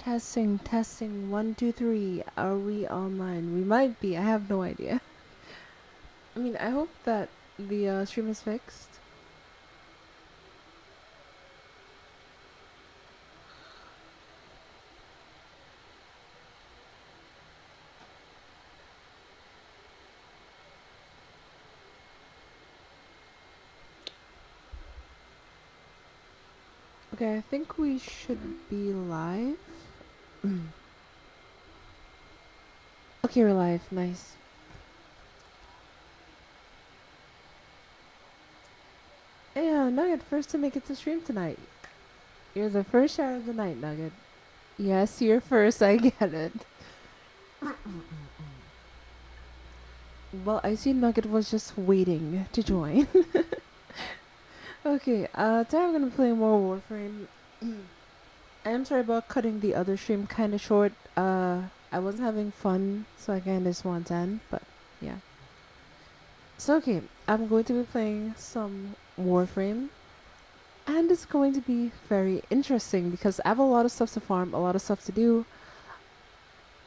Testing, testing, 1, 2, 3. Are we online? We might be. I have no idea. I mean, I hope that the stream is fixed. Okay, I think we should be live. Okay, we're live. Nice. Yeah, Nugget, first to make it to stream tonight. You're the first shout of the night, Nugget. Yes, you're first. I get it. Well, I see Nugget was just waiting to join. Okay, today I'm gonna play more Warframe. I'm sorry about cutting the other stream kind of short. I wasn't having fun, so I kind of just want to end, but yeah. So, okay, I'm going to be playing some Warframe, and it's going to be very interesting because I have a lot of stuff to farm, a lot of stuff to do,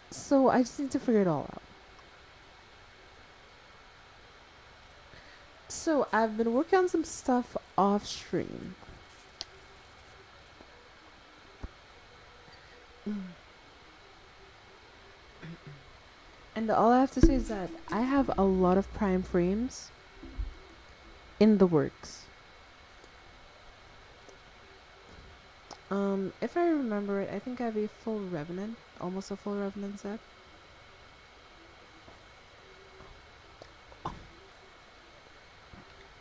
so I just need to figure it all out. So, I've been working on some stuff off stream. And all I have to say is that I have a lot of prime frames in the works. If I remember it, I think I have a full Revenant, almost a full Revenant set.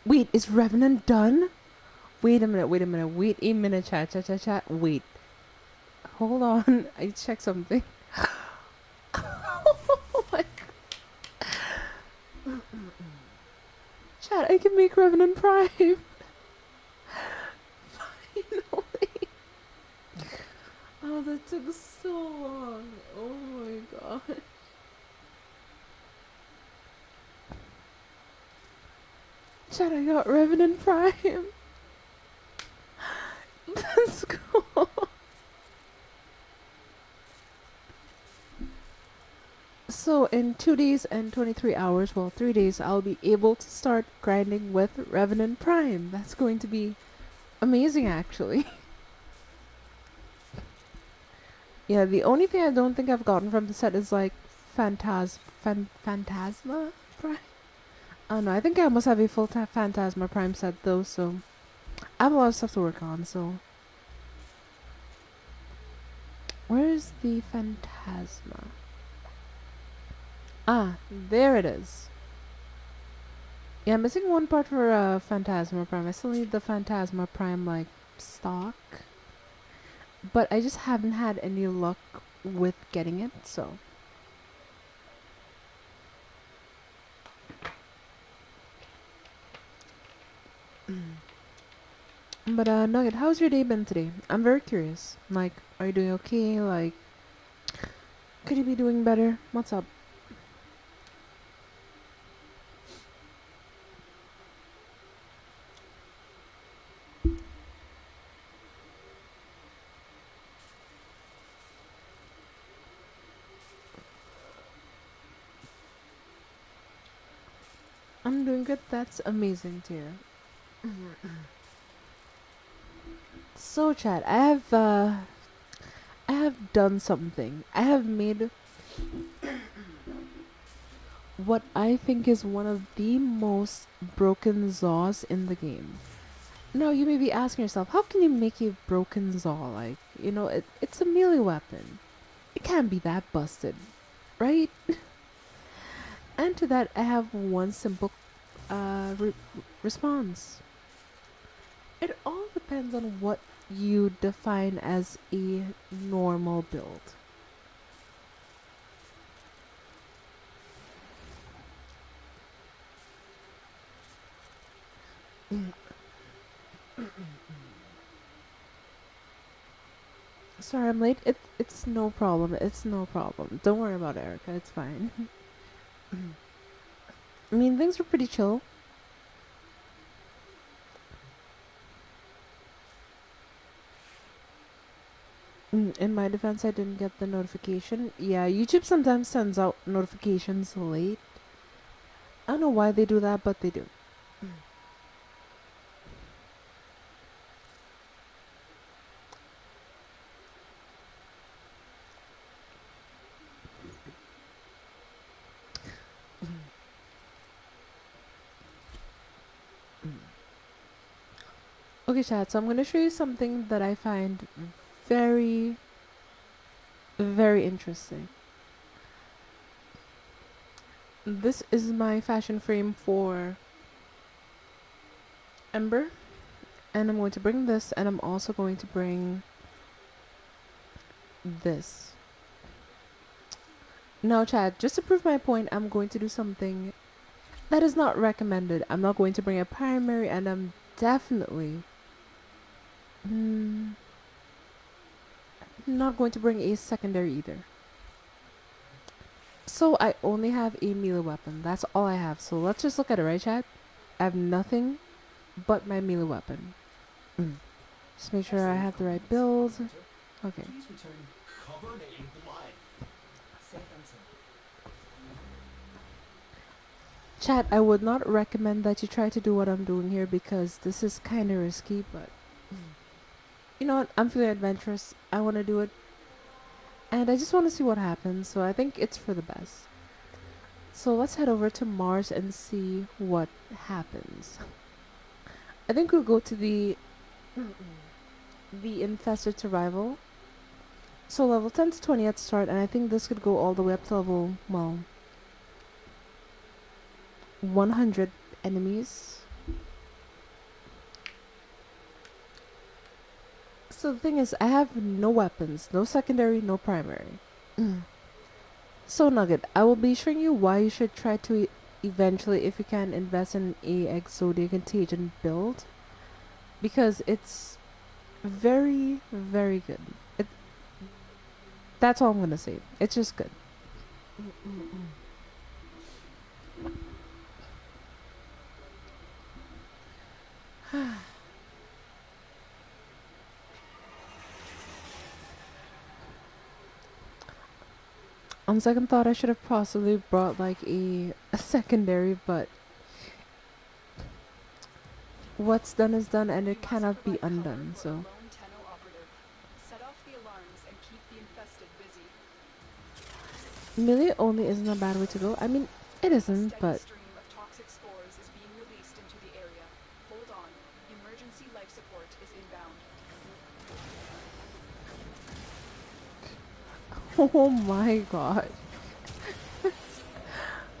Wait, is Revenant done? Wait a minute, wait a minute, chat, wait. Hold on, I checked something. Oh my god. Chat, I can make Revenant Prime. Finally. Oh, that took so long. Oh my god. Chat, I got Revenant Prime. Let's go. So in 2 days and 23 hours, well, 3 days, I'll be able to start grinding with Revenant Prime. That's going to be amazing, actually. Yeah, the only thing I don't think I've gotten from the set is like Phantasma Prime. Oh no, I think I must have a full Phantasma Prime set though, so I have a lot of stuff to work on, so. Where's the Phantasma? Ah, there it is. Yeah, I'm missing one part for Phantasma Prime. I still need the Phantasma Prime, like, stock. But I just haven't had any luck with getting it, so. But, Nugget, how's your day been today? I'm very curious. Like, are you doing okay? Like, could you be doing better? What's up? I'm doing good. That's amazing to hear. So, chat, I have done something. I have made what I think is one of the most broken Zaws in the game. Now, you may be asking yourself, how can you make a broken Zaw? Like, it's a melee weapon. It can't be that busted, right? And to that, I have one simple response. It all depends on what you define as a normal build. Sorry, I'm late. It's no problem. It's no problem. Don't worry about Erica. It's fine. I mean, things were pretty chill. In my defense, I didn't get the notification. Yeah, YouTube sometimes sends out notifications late. I don't know why they do that, but they do. Okay, chat, so I'm going to show you something that I find very, very interesting. This is my fashion frame for Ember, and I'm going to bring this, and I'm also going to bring this. Now, chat, just to prove my point, I'm going to do something that is not recommended. I'm not going to bring a primary, and I'm definitely not going to bring a secondary either. So I only have a melee weapon. That's all I have. So let's just look at it, right, chat? I have nothing but my melee weapon. Just make sure I have the right build. Okay. Chat, I would not recommend that you try to do what I'm doing here because this is kind of risky, but you know what? I'm feeling adventurous. I want to do it. And I just want to see what happens, so I think it's for the best. So let's head over to Mars and see what happens. I think we'll go to the infested survival. So level 10 to 20 at start, and I think this could go all the way up to level, well, 100 enemies. So the thing is, I have no weapons, no secondary, no primary. So Nugget, I will be showing you why you should try to eventually, if you can, invest in a Exodia Contagion build. Because it's very, very good. That's all I'm gonna say. It's just good. On second thought, I should have possibly brought like a secondary, but what's done is done and it cannot be undone, so. Melee only isn't a bad way to go. I mean, it isn't, but oh my god.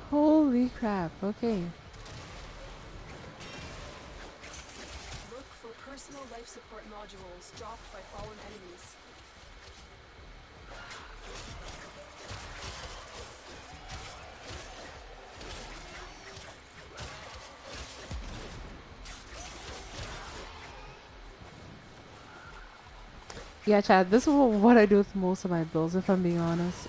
Holy crap, okay. Look for personal life support modules dropped by fallen enemies. Yeah, Chad, this is what I do with most of my builds, if I'm being honest.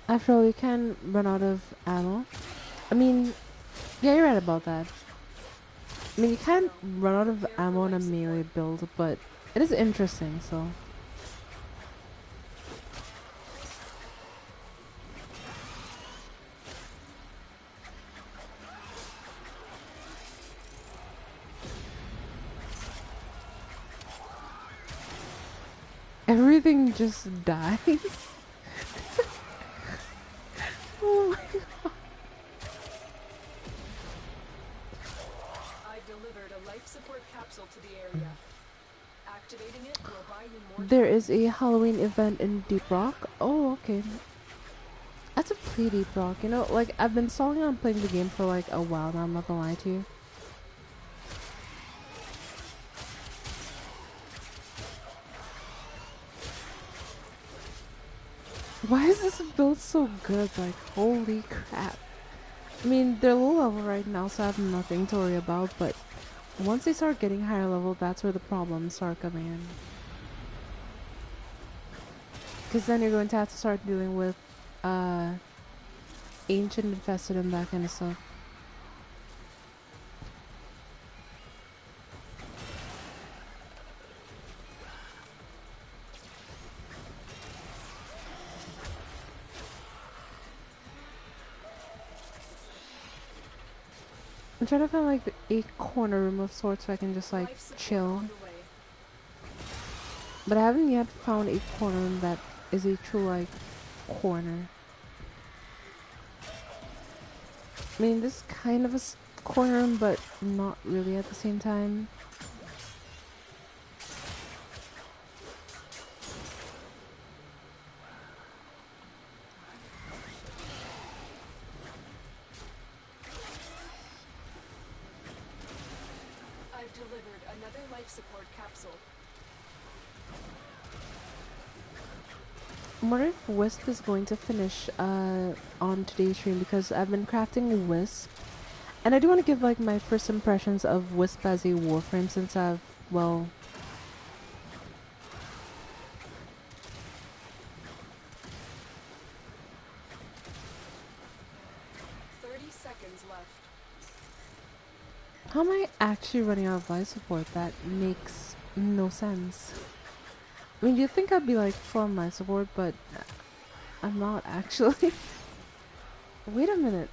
After all, you can run out of ammo. I mean, yeah, you're right about that. I mean, you can't run out of ammo in a melee build, but it is interesting, so. Everything just dies. Oh my god. I've delivered a life support capsule to the area. Activating it will buy you more. There is a Halloween event in Deep Rock. Oh, okay. That's a pretty Deep Rock. You know, like, I've been stalling on playing the game for like a while now, I'm not gonna lie to you. Why is this build so good? Like, holy crap. I mean, they're low level right now, so I have nothing to worry about, but once they start getting higher level, that's where the problems start coming in. Because then you're going to have to start dealing with uh, ancient infested and that kind of stuff. I'm trying to find like a corner room of sorts so I can just like Life support chill. on the way. But I haven't yet found a corner room that is a true like corner. I mean, this is kind of a corner room, but not really at the same time. I've delivered another life support capsule. I wonder if Wisp is going to finish on today's stream because I've been crafting Wisp. And I do want to give like my first impressions of Wisp as a Warframe since I've, well... 30 seconds left. How am I actually running out of life support? That makes no sense. I mean, you'd think I'd be like full on life support, but I'm not actually. Wait a minute.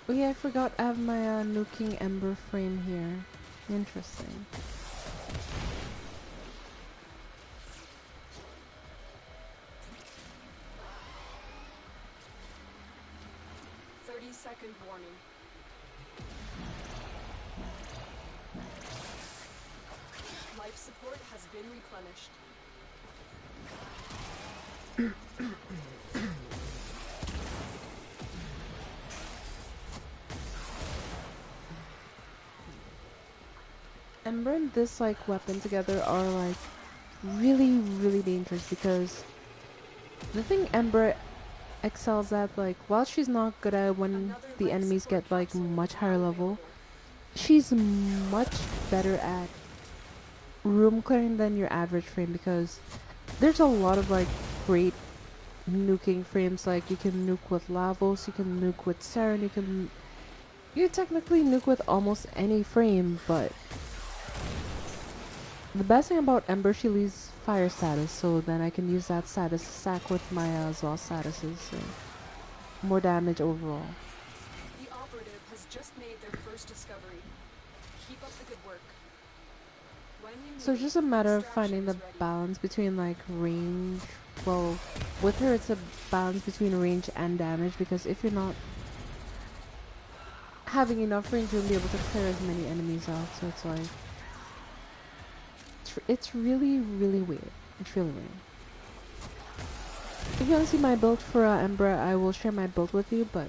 Oh yeah, I forgot I have my nuking ember frame here. Interesting. Second warning. Life support has been replenished. Ember and this like weapon together are like really dangerous because the thing Ember excels at, like, while she's not good at when the enemies get like much higher level, she's much better at room clearing than your average frame because there's a lot of like great nuking frames. Like you can nuke with Lavos, you can nuke with Saren, you technically nuke with almost any frame, but the best thing about Ember, she leaves fire status, so then I can use that status to stack with my Exhaust statuses, so more damage overall. The operative has just made their first discovery. Keep up the good work. So it's just a matter of finding the balance between like range. Well, with her it's a balance between range and damage, because if you're not having enough range, you'll be able to clear as many enemies out. So it's like it's really weird. It's really weird. If you want to see my build for Ember, I will share my build with you. But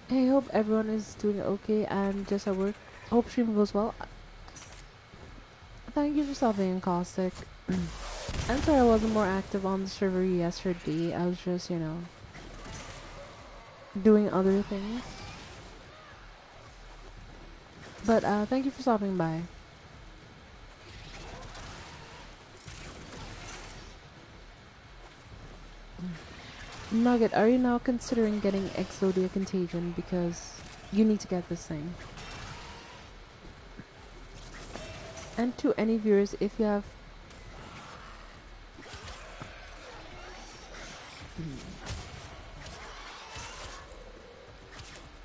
hey, I hope everyone is doing okay and just at work. Hope stream goes well. Thank you for stopping, Caustic. I'm sorry I wasn't more active on the server yesterday. I was just, you know, doing other things. But thank you for stopping by. Nugget, are you now considering getting Exodia Contagion? Because you need to get this thing. And to any viewers, if you have...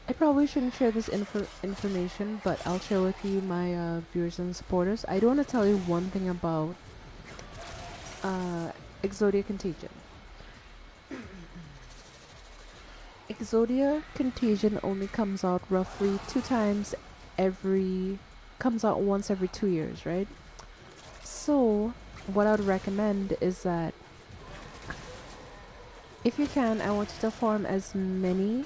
I probably shouldn't share this information, but I'll share with you my viewers and supporters. I do want to tell you one thing about Exodia Contagion. Exodia Contagion only comes out roughly comes out once every 2 years, right? So, what I would recommend is that if you can, I want you to farm as many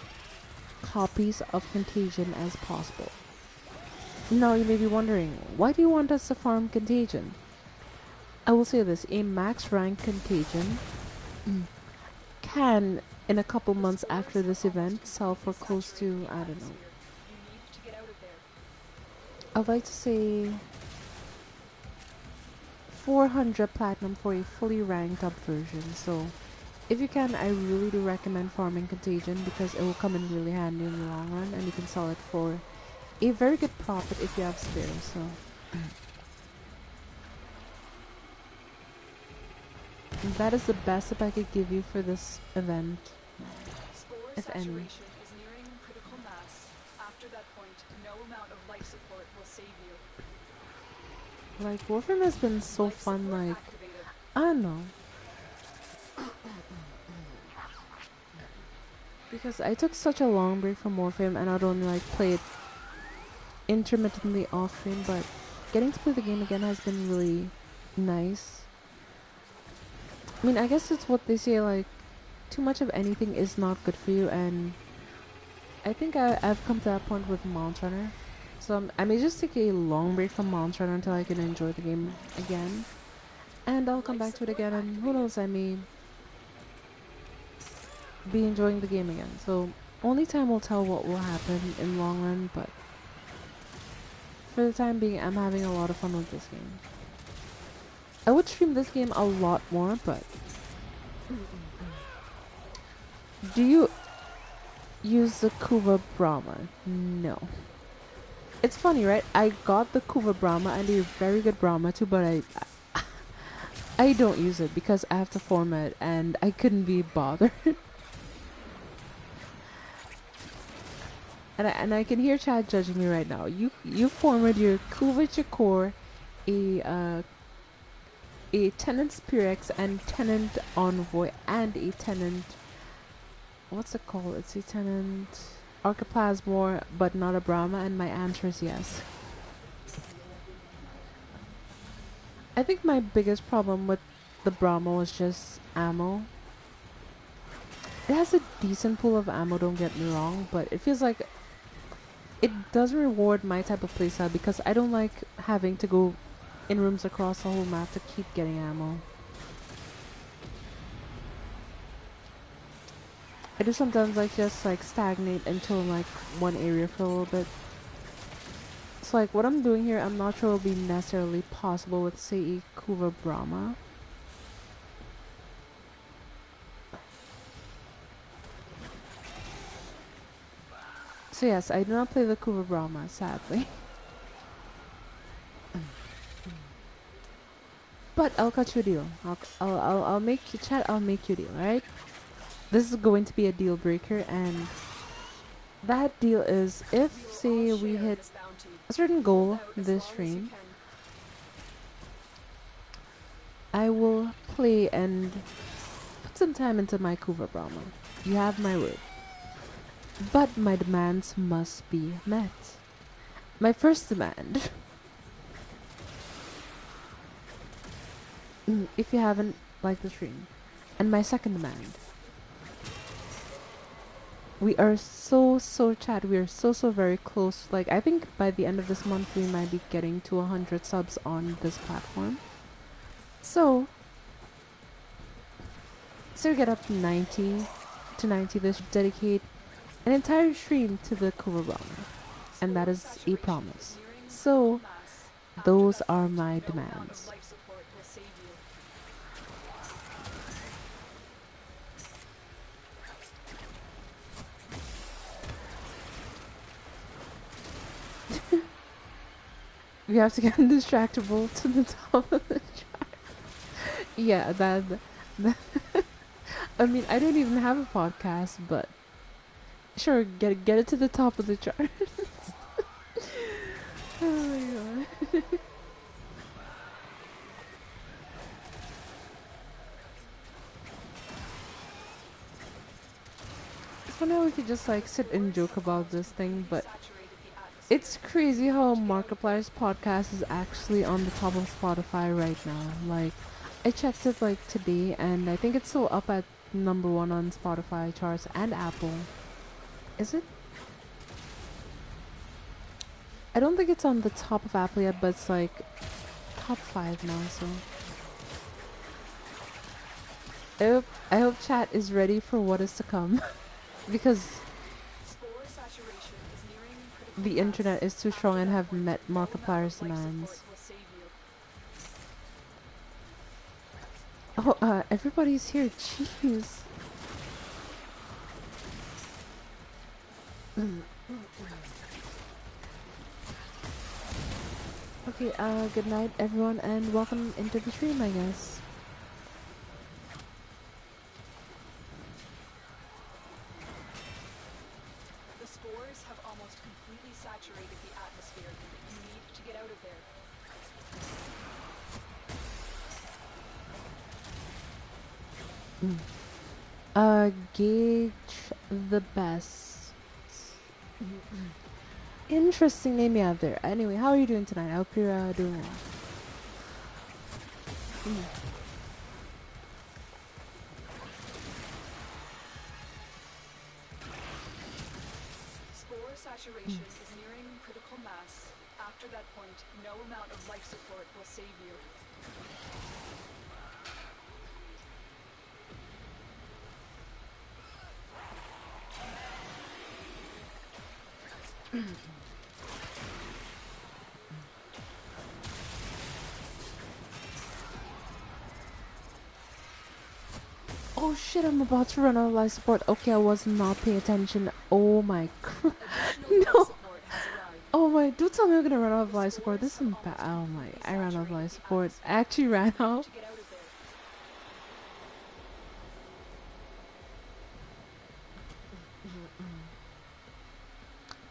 copies of Contagion as possible. Now you may be wondering, why do you want us to farm Contagion? I will say this, a max rank Contagion can, in a couple months after this event, sell for close to, I don't know, I'd like to say 400 platinum for a fully ranked up version. So if you can, I really do recommend farming Contagion because it will come in really handy in the long run and you can sell it for a very good profit if you have spares. So that is the best tip I could give you for this event, Spore if any. saturation is nearing critical mass. After that point, no amount of life support will save you. Like, Warframe has been so Life fun, support like, activated. I don't know. Because I took such a long break from Warframe and I'd only, like, play it intermittently off stream, but getting to play the game again has been really nice. I mean, I guess it's what they say, like, too much of anything is not good for you, and I think I've come to that point with Monster Hunter. So I may just take a long break from Monster Hunter until I can enjoy the game again. And I'll come Life back to it support again, and who activated. knows, I may be enjoying the game again. So only time will tell what will happen in the long run, but for the time being, I'm having a lot of fun with this game. I would stream this game a lot more, but do you use the Kuva Brahma? No. It's funny, right? I got the Kuva Brahma and a very good Brahma too, but I don't use it because I have to format and I couldn't be bothered. And I can hear Chad judging me right now. You formed your Kuva Chakor, a Tenant Spirex and Tenant Envoy and a Tenant, what's it called? It's a Tenant Archiplasmor, but not a Brahma, and my answer is yes. I think my biggest problem with the Brahma was just ammo. It has a decent pool of ammo, don't get me wrong, but it feels like it doesn't reward my type of playstyle because I don't like having to go in rooms across the whole map to keep getting ammo. I do sometimes like just like stagnate until like one area for a little bit. So like what I'm doing here, I'm not sure will be necessarily possible with say a Kuva Brahma. So yes, I do not play the Kuva Brahma, sadly. But I'll cut you a deal. I'll make you chat. I'll make you a deal, right? This is going to be a deal breaker, and that deal is if We will say all we share hit this bounty. a certain Hold goal out as this long as you stream, can. I will play and put some time into my Kuva Brahma. You have my word. But my demands must be met. My first demand, if you haven't liked the stream, and my second demand, we are so chat. We are so very close. Like I think by the end of this month we might be getting to 100 subs on this platform. So we get up to 90 to 90. This dedicate an entire stream to the Kuva Brahma, and that Spore is a saturation is promise. nearing So critical mass. After those that are point, my no amount of demands. life support will save you. We have to get distractible to the top of the chart. Yeah, that I mean, I don't even have a podcast, but sure, get it to the top of the chart. Oh my god. It's funny how we could just like sit and joke about this thing, but it's crazy how Markiplier's podcast is actually on the top of Spotify right now. Like, I checked it like today, and I think it's still up at #1 on Spotify charts and Apple. Is it? I don't think it's on the top of Apple yet, but it's like top 5 now. So I hope chat is ready for what is to come because saturation is nearing critical the mass. internet is too After strong and that have point, met no amount Markiplier's of life support demands. will save you. Oh, everybody's here. Jeez. Okay, good night, everyone, and welcome into the stream, I guess. The spores have almost completely saturated the atmosphere. You need to get out of there. Gauge the best. Interesting name you have there. Anyway, how are you doing tonight? I hope you're doing well. Spore saturation is nearing critical mass. After that point, no amount of life support will save you. Oh shit, I'm about to run out of life support. Okay, I was not paying attention. Oh my god. Additional No. life support has arrived. Oh my, don't tell me I'm gonna run out of The life support. spores This have is bad. almost Oh my, completely I ran out of saturated life the support. I atmosphere. actually ran You need out. to get out of there.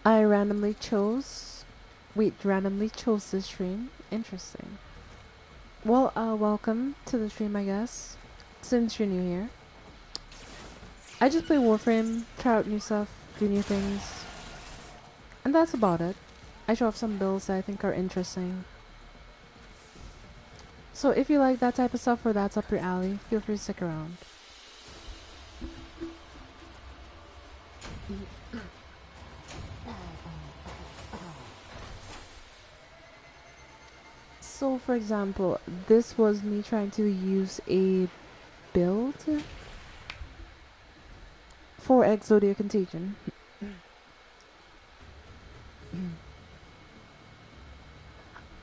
I randomly chose. Wait, randomly chose this stream. Interesting. Well, welcome to the stream, I guess. Since you're new here. I just play Warframe, try out new stuff, do new things. And that's about it. I show off some builds that I think are interesting. So if you like that type of stuff or that's up your alley, feel free to stick around. So for example, this was me trying to use a build for Exodia Contagion.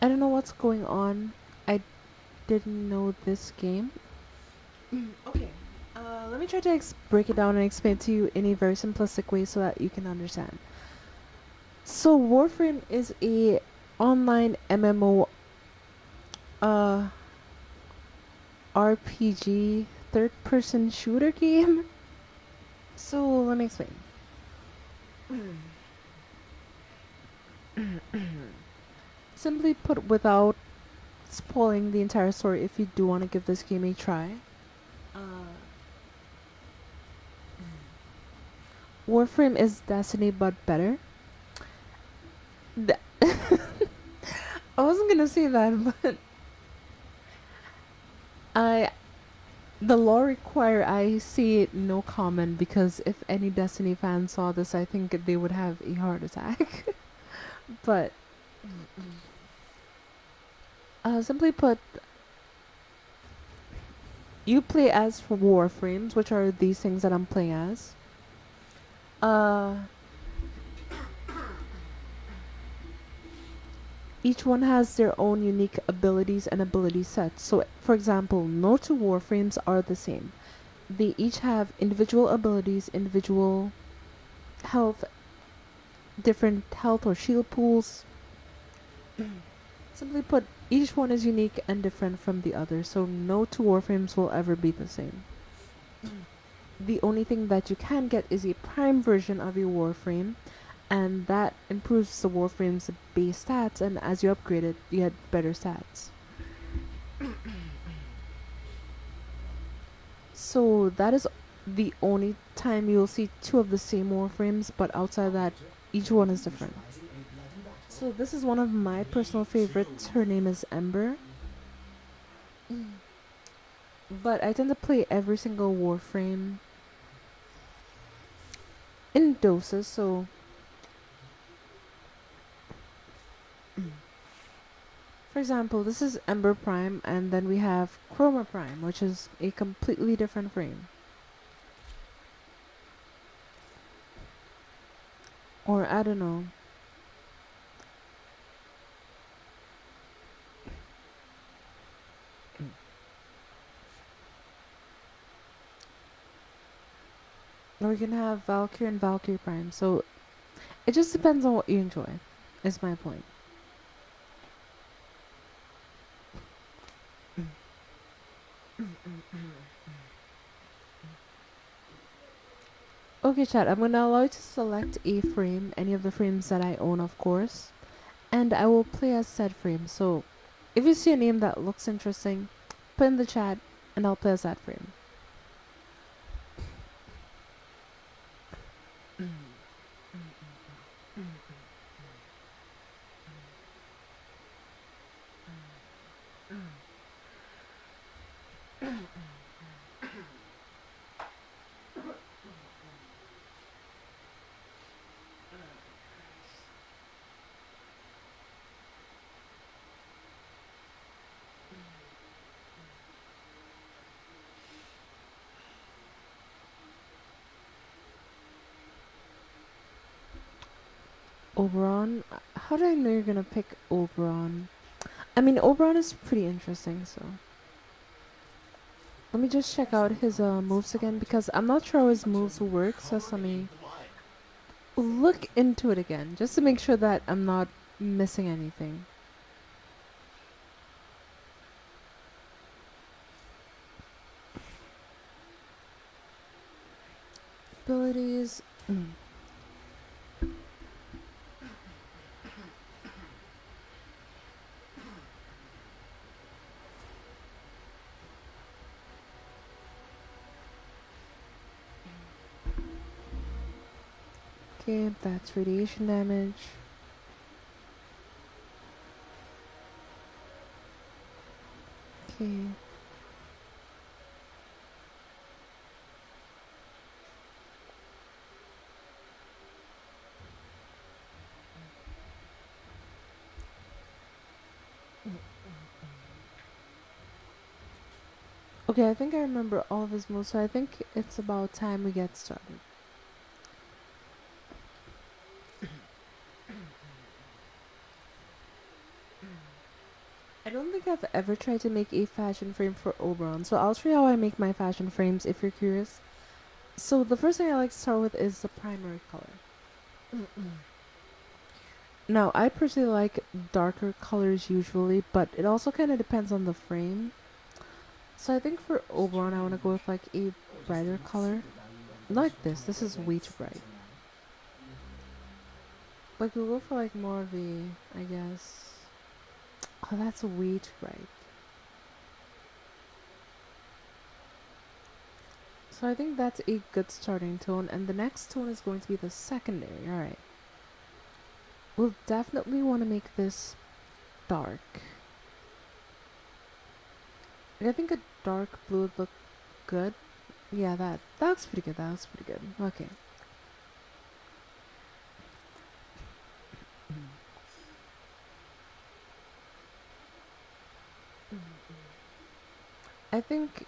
I don't know what's going on. I didn't know this game. Okay. Let me try to break it down and explain to you in a very simplistic way so that you can understand. So Warframe is a online MMO RPG third person shooter game. So let me explain. Simply put, without spoiling the entire story, if you do want to give this game a try, Warframe is Destiny but better. I wasn't gonna say that, but I the law require I say no comment, because if any Destiny fans saw this, I think they would have a heart attack. But simply put, you play as Warframes, which are these things that I'm playing as. Each one has their own unique abilities and ability sets. So, for example, no two Warframes are the same. They each have individual abilities, individual health, different health or shield pools. Simply put, each one is unique and different from the other, so no two Warframes will ever be the same. The only thing that you can get is a prime version of your Warframe, and that improves the Warframe's base stats, and as you upgrade it, you get better stats. So that is the only time you'll see two of the same Warframes, but outside that, each one is different. So this is one of my personal favorites. Her name is Ember. But I tend to play every single Warframe in doses, so for example, this is Ember Prime, and then we have Chroma Prime, which is a completely different frame. Or I don't know. Or we can have Valkyrie and Valkyrie Prime. So it just depends on what you enjoy, is my point. Okay, chat, I'm gonna allow you to select a frame, any of the frames that I own, of course, and I will play as said frame. So if you see a name that looks interesting, put in the chat and I'll play as that frame. Oberon? How do I know you're gonna pick Oberon? I mean, Oberon is pretty interesting, so. Let me just check out his moves again because I'm not sure how his moves work, so let me look into it again just to make sure that I'm not missing anything. Abilities. Okay, that's radiation damage. Okay. Okay, I think I remember all of his moves, so I think it's about time we get started. I don't think I've ever tried to make a fashion frame for Oberon, so I'll show you how I make my fashion frames if you're curious. So the first thing I like to start with is the primary color. Now, I personally like darker colors usually, but it also kind of depends on the frame. So I think for Oberon, I want to go with like a brighter color. Like this. This is way too bright. Like we'll go for like more of a, I guess. Oh, that's way too bright. So I think that's a good starting tone, and the next tone is going to be the secondary. Alright. We'll definitely want to make this dark. I think a dark blue would look good. Yeah, that looks pretty good. That looks pretty good. Okay. I think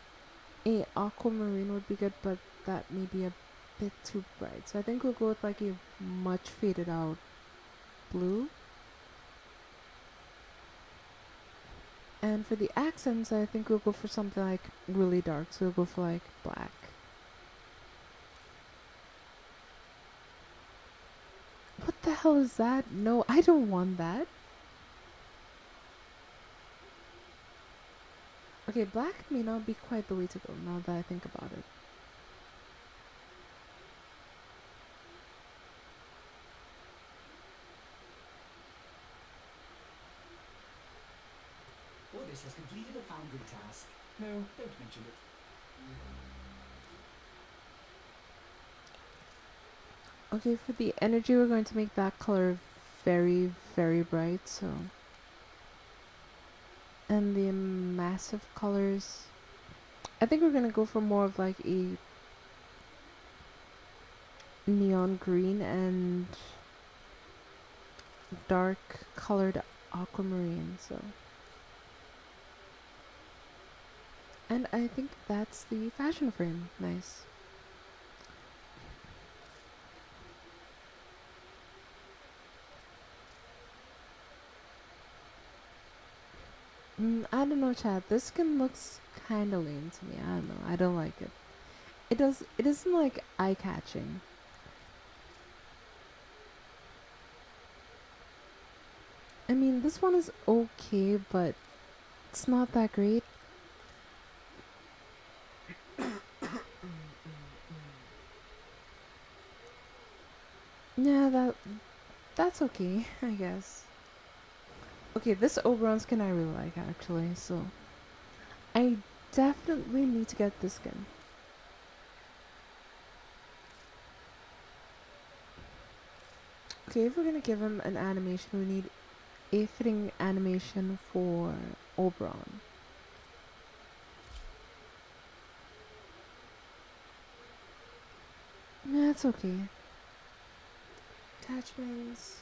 a aquamarine would be good, but that may be a bit too bright. So I think we'll go with like a much faded out blue. And for the accents, I think we'll go for something like really dark. So we'll go for like black. What the hell is that? No, I don't want that. Okay, black may not be quite the way to go now that I think about it. Orbis has completed a foundry task. No, don't mention it. Okay, for the energy, we're going to make that color very, very bright, so. And the massive colors, I think we're gonna go for more of like a neon green and dark colored aquamarine, so. And I think that's the fashion frame. Nice. I don't know, chat. This skin looks kind of lame to me. I don't know. I don't like it. It does. It isn't like eye catching. I mean, this one is okay, but it's not that great. Yeah, that's okay, I guess. Okay, this Oberon skin I really like actually, so I definitely need to get this skin. Okay, if we're gonna give him an animation, we need a fitting animation for Oberon. Yeah, it's okay. Attachments.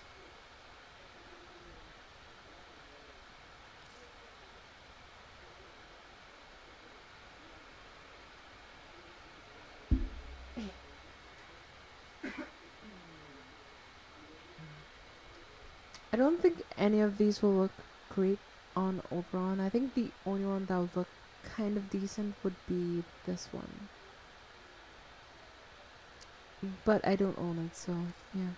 I don't think any of these will look great on Oberon. I think the only one that would look kind of decent would be this one. But I don't own it, so yeah.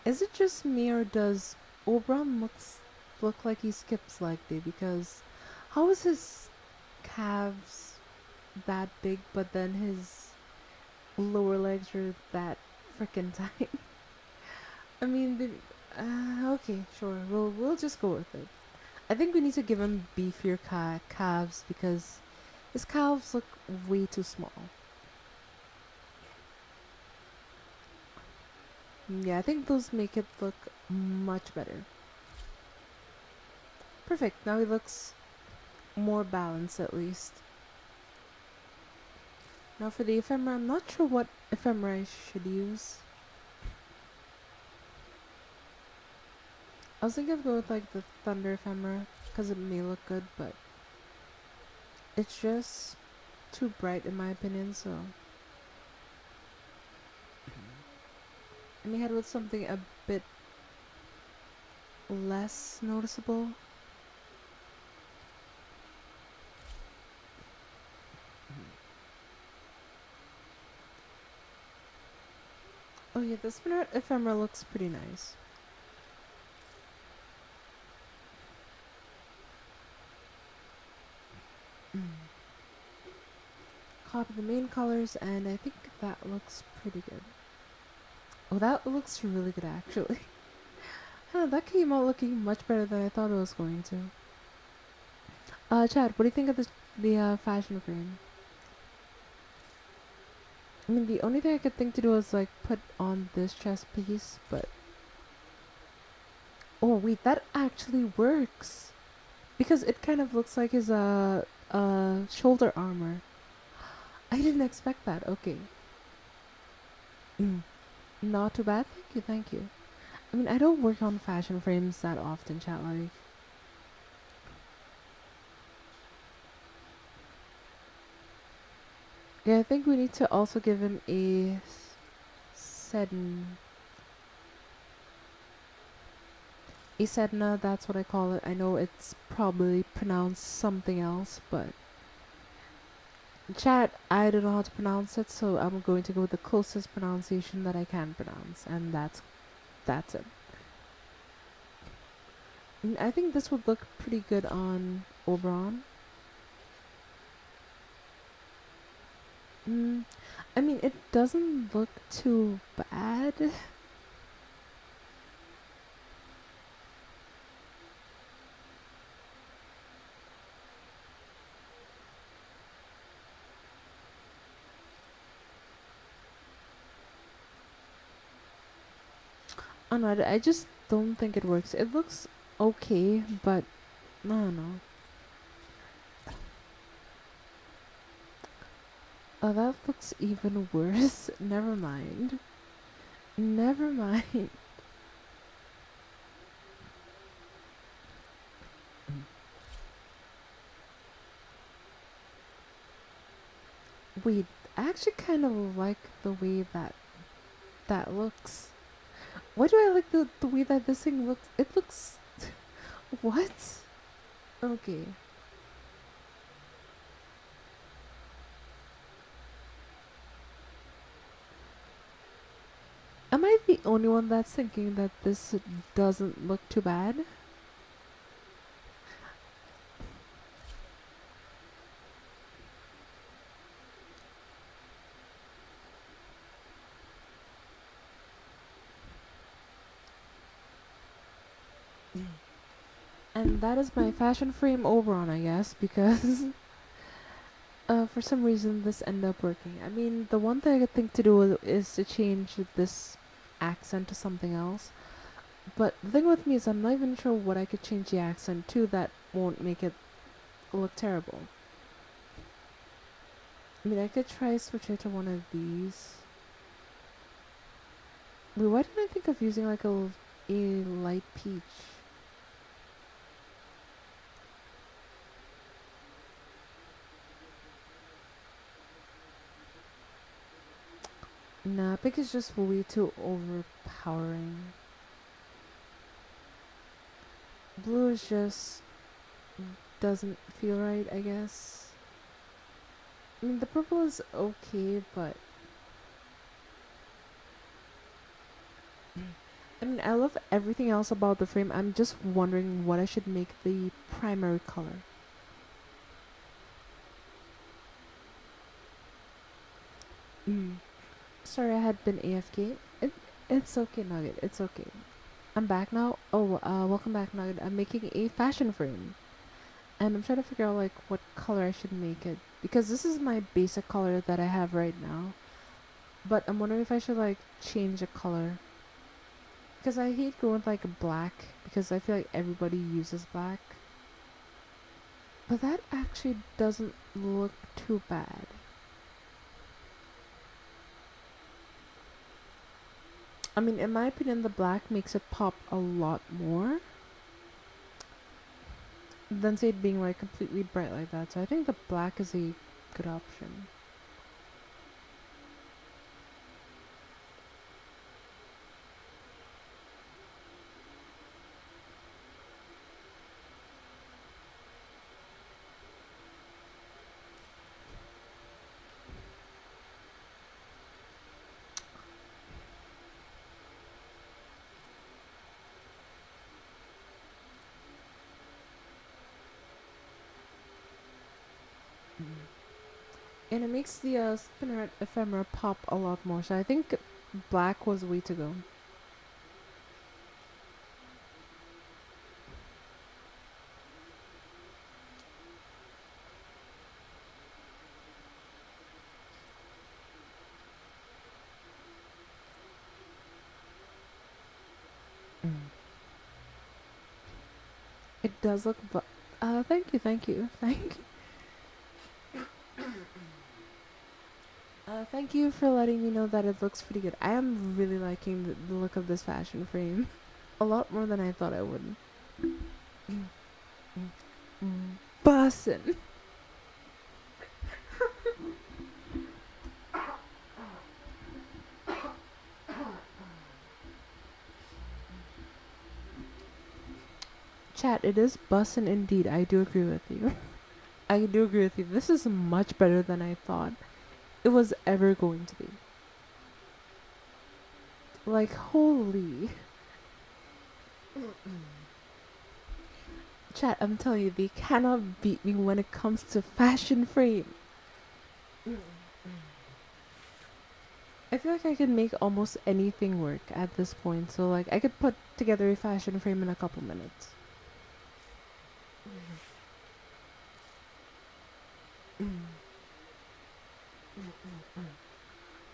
Is it just me or does Oberon look like he skips leg day? Because how is his calves that big, but then his lower legs are that freaking tight? I mean, okay, sure. We'll just go with it. I think we need to give him beefier calves because his calves look way too small. Yeah, I think those make it look much better. Perfect. Now he looks more balanced at least. Now for the ephemera, I'm not sure what ephemera I should use. I was thinking of going with like the thunder ephemera because it may look good, but it's just too bright in my opinion, so I may head with something a bit less noticeable. Oh yeah, the spinneret ephemera looks pretty nice. Copy the main colors, and I think that looks pretty good. Oh, that looks really good actually. Huh, that came out looking much better than I thought it was going to. Chad, what do you think of the fashion frame? I mean, the only thing I could think to do is like put on this chest piece, but oh wait, that actually works because it kind of looks like his shoulder armor. I didn't expect that. Okay, not too bad. Thank you, thank you. I mean, I don't work on fashion frames that often, chat. Like, yeah, I think we need to also give him a sedna. A sedna, that's what I call it. I know it's probably pronounced something else, but chat, I don't know how to pronounce it, so I'm going to go with the closest pronunciation that I can pronounce, and that's it. And I think this would look pretty good on Oberon. Mm, I mean, it doesn't look too bad. I don't know, I just don't think it works. It looks okay, but I don't know. Oh, that looks even worse. Never mind. Never mind. Wait, I actually kind of like the way that looks. Why do I like the way that this thing looks? It looks. What? Okay. Am I the only one that's thinking that this doesn't look too bad? And that is my fashion frame over on, I guess, because for some reason this ended up working. I mean, the one thing I could think to do is to change this accent to something else. But the thing with me is I'm not even sure what I could change the accent to that won't make it look terrible. I mean, I could try switch it to one of these. Wait, why didn't I think of using like a light peach? Nah, pink is just way too overpowering. Blue is just doesn't feel right, I guess. I mean, the purple is okay, but I mean, I love everything else about the frame. I'm just wondering what I should make the primary color. Sorry, I had been AFK. It's okay, Nugget. It's okay. I'm back now. Oh, welcome back, Nugget. I'm making a fashion frame, and I'm trying to figure out like what color I should make it because this is my basic color that I have right now. But I'm wondering if I should like change the color because I hate going with like black because I feel like everybody uses black. But that actually doesn't look too bad. I mean, in my opinion, the black makes it pop a lot more than say it being like completely bright like that. So I think the black is a good option. And it makes the spinneret ephemera pop a lot more. So I think black was the way to go. It does look. Thank you, thank you, thank you. Thank you for letting me know that it looks pretty good. I am really liking the look of this fashion frame. A lot more than I thought I would. Bussin'. Chat, it is bussin' indeed. I do agree with you. I do agree with you. This is much better than I thought it was ever going to be. Like, holy. Chat, I'm telling you, they cannot beat me when it comes to fashion frame. I feel like I can make almost anything work at this point. So, like, I could put together a fashion frame in a couple minutes.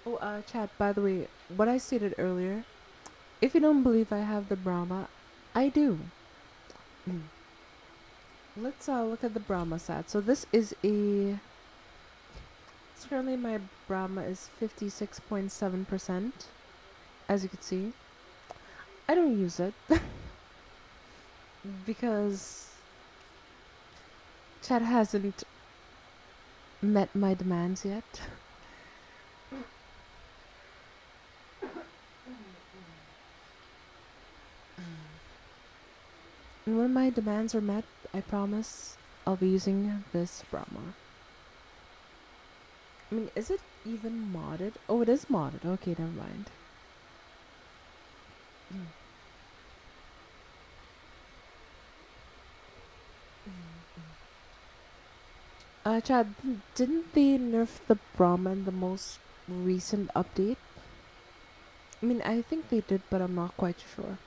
Oh, chat, by the way, what I stated earlier, if you don't believe I have the Brahma, I do. Let's look at the Brahma stat. So this is a... So currently my Brahma is 56.7%, as you can see. I don't use it, because chat hasn't met my demands yet. And when my demands are met, I promise I'll be using this Brahma. I mean, is it even modded? Oh, it is modded. Okay, never mind. Chad, didn't they nerf the Brahma in the most recent update? I mean, I think they did, but I'm not quite sure.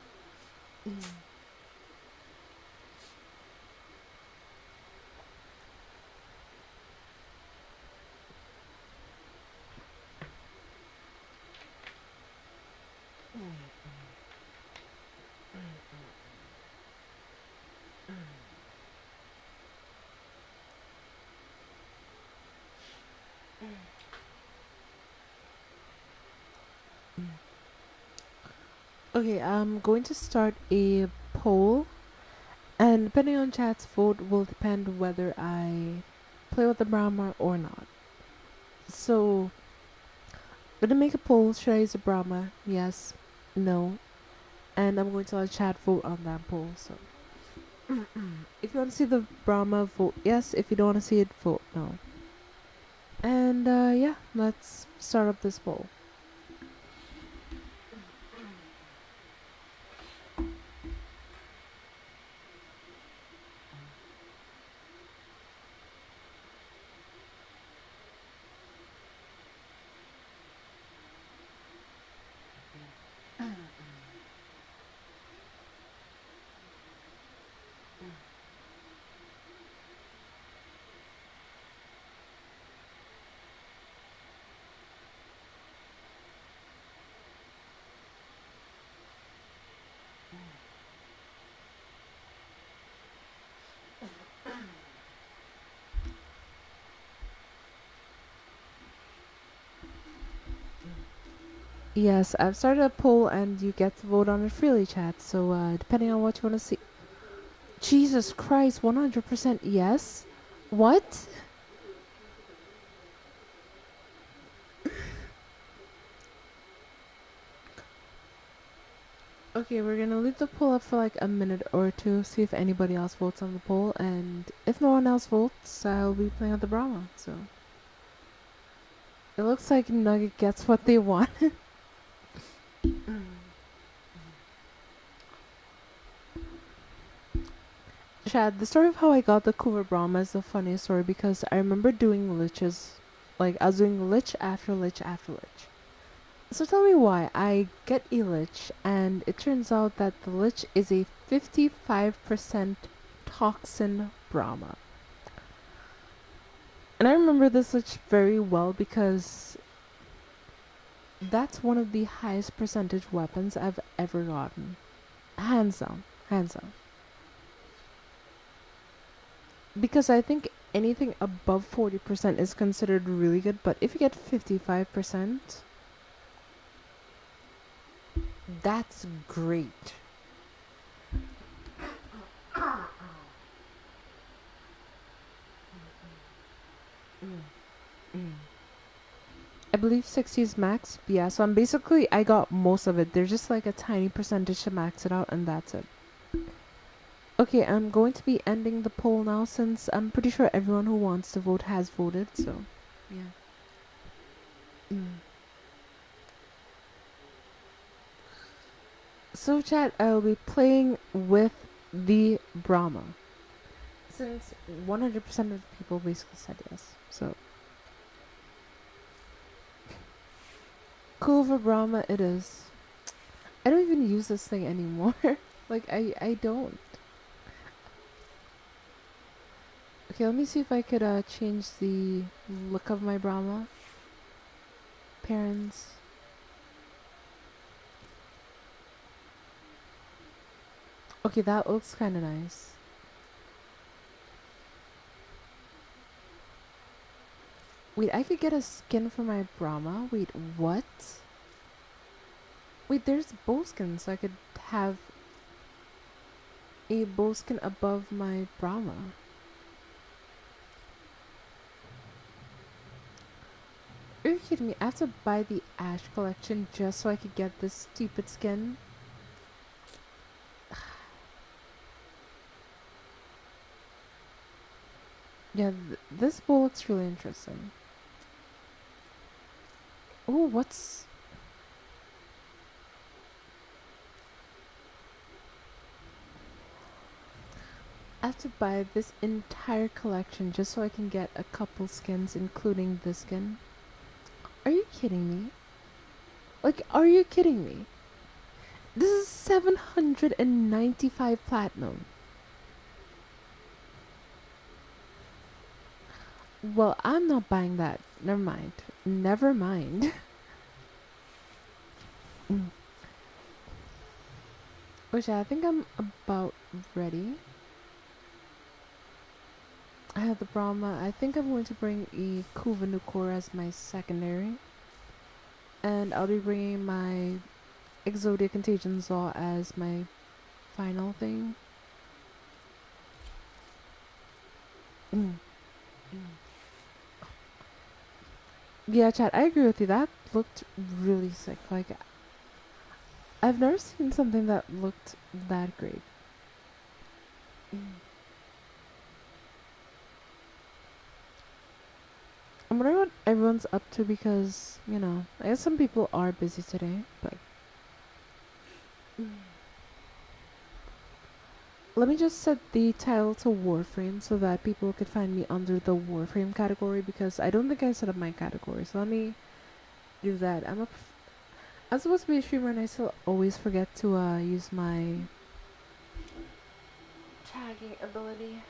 Okay, I'm going to start a poll, and depending on chat's vote will depend whether I play with the Brahma or not. So, I'm gonna make a poll. Should I use a Brahma? Yes, no, and I'm going to let chat vote on that poll. So, if you want to see the Brahma, vote yes. If you don't want to see it, vote no. And yeah, let's start up this poll. Yes, I've started a poll and you get to vote on it freely, chat. So, depending on what you want to see. Jesus Christ, 100% yes? What? Okay, we're gonna leave the poll up for like a minute or two, see if anybody else votes on the poll, and if no one else votes, I'll be playing with the Brahma, so. It looks like Nugget gets what they want. Chad, the story of how I got the Coover Brahma is the funniest story because I remember doing liches. Like, I was doing lich after lich after lich. So tell me why. I get a lich, and it turns out that the lich is a 55% toxin Brahma. And I remember this lich very well because that's one of the highest percentage weapons I've ever gotten. Hands down. Hands down. Because I think anything above 40% is considered really good, but if you get 55%, that's great. I believe 60 is max. Yeah, so I got most of it. There's just like a tiny percentage to max it out, and that's it. Okay, I'm going to be ending the poll now since I'm pretty sure everyone who wants to vote has voted, so yeah. So chat, I'll be playing with the Brahma. Since 100% of the people basically said yes. So Culver Brahma it is. I don't even use this thing anymore. Like I don't. Okay, let me see if I could change the look of my Brahma. Parents. Okay, that looks kind of nice. Wait, I could get a skin for my Brahma? Wait, what? Wait, there's bow skins, so I could have a bow skin above my Brahma. Are you kidding me? I have to buy the Ash collection just so I could get this stupid skin? Yeah, this bowl looks really interesting. Oh, what's... I have to buy this entire collection just so I can get a couple skins, including this skin. Are you kidding me? Like, are you kidding me? This is 795 platinum. Well, I'm not buying that. Never mind. Never mind. Which I think I'm about ready. I have the Brahma. I think I'm going to bring a Kuvanukor as my secondary. And I'll be bringing my Exodia Contagion Zaw as my final thing. Yeah, chat, I agree with you. That looked really sick. Like, I've never seen something that looked that great. I'm wondering what everyone's up to because, you know, I guess some people are busy today, but... Let me just set the title to Warframe so that people could find me under the Warframe category because I don't think I set up my category. So let me do that. I'm supposed to be a streamer and I still always forget to use my tagging ability.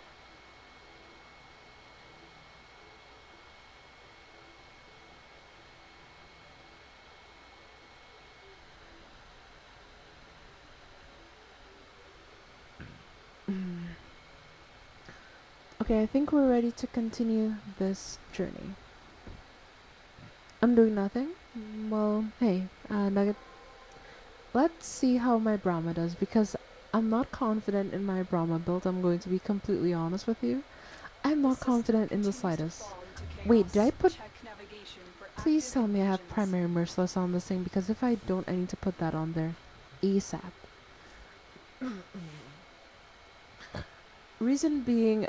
Okay, I think we're ready to continue this journey. I'm doing nothing. Well, hey, Nugget. Let's see how my Brahma does because I'm not confident in my Brahma build. I'm going to be completely honest with you. I'm not confident in the slightest. Wait, did I put... Please tell me I have primary merciless on this thing because if I don't, I need to put that on there. ASAP. Reason being,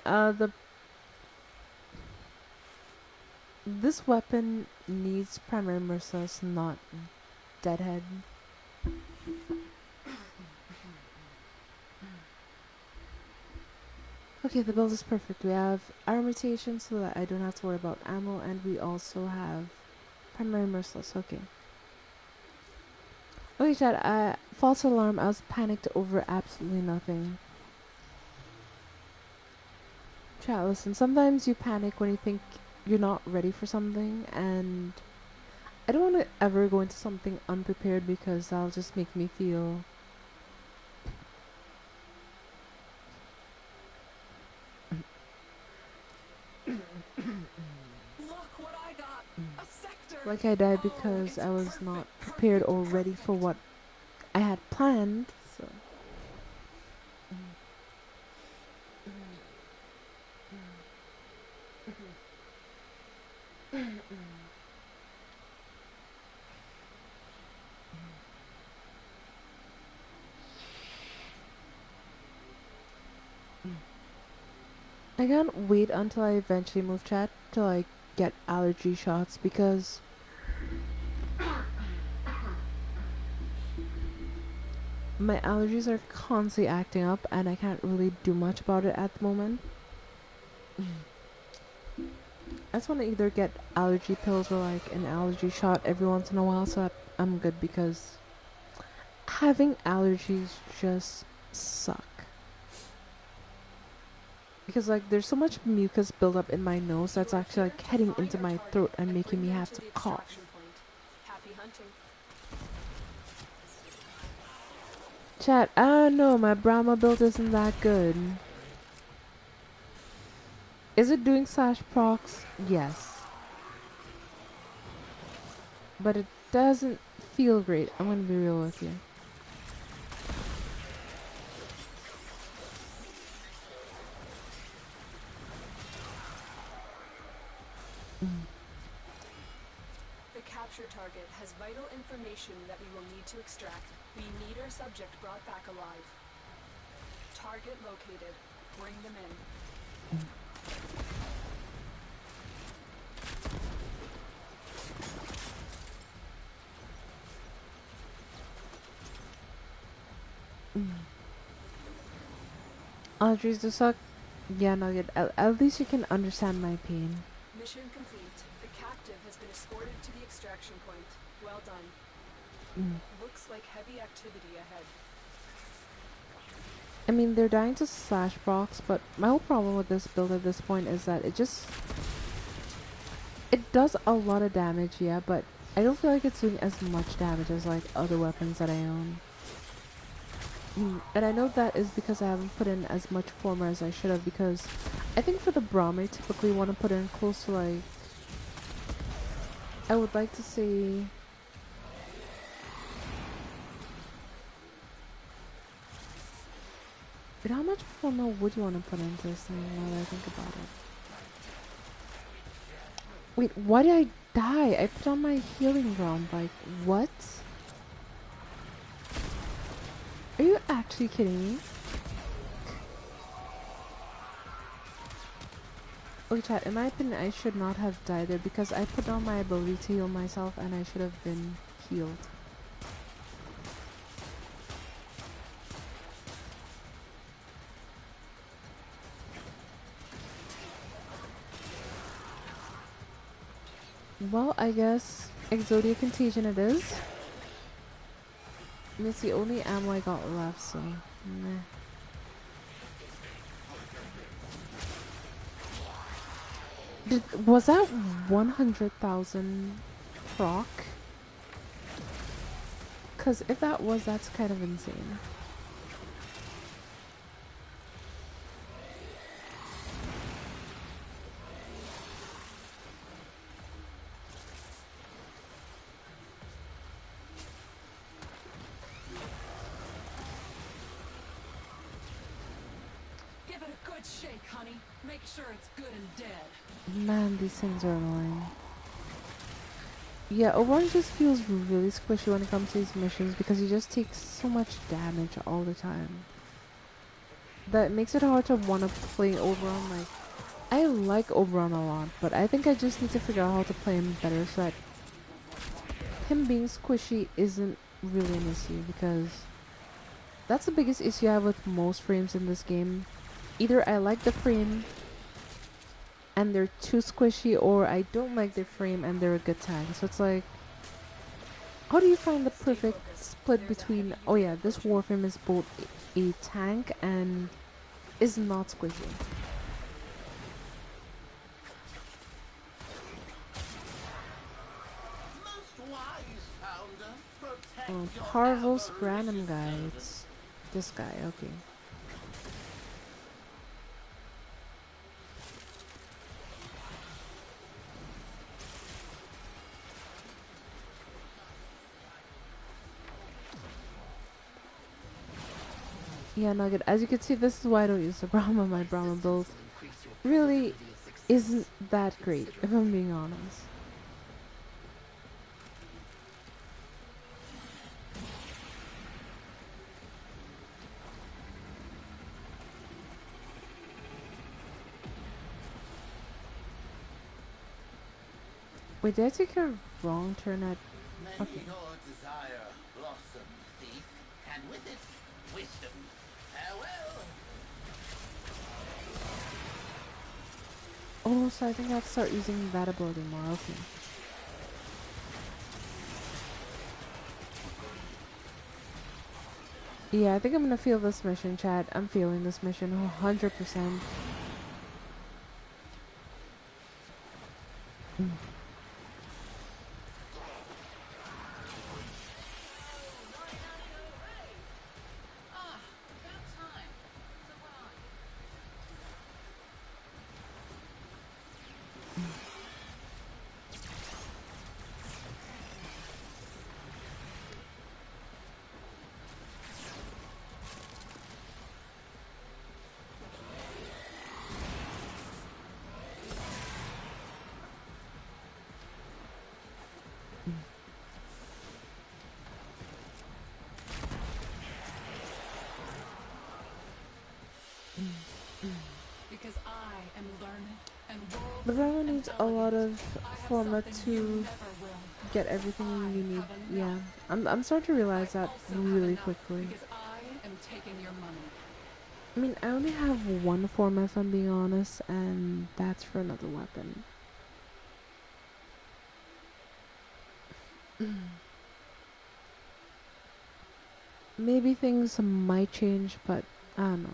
this weapon needs primary merciless, not deadhead. Okay, the build is perfect. We have armor mutation so that I don't have to worry about ammo, and we also have primary merciless. Okay. Okay, chat. False alarm. I was panicked over absolutely nothing. Chat, listen. Sometimes you panic when you think you're not ready for something, and I don't want to ever go into something unprepared because that'll just make me feel... like I died because I was not prepared or ready for what I had planned. So. I can't wait until I eventually move chat to like get allergy shots because my allergies are constantly acting up and I can't really do much about it at the moment. I just want to either get allergy pills or like an allergy shot every once in a while so that I'm good because having allergies just suck. Because like there's so much mucus buildup in my nose that's actually like heading into my throat and making me have to cough. Chat, I don't know, my Brahma build isn't that good. Is it doing slash procs? Yes. But it doesn't feel great. I'm gonna be real with you. The capture target has vital information that we will need to extract. We need our subject brought back alive. Target located. Bring them in. Audrey's the suck. Yeah, no, good. At least you can understand my pain. Mission complete. The captive has been escorted to the extraction point. Well done. Mm. Looks like heavy activity ahead. I mean, they're dying to slash procs, but my whole problem with this build at this point is that it does a lot of damage, yeah, but I don't feel like it's doing as much damage as like other weapons that I own. And I know that is because I haven't put in as much former as I should have, because I think for the Braum I typically want to put in close to like, I would like to say, but how much former would you want to put into this thing now that I think about it? Wait, why did I die? I put on my healing ground, like, what? Are you actually kidding me? Okay, chat, in my opinion, I should not have died there because I put on my ability to heal myself and I should have been healed. Well, I guess Exodia Contagion it is. And it's the only ammo I got left, so meh. Was that 100,000 proc? Cause if that was, that's kind of insane. Give it a good shake, honey. Make sure it's good and dead. Man, these things are annoying. Yeah, Overwatch just feels really squishy when it comes to these missions because you just take so much damage all the time. That makes it hard to want to play Oberon. Like, I like Oberon a lot, but I think I just need to figure out how to play him better so that him being squishy isn't really an issue, because that's the biggest issue I have with most frames in this game. Either I like the frame and they're too squishy, or I don't like their frame and they're a good tank. So it's like, how do you find the perfect split between, oh yeah, this Warframe is both a tank and is not squishy? Oh, Parvos random guy. It's this guy, okay. Yeah, Nugget, as you can see, this is why I don't use the Brahma. My Brahma build really isn't that great, if I'm being honest. Wait, did I take a wrong turn at... Okay. May your desire blossom, thief, and with it, wisdom. Farewell! Oh, so I think I have to start using that ability more, okay. Yeah, I think I'm gonna feel this mission, chat. I'm feeling this mission 100%. Because I am learned and world. The Brahma needs a lot of format to never will. get everything you need. Yeah, I'm starting to realize that really quickly. Because I am taking your money. I mean, I only have one form if I'm being honest, and that's for another weapon. Maybe things might change, but I don't know.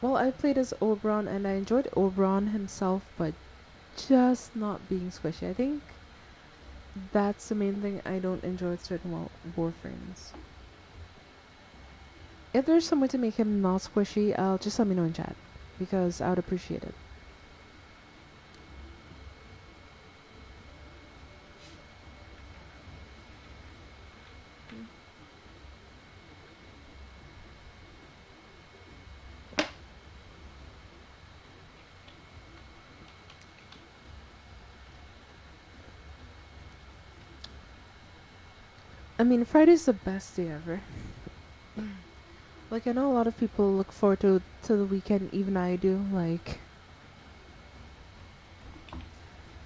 Well, I played as Oberon and I enjoyed Oberon himself, but just not being squishy. I think that's the main thing I don't enjoy with certain Warframes. If there's some way to make him not squishy, I'll just let me know in chat, because I would appreciate it. I mean, Friday's the best day ever. Like, I know a lot of people look forward to the weekend, even I do. Like,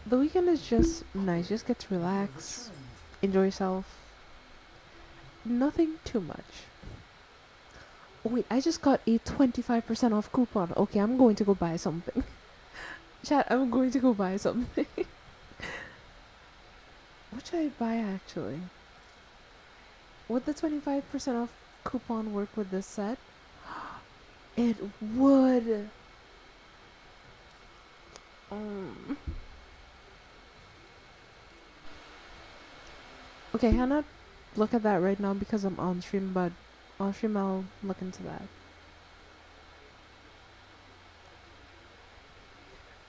the weekend is just nice. Just get to relax, enjoy yourself. Nothing too much. Oh, wait, I just got a 25% off coupon. Okay, I'm going to go buy something. Chat, I'm going to go buy something. What should I buy actually? Would the 25% off coupon work with this set? It would. Okay, Hannah, look at that right now because I'm on stream, but on stream I'll look into that.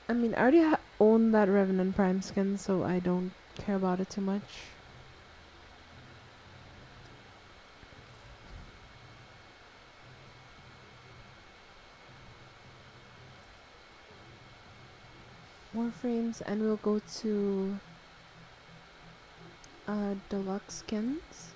I mean, I already own that Revenant Prime skin, so I don't care about it too much. Warframes, and we'll go to deluxe skins.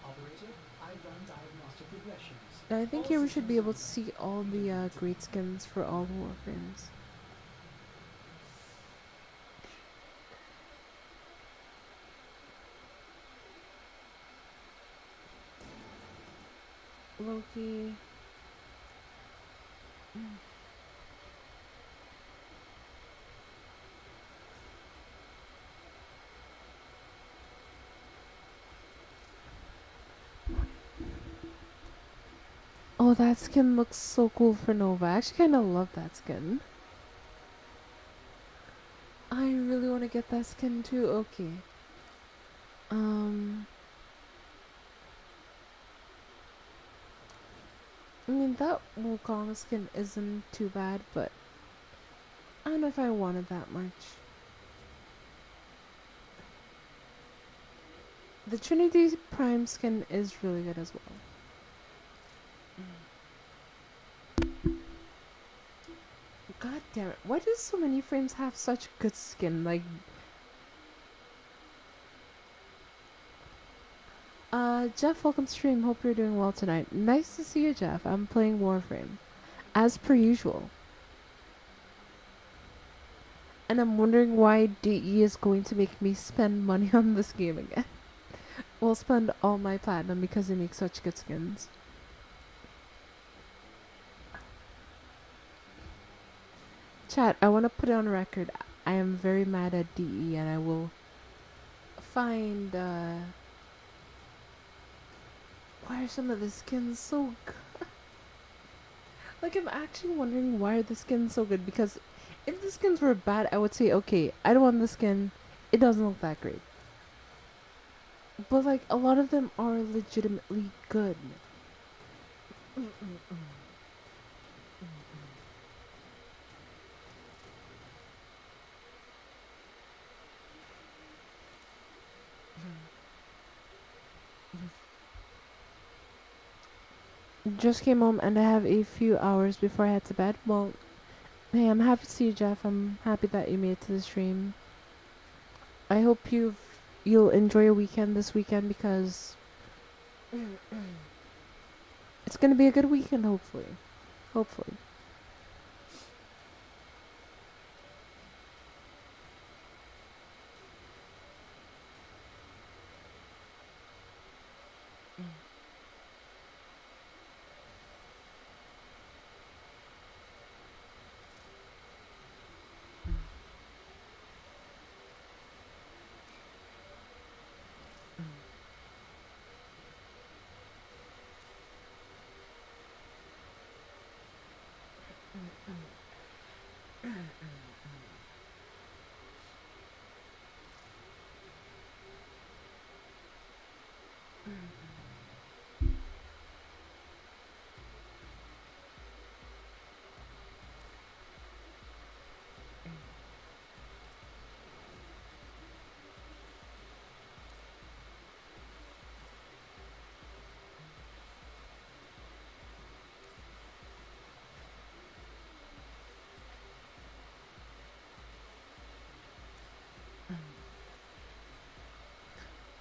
Operator, I've run diagnostic regressions. I think here we should be able to see all the great skins for all the Warframes. Loki. Oh, that skin looks so cool for Nova. I actually kind of love that skin. I really want to get that skin too. Okay. I mean, that Wukong skin isn't too bad, but I don't know if I wanted that much. The Trinity Prime skin is really good as well. God damn it. Why do so many frames have such good skin? Like, Jeff, welcome to stream. Hope you're doing well tonight. Nice to see you, Jeff. I'm playing Warframe, as per usual. And I'm wondering why DE is going to make me spend money on this game again. We'll spend all my platinum because they make such good skins. Chat, I want to put it on record. I am very mad at DE and I will find, why are some of the skins so good? Like, I'm actually wondering why are the skins so good, because if the skins were bad, I would say, okay, I don't want the skin. It doesn't look that great. But, like, a lot of them are legitimately good. Just came home and I have a few hours before I head to bed. Well, hey, I'm happy to see you, Jeff. I'm happy that you made it to the stream. I hope you'll enjoy your weekend this weekend, because it's gonna be a good weekend, hopefully. Hopefully.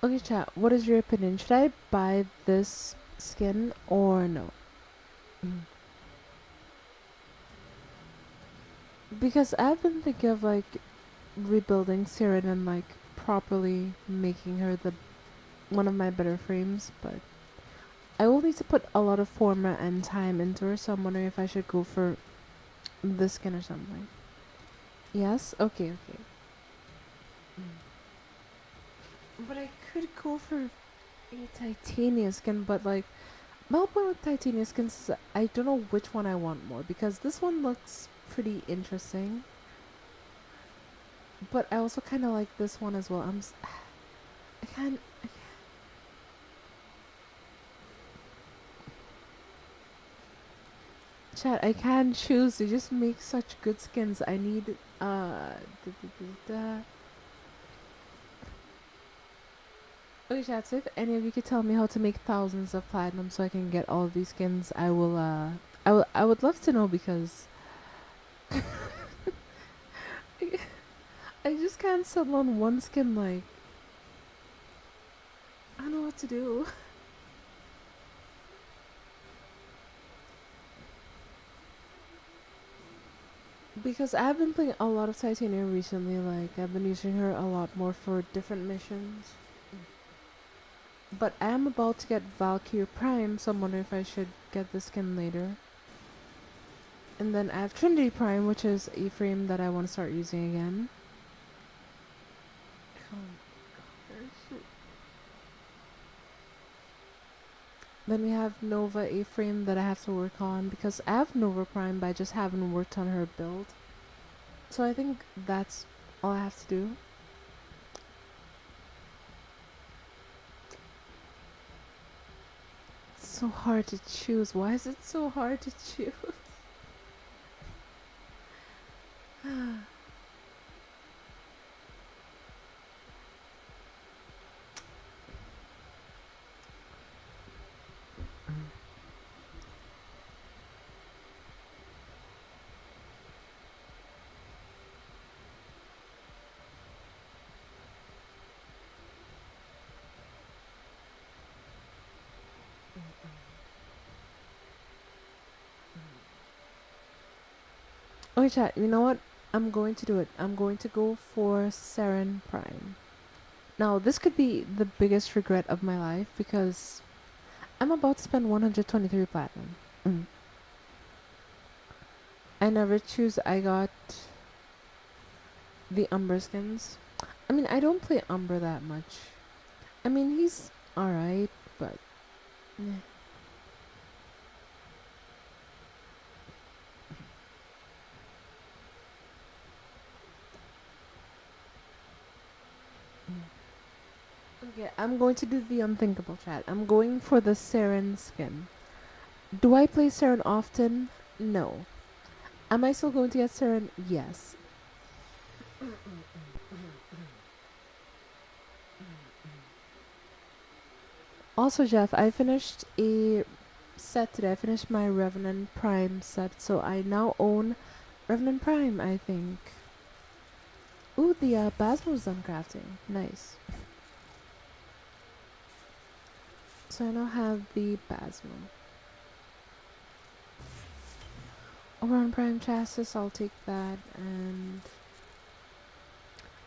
Okay, chat. What is your opinion? Should I buy this skin or no? Mm. Because I've been thinking of like rebuilding Siren and like properly making her the one of my better frames, but I will need to put a lot of format and time into her, so I'm wondering if I should go for this skin or something. Yes? Okay, okay. But I could go for a titania skin, but like my whole point with titania skins is I don't know which one I want more because this one looks pretty interesting. But I also kind of like this one as well. I can't. Chat, I can't choose. They just make such good skins. I need da, da, da, da. Okay, chat. So if any of you could tell me how to make thousands of platinum so I can get all of these skins, I will. I would love to know because I just can't settle on one skin. Like I don't know what to do. Because I've been playing a lot of Titania recently. Like I've been using her a lot more for different missions. But I am about to get Valkyrie Prime, so I'm wondering if I should get the skin later. And then I have Trinity Prime, which is a frame that I want to start using again. Oh gosh. Then we have Nova, a frame that I have to work on because I have Nova Prime, but I just haven't worked on her build. So I think that's all I have to do. It's so hard to choose. Why is it so hard to choose? Okay, chat, you know what? I'm going to do it. I'm going to go for Saren Prime. Now, this could be the biggest regret of my life because I'm about to spend 123 platinum. Mm. I never choose. I got the Umber skins. I mean, I don't play Umber that much. I mean, he's alright, but... eh. Okay, I'm going to do the unthinkable, chat. I'm going for the Saren skin. Do I play Saren often? No. Am I still going to get Saren? Yes. Also, Jeff, I finished a set today. I finished my Revenant Prime set, so I now own Revenant Prime, I think. Ooh, the Basmo's done crafting. Nice. So I now have the Basmo. Oron Prime Chassis, I'll take that, and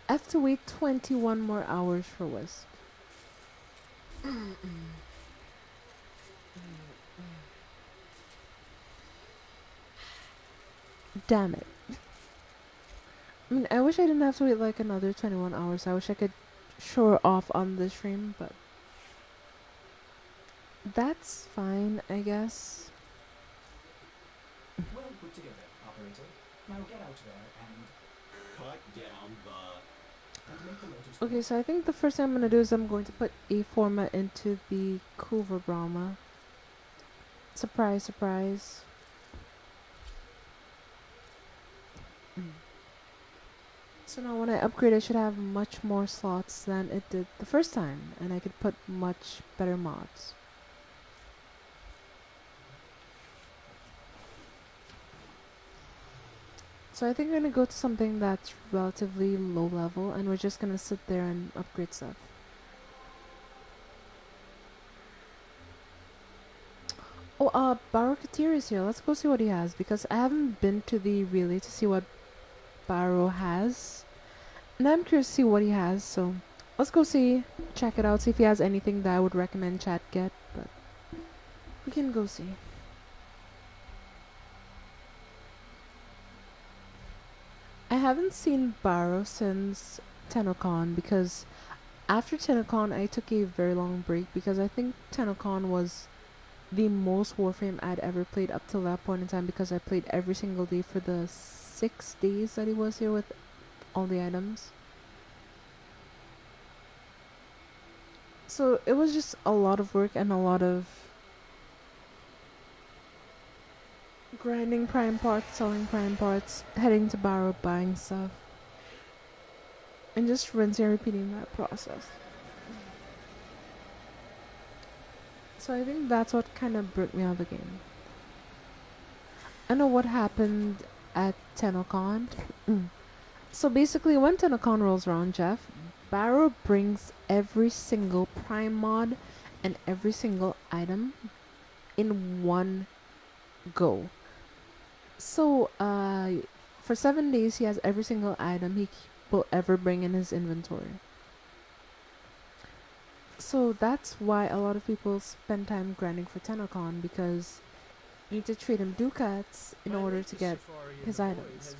I have to wait 21 more hours for Wisp. Damn it. I mean, I wish I didn't have to wait like another 21 hours. I wish I could show her off on the stream, but that's fine, I guess. Well put together, operator. Now get out there and Cut down the... make a note of Okay, so I think the first thing I'm gonna do is I'm going to put a format into the Kuva Brahma. Surprise, surprise. So now when I upgrade, I should have much more slots than it did the first time, and I could put much better mods. So I think we're gonna go to something that's relatively low level, and we're just gonna sit there and upgrade stuff. Oh, Barokatir is here. Let's go see what he has because I haven't been to the relay to see what Baro has. And I'm curious to see what he has, so let's go see, check it out, see if he has anything that I would recommend chat get, but we can go see. I haven't seen Baro since TennoCon because after TennoCon I took a very long break because I think TennoCon was the most Warframe I'd ever played up till that point in time because I played every single day for the 6 days that he was here with all the items. So it was just a lot of work and a lot of grinding prime parts, selling prime parts, heading to Barrow, buying stuff, and just rinsing and repeating that process. So I think that's what kind of broke me out of the game. I know what happened at TennoCon. So basically when TennoCon rolls around, Jeff, Barrow brings every single prime mod and every single item in one go. So for 7 days he has every single item he will ever bring in his inventory. So that's why a lot of people spend time grinding for TennoCon because you need to trade him ducats in order to get his items.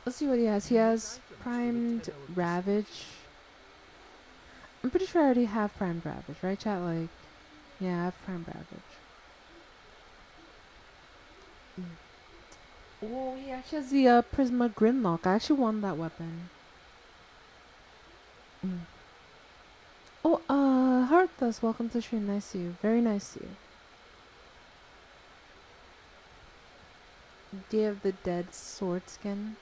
Let's see what he has. He has primed Ravage. I'm pretty sure I already have primed Ravage, right chat? Like, yeah, I have primed Ravage. Oh, he actually has the Prisma Grimlock. I actually want that weapon. Oh, Heartless, welcome to the stream. Nice to you. Very nice to you. Day of the Dead sword skin.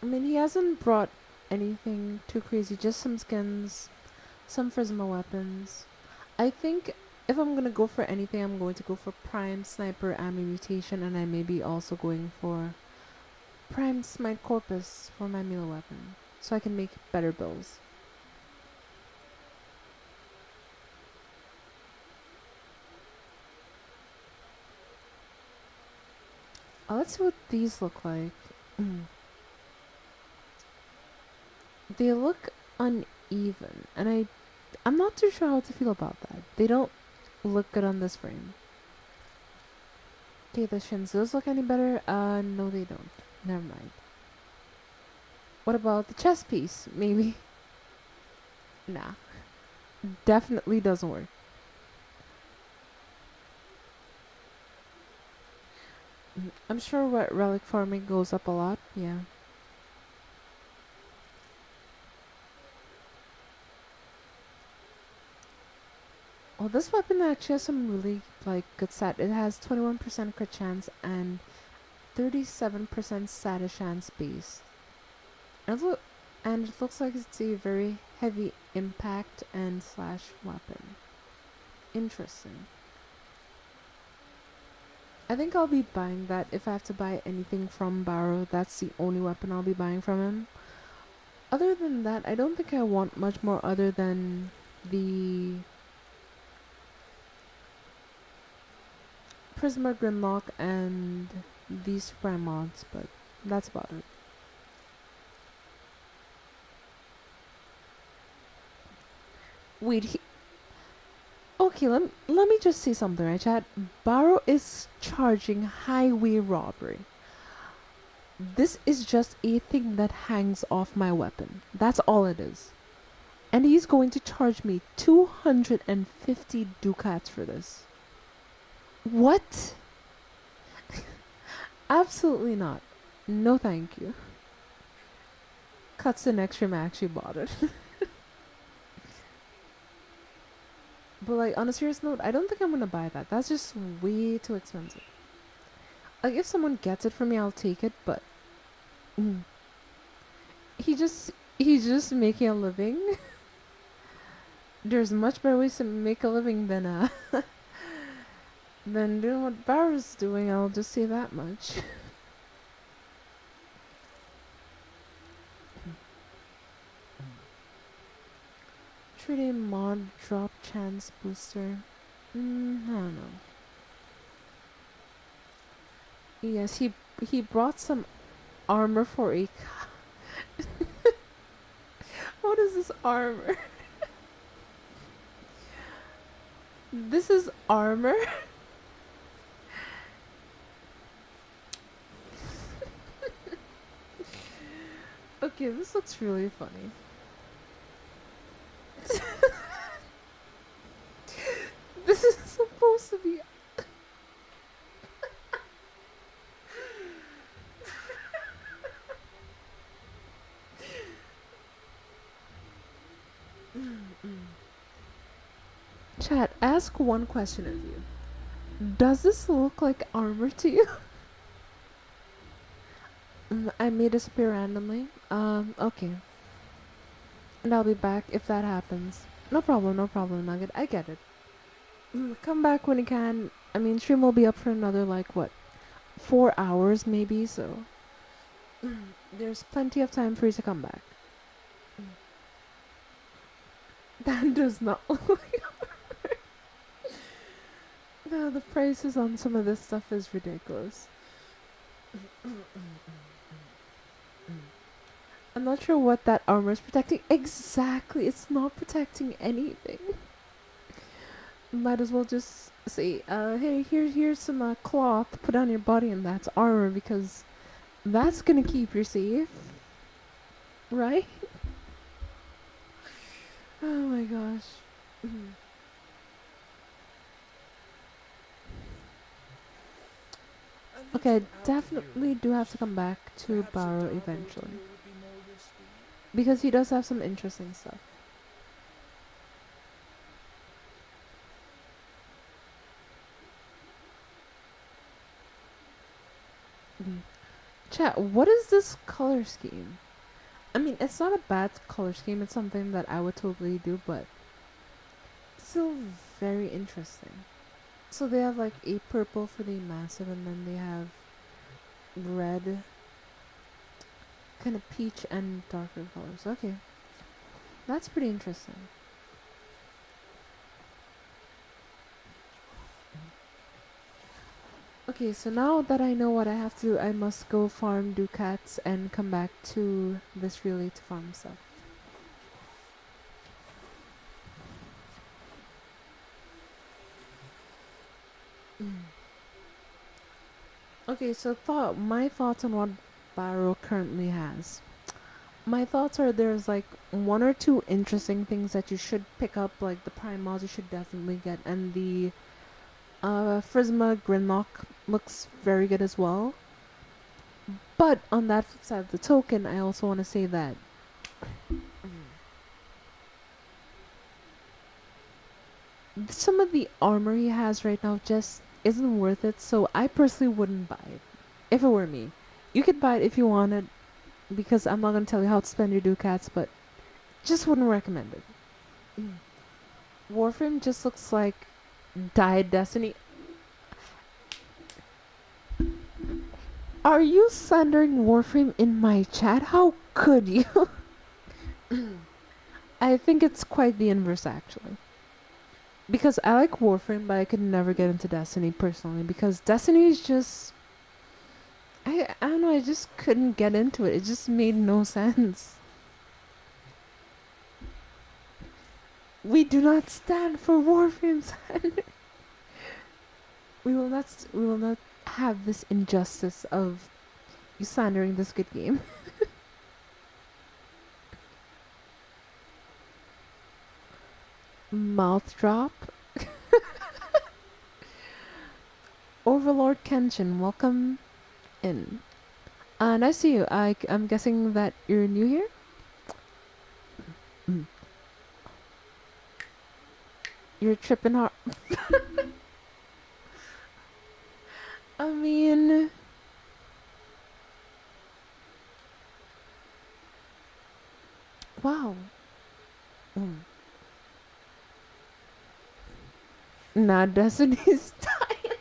I mean, he hasn't brought anything too crazy. Just some skins, some Prisma weapons. I think if I'm gonna go for anything, I'm going to go for Prime Sniper Ammo Mutation, and I may be also going for Prime Smite Corpus for my melee weapon, so I can make better builds. Let's see what these look like. They look uneven, and I'm not too sure how to feel about that. They don't look good on this frame. Okay, the Shinzos look any better? No they don't. Never mind. What about the chest piece? Maybe? Nah. Definitely doesn't work. I'm sure what relic farming goes up a lot, yeah. Well, this weapon actually has some really like good stat. It has 21% crit chance and 37% status chance base. And it looks like it's a very heavy impact and slash weapon. Interesting. I think I'll be buying that. If I have to buy anything from Barrow, that's the only weapon I'll be buying from him. Other than that, I don't think I want much more other than the Prisma Grimlock and these prime mods, but that's about it. Wait, okay, let me just say something, right, chat? Barrow is charging highway robbery. This is just a thing that hangs off my weapon. That's all it is. And he's going to charge me 250 ducats for this. What? Absolutely not. No thank you. Cuts the next stream I actually bought it. But like on a serious note, I don't think I'm gonna buy that. That's just way too expensive. Like if someone gets it for me, I'll take it, but he's just making a living. There's much better ways to make a living than than doing what Barrow's doing, I'll just say that much. trade a mod drop chance booster. I don't know. Yes, he brought some armor for a. What is this armor? This is armor. Okay, this looks really funny. This is supposed to be. Chat, ask one question of you. Does this look like armor to you? I may disappear randomly. Okay. And I'll be back if that happens. No problem, Nugget. I get it. Come back when you can. I mean, stream will be up for another, like, what? 4 hours, maybe, so. There's plenty of time for you to come back. That does not look like armor. No, the prices on some of this stuff is ridiculous. I'm not sure what that armor is protecting. Exactly, it's not protecting anything. Might as well just say, hey, here's some cloth, put on your body, and that's armor, because that's gonna keep you safe. Right? Oh my gosh. Okay, I definitely do have to come back to Barrow eventually. Because he does have some interesting stuff. Chat, what is this color scheme? I mean, it's not a bad color scheme. It's something that I would totally do, but still very interesting. So they have like a purple for the massive, and then they have red, kind of peach and darker colors. Okay, that's pretty interesting. Okay, so now that I know what I have to do, I must go farm ducats and come back to this relay to farm stuff. Okay, so my thoughts on what Barrow currently has. My thoughts are there's like 1 or 2 interesting things that you should pick up, like the prime mods you should definitely get, and the Phrisma Grinlock looks very good as well. But on that side of the token, I also want to say that some of the armor he has right now just isn't worth it, so I personally wouldn't buy it. If it were me. You could buy it if you wanted, because I'm not going to tell you how to spend your ducats, but just wouldn't recommend it. Warframe just looks like Died Destiny. Are you slandering Warframe in my chat? How could you? I think it's quite the inverse, actually. Because I like Warframe, but I could never get into Destiny personally, because Destiny is just... I don't know, I just couldn't get into it. It just made no sense. We do not stand for Warframe slander. We will not have this injustice of you slandering this good game. Mouth drop. Overlord Kenshin, welcome in. Nice to see you. I'm guessing that you're new here? You're tripping hard. I mean... Wow. Nah, Destiny's dying.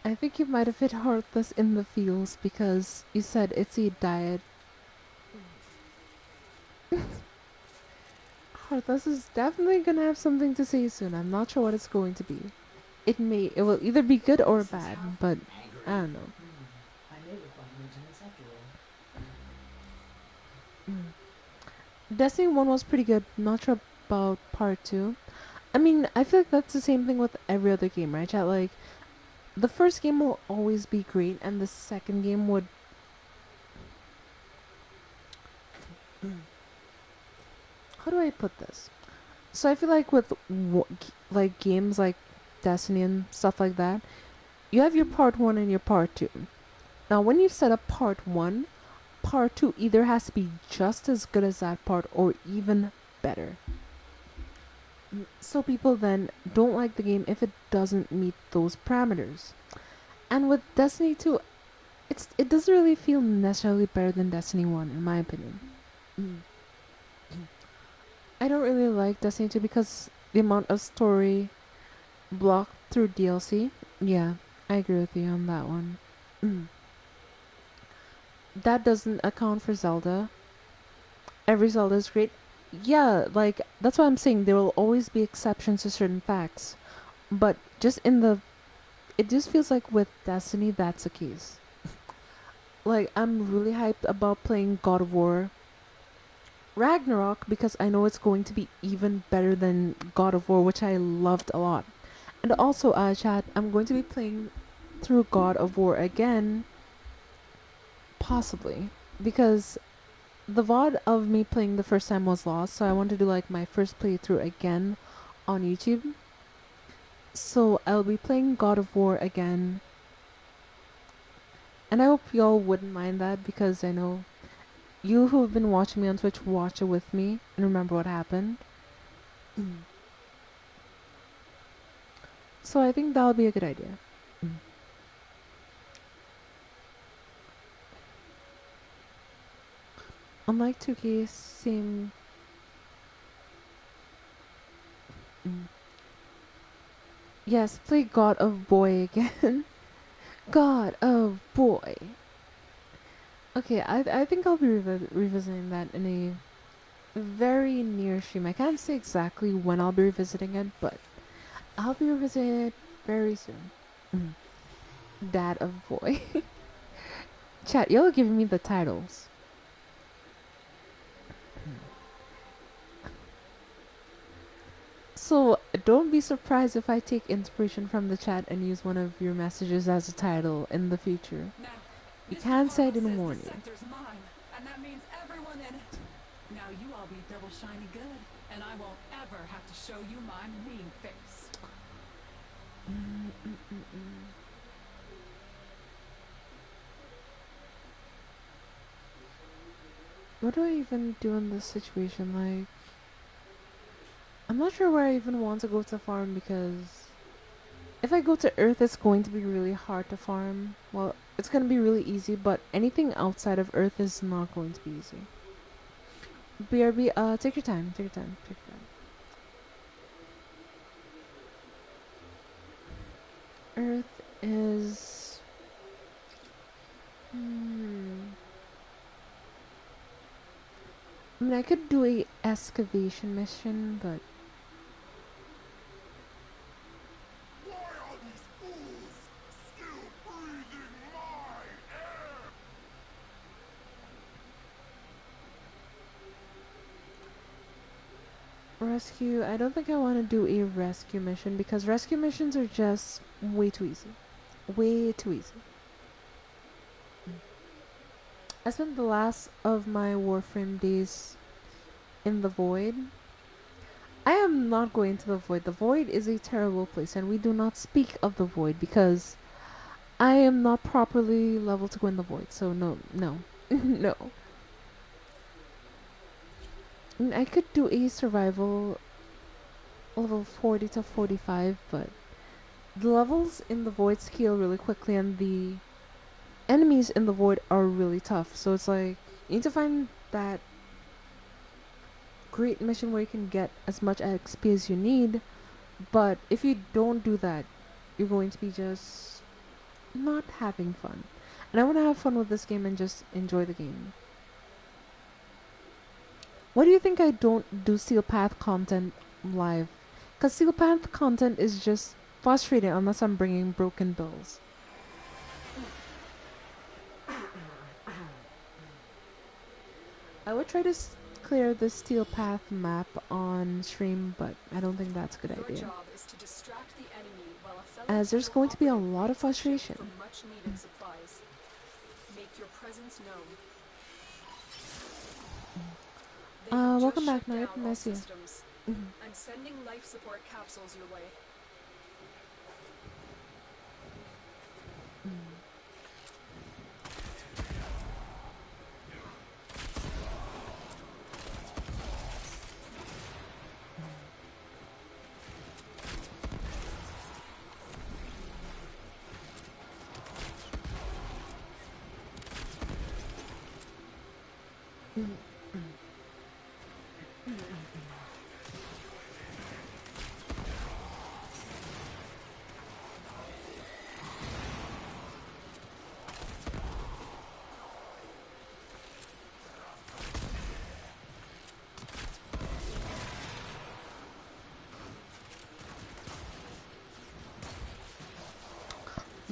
I think you might have hit Heartless in the feels because you said it's a diet. Heartless is definitely gonna have something to say soon. I'm not sure what it's going to be. It will either be good or This is bad, how but Angry. I don't know. I may require maintenance after all. Destiny 1 was pretty good. Not sure about part 2. I mean, I feel like that's the same thing with every other game, right, chat? Like, the first game will always be great, and the second game would. How do I put this? So I feel like with like games like Destiny and stuff like that, you have your part 1 and your part 2. Now, when you set up part 1, part 2 either has to be just as good as that part or even better. So people then don't like the game if it doesn't meet those parameters. And with Destiny 2, it doesn't really feel necessarily better than Destiny 1 in my opinion. I don't really like Destiny 2 because the amount of story blocked through DLC. Yeah, I agree with you on that one. That doesn't account for Zelda. Every Zelda is great. Yeah, like that's why I'm saying there will always be exceptions to certain facts. But just in the it just feels like with Destiny that's the case. Like I'm really hyped about playing God of War Ragnarok because I know it's going to be even better than God of War, which I loved a lot. And also, chat, I'm going to be playing through God of War again, possibly, because the VOD of me playing the first time was lost, so I want to do like my first playthrough again on YouTube. So I'll be playing God of War again, and I hope y'all wouldn't mind that because I know you who have been watching me on Twitch watch it with me and remember what happened. So I think that'll be a good idea. Unlike 2K, same. Yes, play God of Boy again. God of Boy. Okay, I think I'll be revisiting that in a very near stream. I can't say exactly when I'll be revisiting it, but I'll be revisiting it very soon. Dad of Boy. Chat, y'all are giving me the titles. So don't be surprised if I take inspiration from the chat and use one of your messages as a title in the future. Now, You Mr. can't say I Carl didn't says warn the you. sector's mine, and that means everyone in it. Now you all be double shiny good, and I won't ever have to show you my mean face. What do I even do in this situation? Like, I'm not sure where I even want to go to farm because if I go to Earth, it's going to be really hard to farm. Well, it's going to be really easy, but anything outside of Earth is not going to be easy. BRB, take your time, take your time, take your time. Earth is... I mean, I could do a excavation mission, but... Why are these fools still breathing my air? Rescue, I don't think I want to do a rescue mission because rescue missions are just way too easy. Way too easy. I spent the last of my Warframe days in the Void. I am not going to the Void. The Void is a terrible place, and we do not speak of the Void because I am not properly leveled to go in the Void. So no, no, no. I mean, I could do a survival level 40 to 45, but the levels in the Void scale really quickly, and the enemies in the Void are really tough. So it's like you need to find that great mission where you can get as much XP as you need, but if you don't do that, you're going to be just not having fun. And I want to have fun with this game and just enjoy the game. Why do you think I don't do Steel Path content live? Because Steel Path content is just frustrating unless I'm bringing broken bills. I would try to clear the Steel Path map on stream, but I don't think that's a good Your idea. job is to distract the enemy while a fellow As there's Hero going to be a operative lot of leaves the ship frustration. for much needed supplies. Make your presence known. They have just Welcome back, shut Knight. down all Nice to see you. systems. I'm sending life support capsules your way.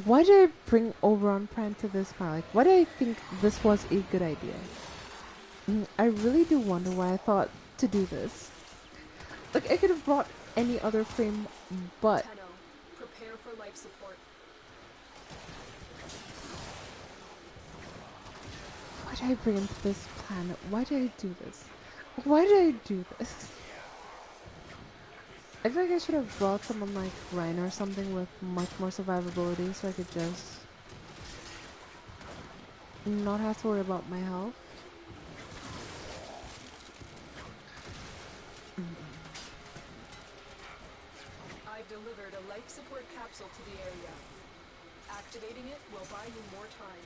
Why did I bring Oberon Prime to this map? Like, why did I think this was a good idea? I really do wonder why I thought to do this. Like, I could have brought any other frame, but Tenno, prepare for life support. why did I bring him to this planet? Why did I do this? Why did I do this? I feel like I should have brought someone like Ryan or something with much more survivability so I could just not have to worry about my health. I've delivered a life support capsule to the area. Activating it will buy you more time.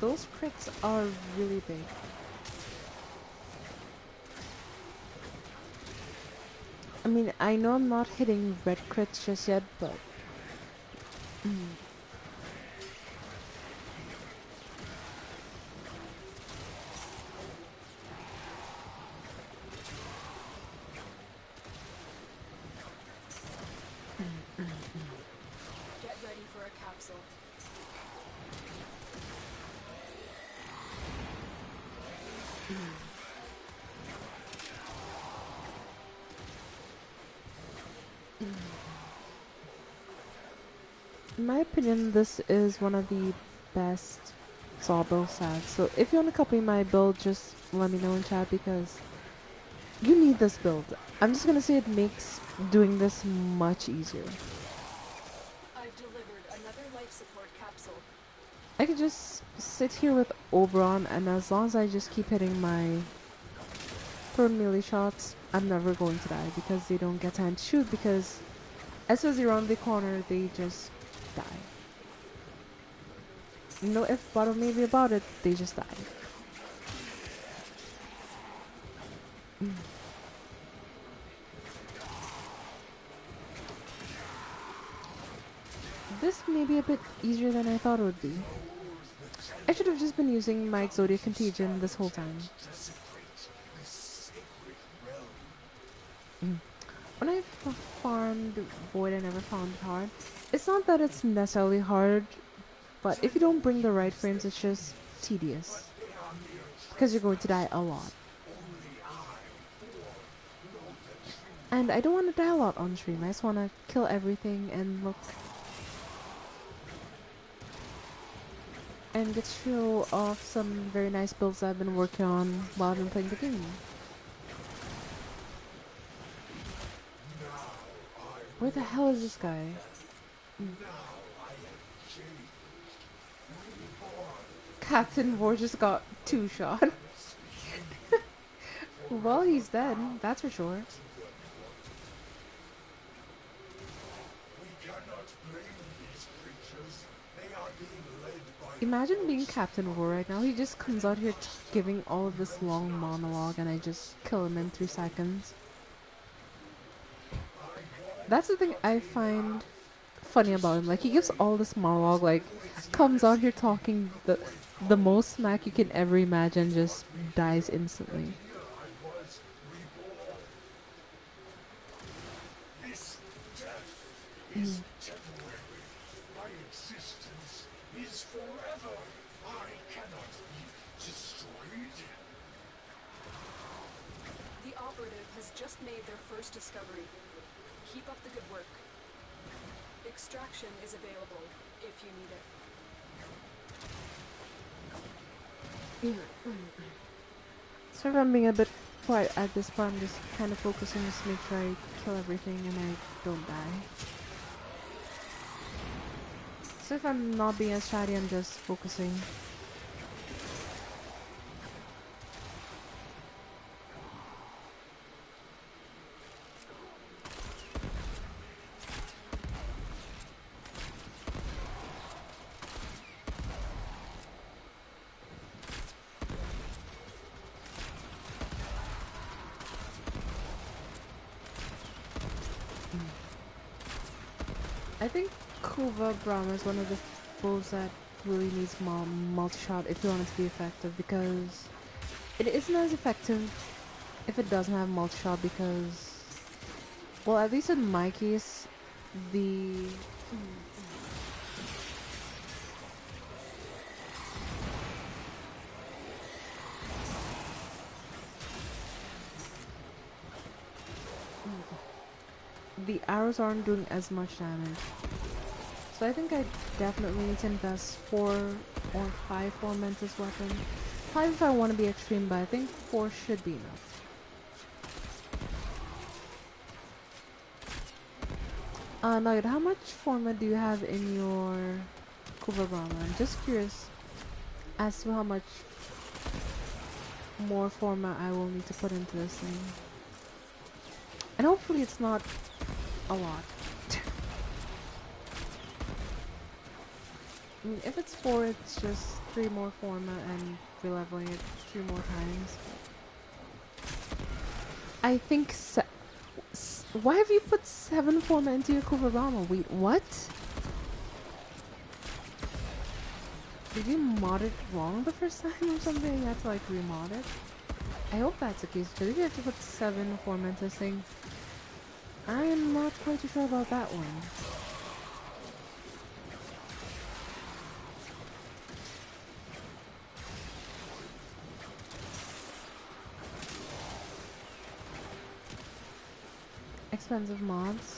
Those crits are really big. I mean, I know I'm not hitting red crits just yet, but Get ready for a capsule. in my opinion, this is one of the best saw build stats. So if you want to copy my build, just let me know in chat because you need this build. I'm just gonna say it makes doing this much easier. I've delivered another life support capsule. I could just sit here with Oberon, and as long as I just keep hitting my thrown melee shots, I'm never going to die because they don't get time to shoot because as soon as you're around the corner, they just die. No if but or maybe about it, they just die. This may be a bit easier than I thought it would be. I should have just been using my Exodia Contagion this whole time. When I farmed Void, I never found it hard. It's not that it's necessarily hard, but if you don't bring the right frames, it's just tedious. Because you're going to die a lot. And I don't want to die a lot on stream. I just want to kill everything and look and get to show off some very nice builds I've been working on while I've been playing the game. Where the hell is this guy? Captain War just got two shot. Well, he's dead, that's for sure. Imagine being Captain War right now. He just comes out here giving all of this long monologue and I just kill him in 3 seconds. That's the thing I find funny about him. Like, he gives all this monologue, like, comes out here talking the most smack you can ever imagine, just dies instantly. This death is temporary. My existence is forever. I cannot be destroyed. The operative has just made their first discovery. Keep up the good work. Extraction is available if you need it. So if I'm being a bit quiet at this part, I'm just kind of focusing just to make sure I kill everything and I don't die. So if I'm not being as chatty, I'm just focusing. I think Kuva Brahma is one of the bulls that really needs multi-shot if you want it to be effective, because it isn't as effective if it doesn't have multi-shot, because, well, at least in my case, the arrows aren't doing as much damage. So I think I definitely need to invest 4 or 5 for Mentis weapon. 5 if I want to be extreme, but I think 4 should be enough. Nugget, how much format do you have in your Kuva Brahma? I'm just curious as to how much more format I will need to put into this thing. And hopefully it's not a lot. I mean, if it's 4, it's just 3 more format and releveling it 3 more times. I think why have you put 7 format into your Kuvarama? Wait, what? Did you mod it wrong the first time or something? You have to like remod it? I hope that's the case, because if you have to put 7 format into this thing, I am not quite too sure about that one. Expensive mods.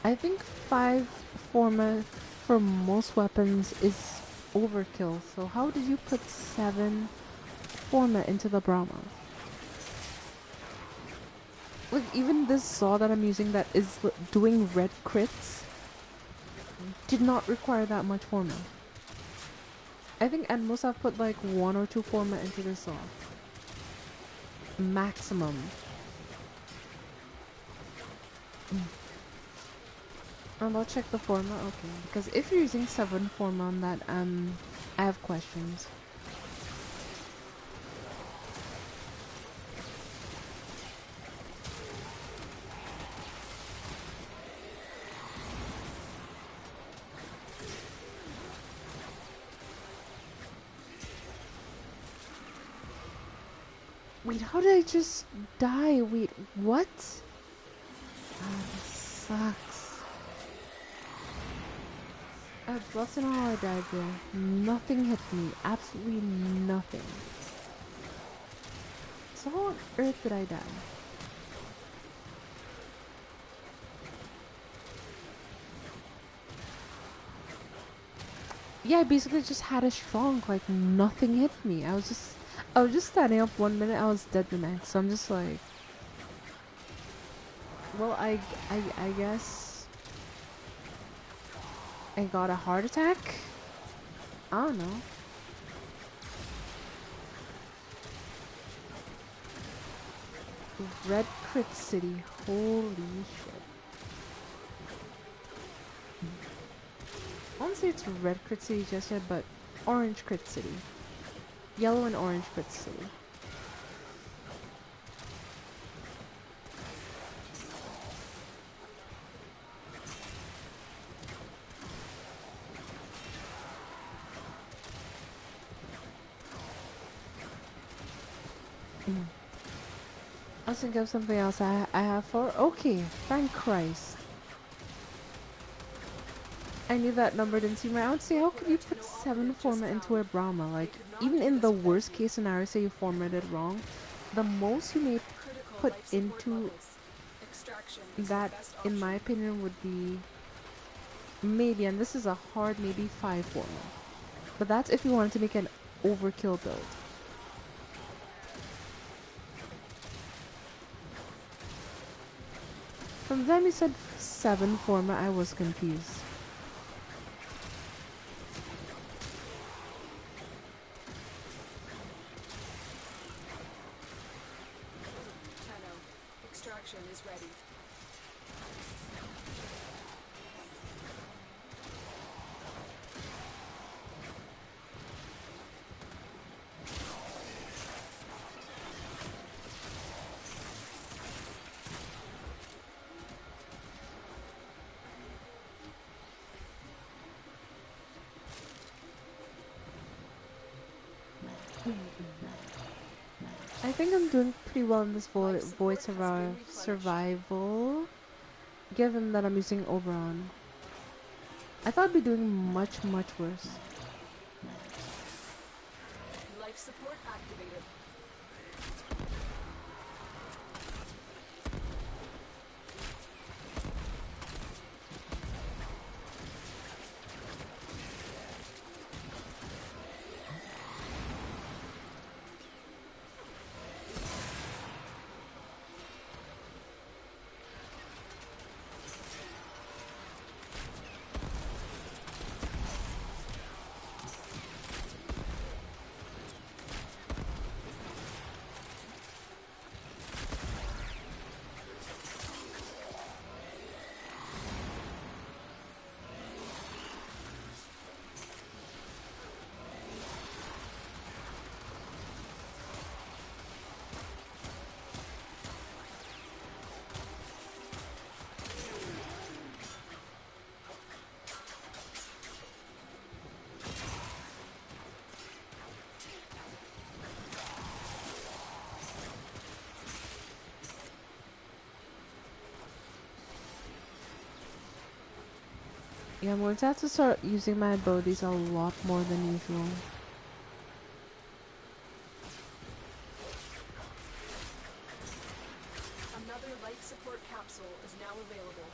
I think 5 format for most weapons is overkill. So how did you put 7 format into the Brahma? Like, even this saw that I'm using that is doing red crits did not require that much format. I think at most I've put like 1 or 2 format into this saw. Maximum. I'll check the format, okay. Because if you're using 7 format on that, I have questions. Wait, how did I just die? Wait, what? Ah, this sucks. Blessed and all I died there. Nothing hit me. Absolutely nothing. So how on earth did I die? Yeah, I basically just had a strong, like nothing hit me. I was just standing up 1 minute, I was dead the next. So I'm just like, well, I guess I got a heart attack? I don't know. Red Crit City. Holy shit. I won't say it's Red Crit City just yet, but Orange Crit City. Yellow and Orange Crit City. I was thinking of something else I have for. Okay, thank Christ. I knew that number didn't seem right. I would say, how could you put 7 format into a Brahma? Like, even in the worst case scenario, say you formatted wrong, the most you may Critical put life support into levels. Extraction is that, the best in my option. opinion, would be maybe, and this is a hard maybe, 5 format. But that's if you wanted to make an overkill build. From the time you said 7 format, I was confused. Tenno, extraction is ready. I think I'm doing pretty well in this Life void support has been replenished. survival, given that I'm using Oberon. I thought I'd be doing much, much worse. Life support activated. Yeah, I'm going to have to start using my abilities a lot more than usual. Another life support capsule is now available.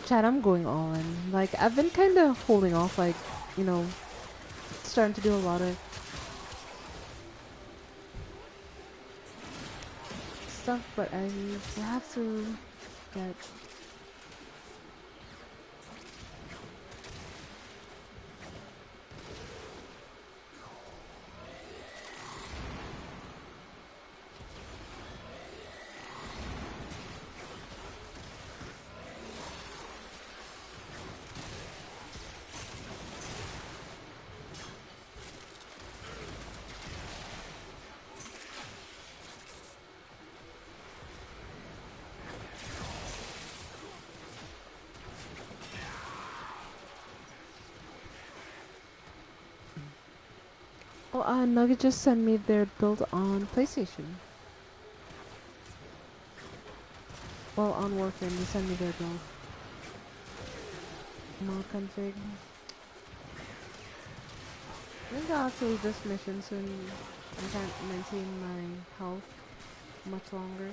Chad, I'm going all in. Like, I've been kind of holding off, like, you know, starting to do a lot of stuff, but I have to get. Oh, Nugget just sent me their build on PlayStation. Well, on Warframe, they sent me their build. Mod config. I think I'll have to leave this mission soon. I can't maintain my health much longer.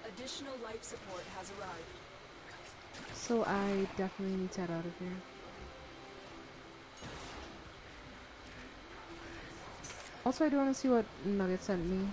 Additional life support has arrived. So I definitely need to head out of here. Also, I do want to see what Nugget sent me.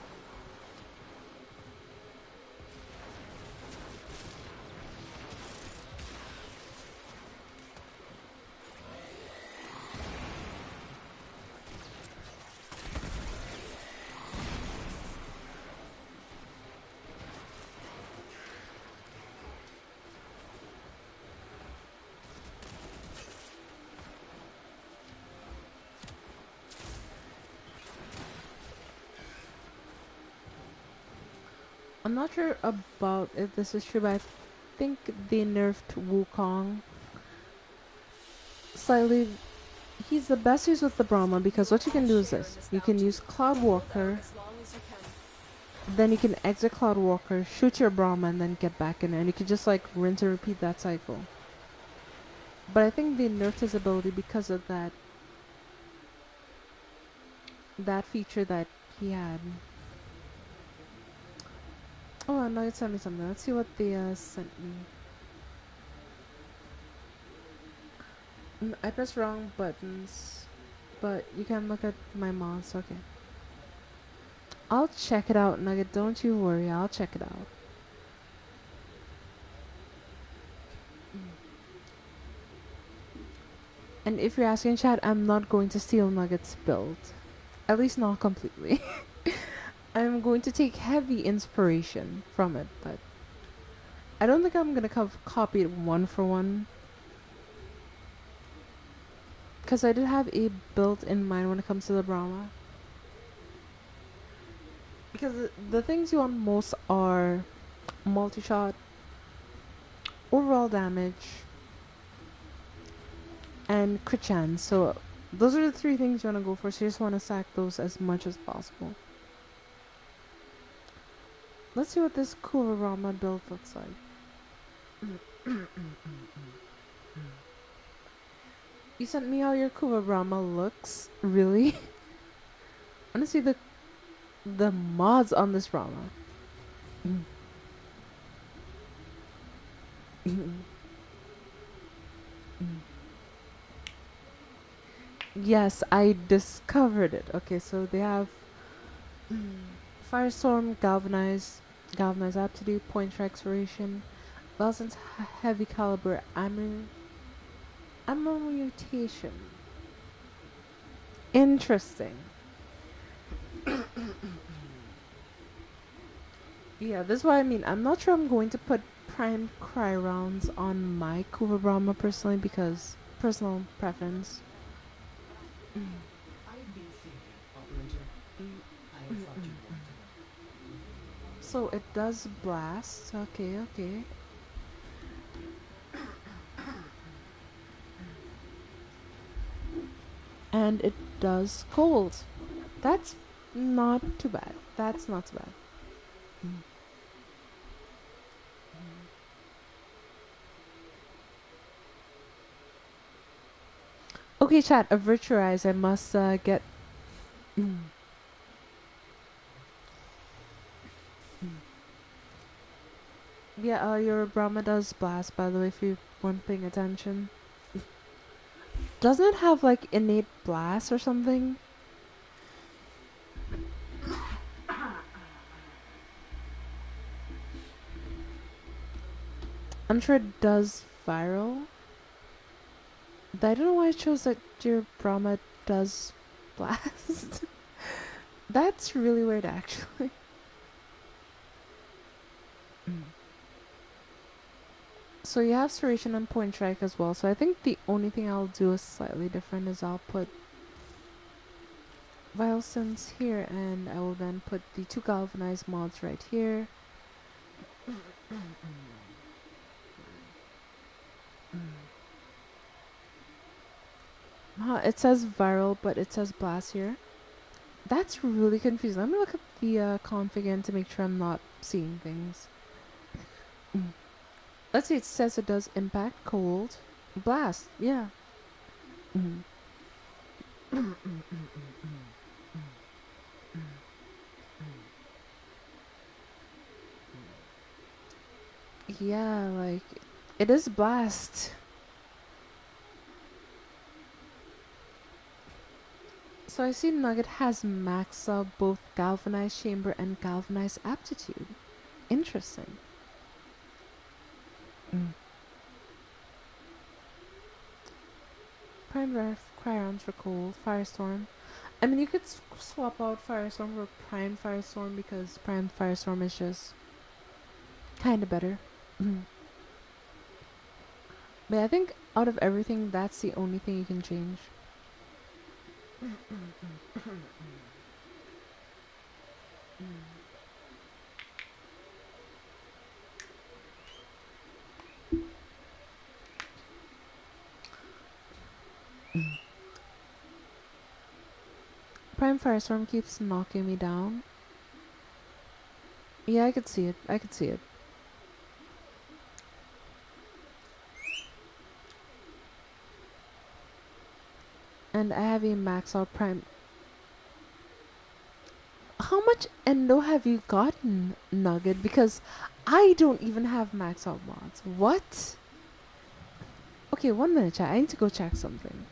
I'm not sure about if this is true, but I think they nerfed Wukong slightly. He's the best use with the Brahma because what you can do is this. You can use Cloud Walker, As long as you can. then you can exit Cloud Walker, shoot your Brahma, and then get back in there. And you can just like rinse and repeat that cycle. But I think they nerfed his ability because of that feature that he had. Oh, and now it sent me something. Let's see what they sent me. I pressed wrong buttons, but you can look at my mods. Okay. I'll check it out, Nugget. Don't you worry. I'll check it out. And if you're asking, chat, I'm not going to steal Nugget's build. At least not completely. I'm going to take heavy inspiration from it, but I don't think I'm gonna copy it one for one. Because I did have a build in mind when it comes to the Brahma. Because the things you want most are multi-shot, overall damage, and crit chance. So those are the three things you want to go for. So you just want to stack those as much as possible. Let's see what this Kurama build looks like. You sent me how your Kurama looks? Really? I want to see the mods on this Rama. Yes, I discovered it. Okay, so they have Firestorm, Galvanize Aptitude, Point for Exploration, Wilson's Heavy Caliber Ammo Mutation. Interesting. Yeah, this is what I mean. I'm not sure I'm going to put Prime Cry rounds on my Kuva Brahma personally because personal preference. I've been thinking, operator. I have thought you'd want to know. So it does blast. Okay, okay. And it does cold. That's not too bad. That's not too bad. Okay, chat, a virtualize. I must get. Yeah, your Brahma does blast, by the way, if you weren't paying attention. Doesn't it have like innate blast or something? I'm sure it does viral. But I don't know why it shows that your Brahma does blast. That's really weird, actually. So you have Serration and Point Strike as well. So I think the only thing I'll do is slightly different is I'll put Vial Sense here, and I will then put the two Galvanized mods right here. It says Viral, but it says Blast here. That's really confusing. Let me look at the config again to make sure I'm not seeing things. Let's see, it says it does Impact, Cold, Blast, yeah. Yeah, like, It is blast. So I see Nugget has maxed out both galvanized chamber and galvanized aptitude. Interesting. Prime ref, Cryons for cold, Firestorm. I mean, you could swap out Firestorm for Prime Firestorm because Prime Firestorm is just kind of better. But I think out of everything, that's the only thing you can change. Prime Firestorm keeps knocking me down. Yeah, I could see it. I could see it. And I have a max out Prime. How much endo have you gotten, Nugget? Because I don't even have max out mods. What? Okay, 1 minute, chat. I need to go check something.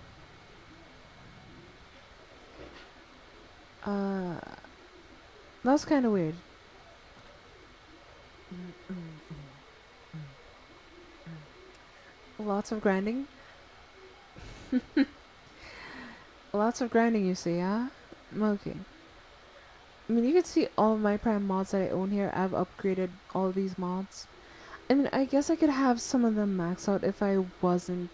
That's kind of weird. Lots of grinding. Lots of grinding, you see, huh? Okay. I mean, you can see all of my prime mods that I own here. I've upgraded all these mods. I mean, I guess I could have some of them max out if I wasn't.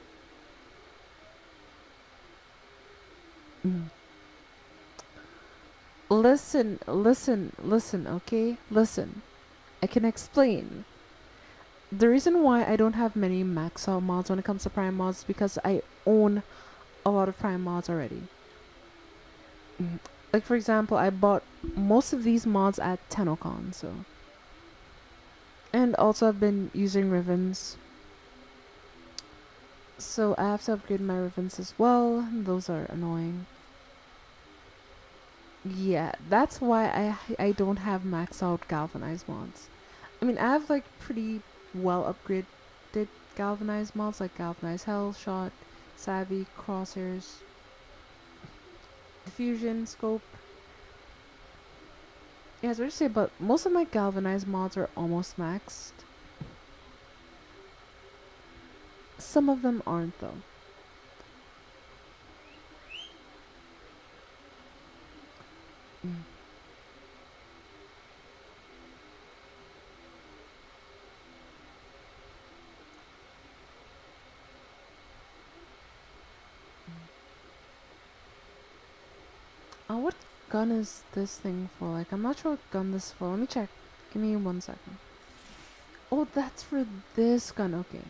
Listen, okay? Listen. I can explain. The reason why I don't have many max out mods when it comes to prime mods is because I own a lot of prime mods already. Like, for example, I bought most of these mods at TennoCon, so. And also, I've been using Rivens. So, I have to upgrade my Rivens as well. Those are annoying. Yeah, that's why I don't have max out galvanized mods. I mean, I have like pretty well upgraded galvanized mods like galvanized hell, shot, savvy, crosshairs, diffusion, scope. Yeah, it's weird to say, but most of my galvanized mods are almost maxed. Some of them aren't though. What gun is this thing for? Like, I'm not sure what gun this is for. Let me check. Give me 1 second. Oh, that's for this gun. Okay.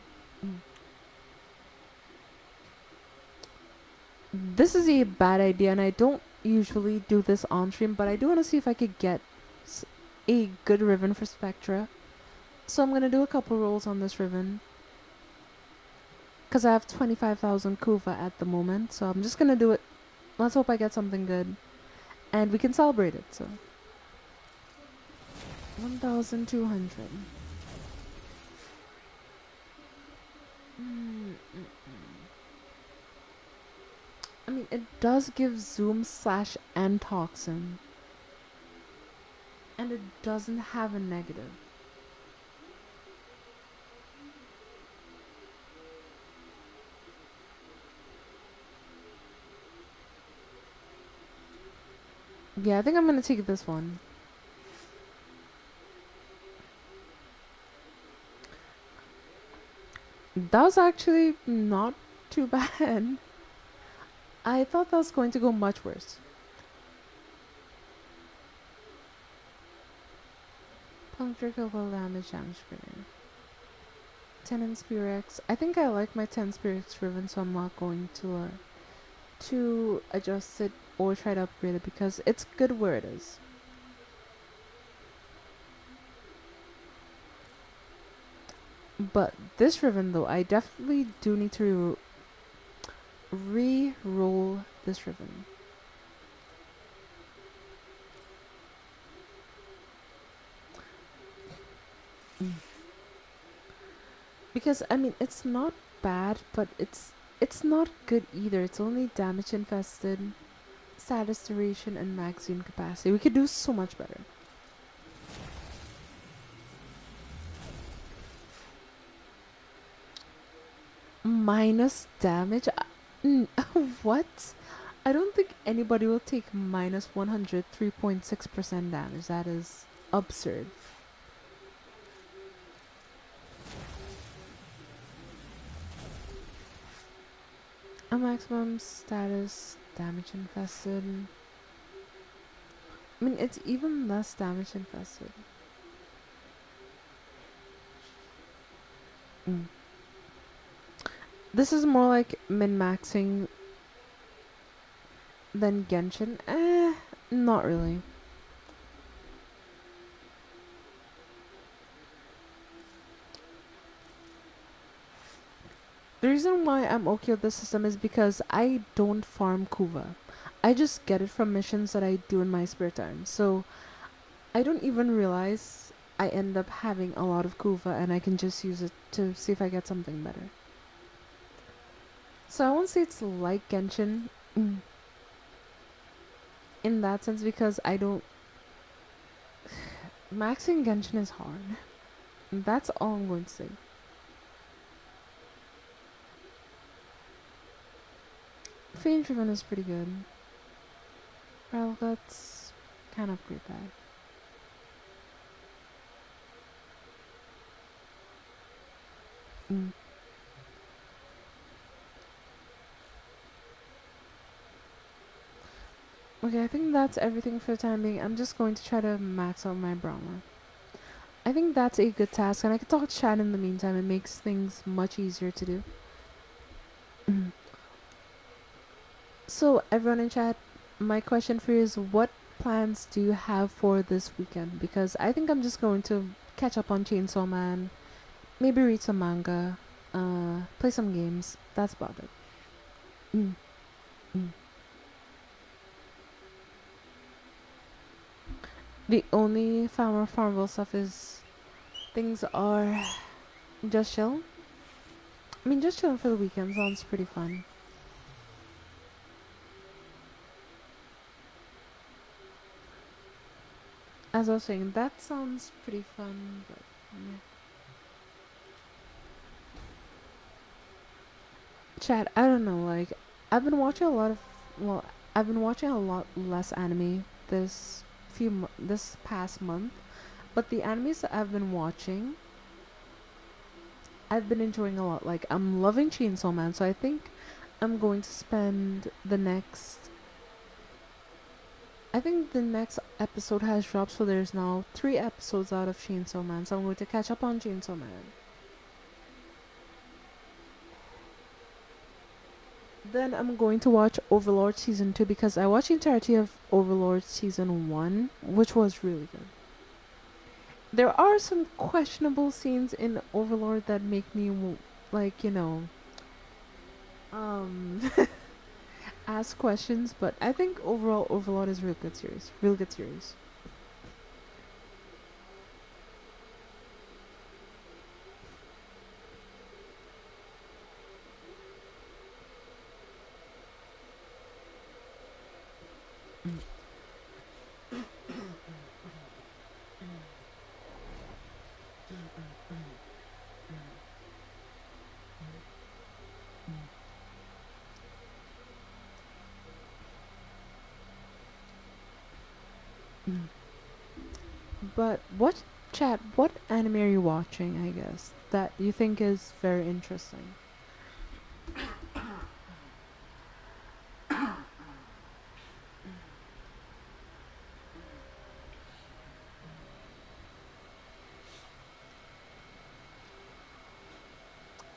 This is a bad idea, and I don't usually do this on stream, but I do want to see if I could get a good Riven for Spectra. So I'm going to do a couple rolls on this Riven. Because I have 25,000 Kuva at the moment, so I'm just going to do it. Let's hope I get something good. And we can celebrate it, so. 1,200. I mean, it does give zoom slash and toxin. And it doesn't have a negative. Yeah, I think I'm gonna take this one. That was actually not too bad. I thought that was going to go much worse. Puncture, kill, damage, grenade. 10 in Spirex. I think I like my 10 Spirex Riven, so I'm not going to adjust it or try to upgrade it because it's good where it is. But this Riven though, I definitely do need to re-roll this Riven. Because I mean, it's not bad, but it's not good either. It's only damage infested, status duration, and magazine capacity. We could do so much better. Minus damage? What? I don't think anybody will take minus 103.6% damage. That is absurd. A maximum status damage infested. I mean, it's even less damage infested. Mm. This is more like min-maxing than Genshin. Not really. The reason why I'm okay with this system is because I don't farm Kuva. I just get it from missions that I do in my spare time. So I don't even realize I end up having a lot of Kuva and I can just use it to see if I get something better. So I won't say it's like Genshin in that sense because I don't... Maxing Genshin is hard. That's all I'm going to say. Fame Driven is pretty good. Railguts can't upgrade that. Okay, I think that's everything for the time being. I'm just going to try to max out my Brahma. I think that's a good task, and I can talk to chat in the meantime. It makes things much easier to do. So, everyone in chat, my question for you is what plans do you have for this weekend? Because I think I'm just going to catch up on Chainsaw Man, maybe read some manga, play some games. That's about it. The only Farmville stuff is things are just chill. I mean, just chilling for the weekend sounds pretty fun. As I was saying, that sounds pretty fun, but yeah. Chat, I don't know, like, I've been watching a lot of, well, I've been watching a lot less anime this past month, but the animes that I've been watching, I've been enjoying a lot. Like, I'm loving Chainsaw Man, so I think I'm going to spend the next... I think the next episode has dropped, so there's now 3 episodes out of Chainsaw Man, so I'm going to catch up on Chainsaw Man. Then I'm going to watch Overlord Season 2 because I watched the entirety of Overlord Season 1, which was really good. There are some questionable scenes in Overlord that make me, like, you know, ask questions, but I think overall Overlord is a real good series. Real good series. But what anime are you watching, I guess, that you think is very interesting?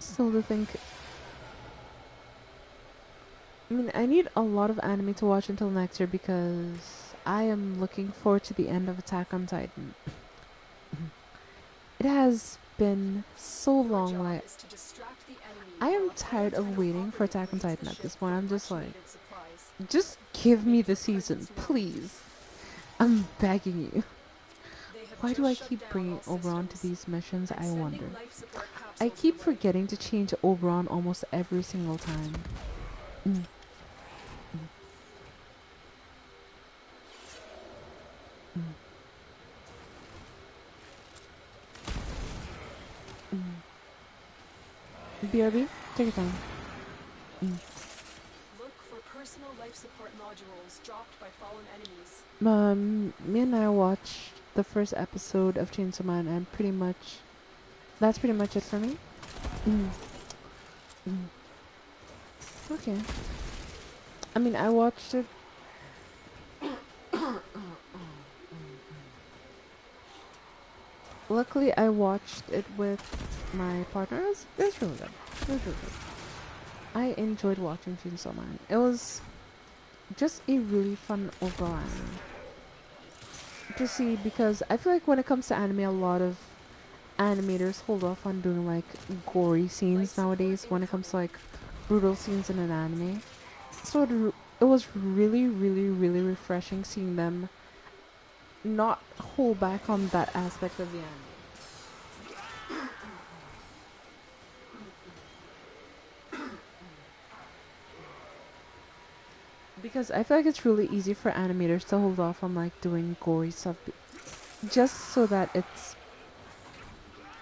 Still to think. I mean, I need a lot of anime to watch until next year because I am looking forward to the end of Attack on Titan. It has been so long, like, I am tired of waiting for Attack on Titan at this point. I'm just like, just give me the season, please. I'm begging you. Why do just I shut keep down bringing all Oberon to systems. these missions? I'm I sending wonder. life support I capsules keep your way. forgetting to change Oberon almost every single time. Mm. Mm. BRB, take your time. Mm. Look for personal life support modules dropped by fallen enemies. Me and I watched the first episode of Chainsaw Man, and that's pretty much it for me. Mm. Mm. Okay. I mean, I watched it. Luckily, I watched it with my partner. It was really good. It was really good. I enjoyed watching Chainsaw Man. It was just a really fun overall anime to see, because I feel like when it comes to anime, a lot of animators hold off on doing like gory scenes nowadays when it comes to like brutal scenes in an anime. So it was really, really, really refreshing seeing them not hold back on that aspect of the anime. Because I feel like it's really easy for animators to hold off on like doing gory stuff just so that it's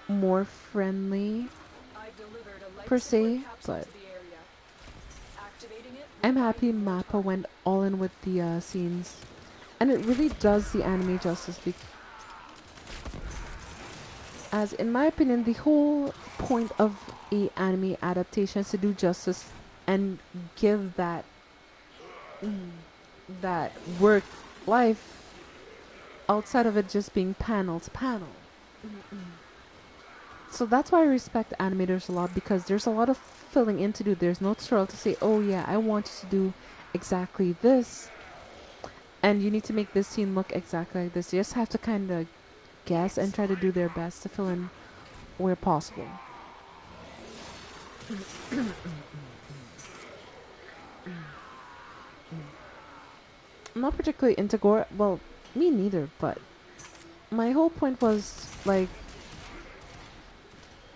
more friendly I've delivered a life per support se, capsule but to the area. Activating it will I'm buy happy you more Mappa time. went all in with the scenes, and it really does the anime justice. As in my opinion, the whole point of a anime adaptation is to do justice and give that work life outside of it just being panel to panel. So that's why I respect animators a lot, because there's a lot of filling in to do. There's no tutorial to say, oh yeah, I want you to do exactly this, and you need to make this scene look exactly like this. You just have to kind of guess and try to do their best to fill in where possible. I'm not particularly into gore. Well, me neither, but my whole point was like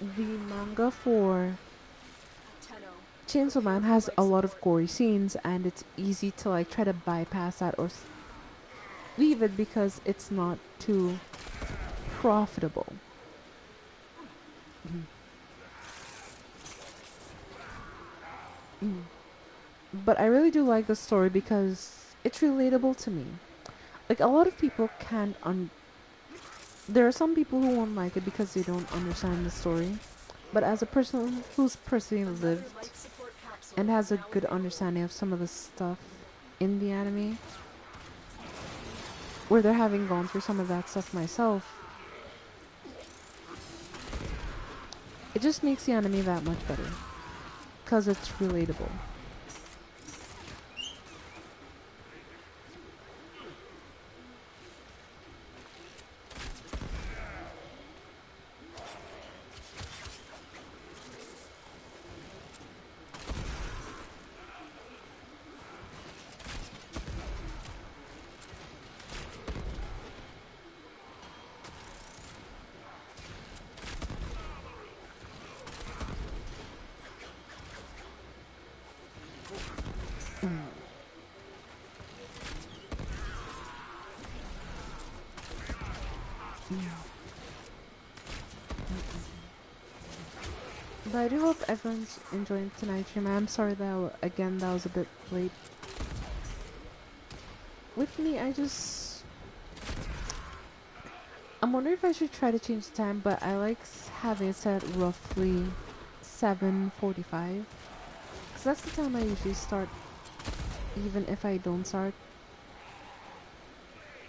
the manga for Tenno, Chainsaw prepare Man for has life a lot of support. gory scenes, and it's easy to like try to bypass that or leave it because it's not too profitable. Mm. But I really do like the story because it's relatable to me. Like a lot of people can't there are some people who won't like it because they don't understand the story. But as a person who's personally Another lived life support capsule and is has a now good available. understanding of some of the stuff in the anime, where they're having gone through some of that stuff myself, it just makes the anime that much better because it's relatable. But I do hope everyone's enjoying tonight's stream. I'm sorry that again that was a bit late. With me, I'm wondering if I should try to change the time, but I like having it set roughly 7:45, because that's the time I usually start. Even if I don't start,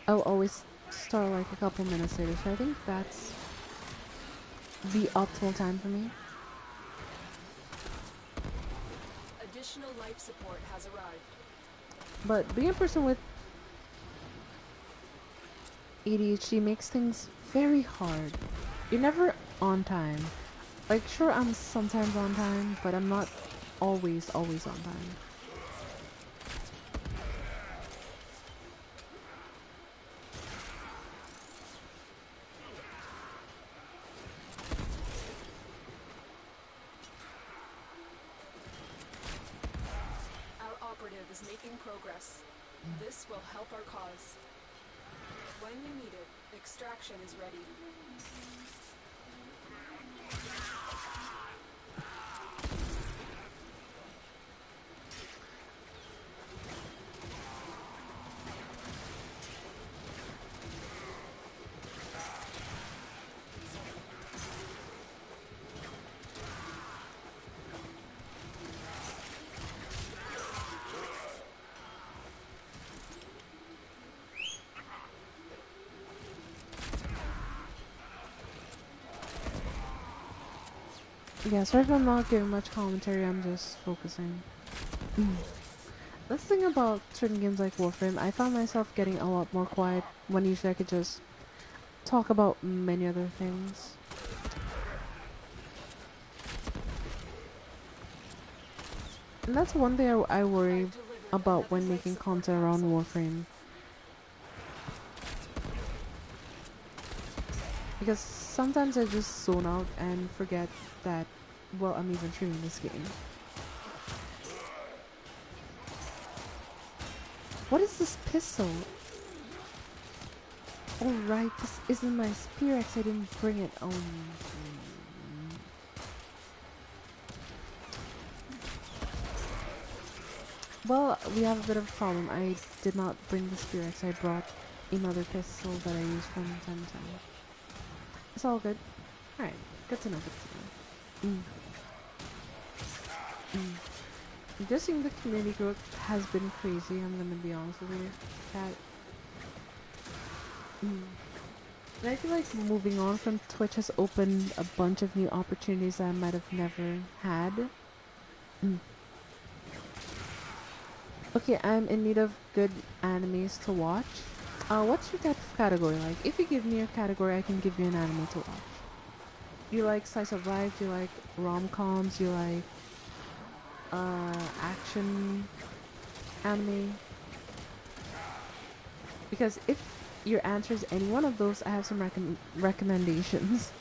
I'll always start like a couple minutes later. So I think that's the optimal time for me. Additional life support has arrived. But being a person with ADHD makes things very hard. You're never on time. Like, sure, I'm sometimes on time, but I'm not always on time. Making progress. This will help our cause. When you need it, extraction is ready. Yeah, sorry if I'm not giving much commentary, I'm just focusing. That's the thing about certain games like Warframe, I found myself getting a lot more quiet when usually I could just talk about many other things. And that's one thing I worry about when making content around Warframe. Because sometimes I just zone out and forget that, well, I'm even streaming this game. What is this pistol? Oh right, this isn't my spear axe, I didn't bring it. Oh. Well, we have a bit of a problem. I did not bring the spear axe, I brought another pistol that I use from time to time. It's all good. Alright, good to know, good to know. I'm guessing the community growth has been crazy, I'm gonna be honest with you. And I feel like moving on from Twitch has opened a bunch of new opportunities that I might have never had. Okay, I'm in need of good animes to watch. What's your type of category like? If you give me a category, I can give you an anime to watch. Do you like slice of life? Do you like rom-coms? Do you like action anime? Because if your answer is any one of those, I have some recommendations.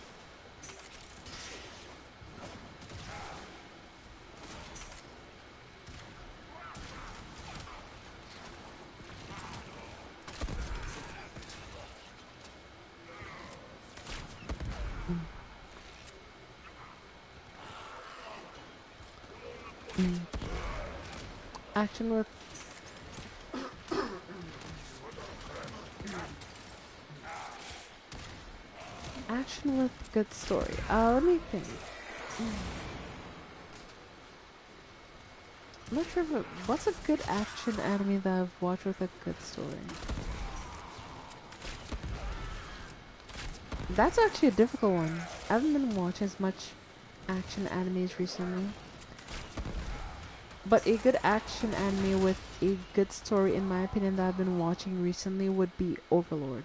Action with good story. Let me think. I'm not sure what's a good action anime that I've watched with a good story. That's actually a difficult one. I haven't been watching as much action animes recently. But a good action anime with a good story, in my opinion, that I've been watching recently would be Overlord.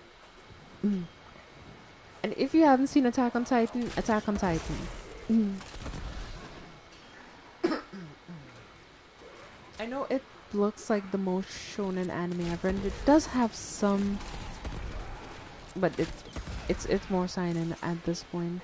And if you haven't seen Attack on Titan, Attack on Titan. I know it looks like the most shonen anime ever, and it does have some, but it's more seinen at this point.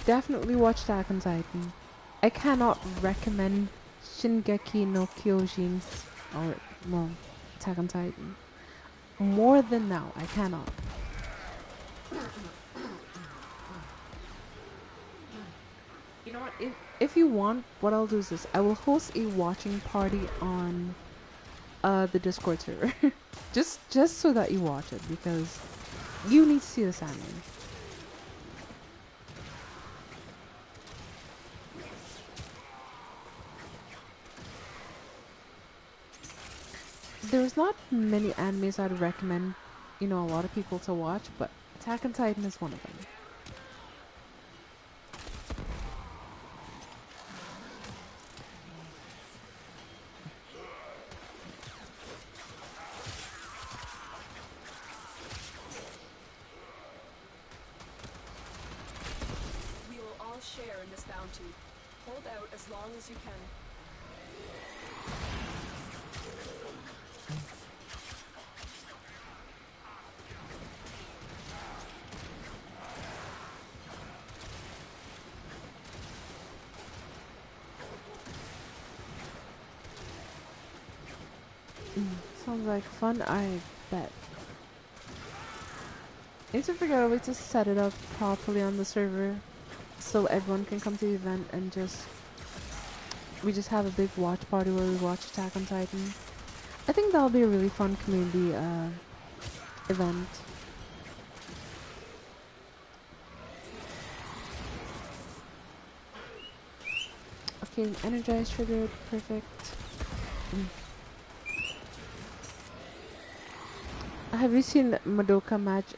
Definitely watch Attack on Titan. I cannot recommend Shingeki no Kyojin or, well, Attack on Titan more than now. I cannot. You know what? If you want, what I'll do is this. I will host a watching party on the Discord server. just so that you watch it, because you need to see this anime. There's not many animes I'd recommend, a lot of people to watch, but Attack on Titan is one of them. bounty. Hold out as long as you can. Sounds like fun, I bet. I need to figure out a way to set it up properly on the server so everyone can come to the event and we just have a big watch party where we watch Attack on Titan. I think that'll be a really fun community event. Okay, energize triggered, perfect. Have you seen Madoka match?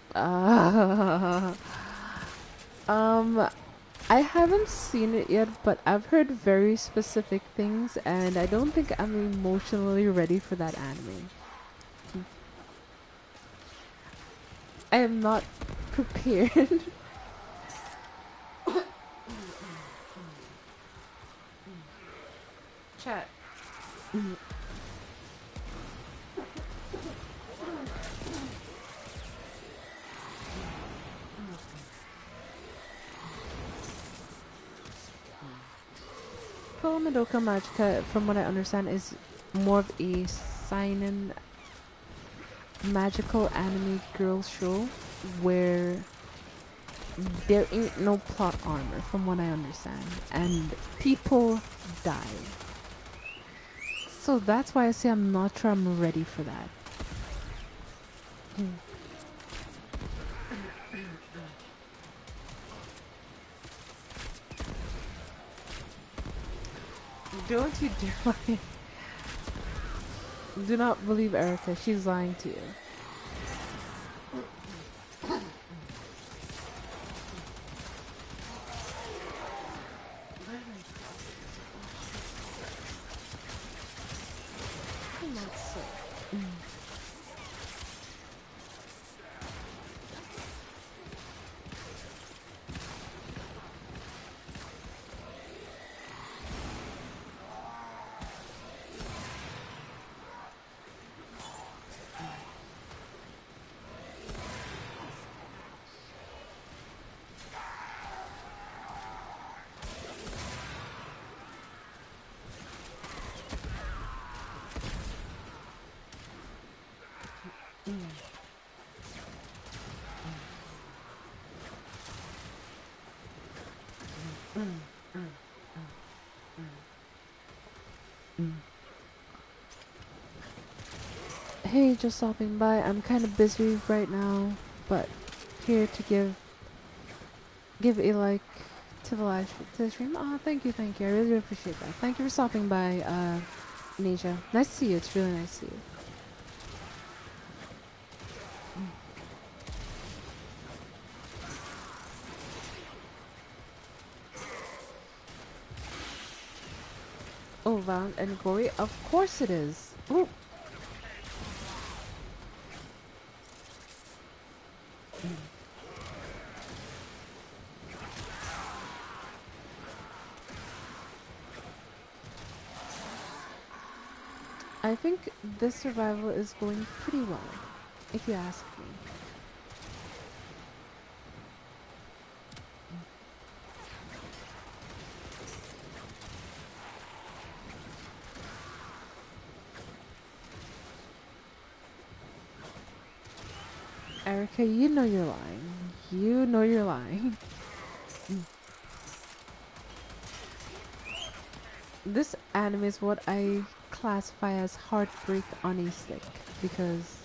I haven't seen it yet, but I've heard very specific things, and I don't think I'm emotionally ready for that anime. I am not prepared. Chat. Pro Madoka Magica, from what I understand, is more of a seinen magical anime girl show where there ain't no plot armor, from what I understand, and people die. So that's why I say I'm not sure I'm ready for that. Don't you dare lie. Do not believe Erica, she's lying to you. Hey, just stopping by. I'm kind of busy right now, but here to give a like to the stream. Oh, thank you. I really appreciate that. Thank you for stopping by, Nisha. Nice to see you. It's really nice to see you. Oh, violent and gory? Of course it is. Ooh. I think this survival is going pretty well, if you ask me. Erica, you know you're lying. You know you're lying. This anime is what I classify as heartbreak on a stick, because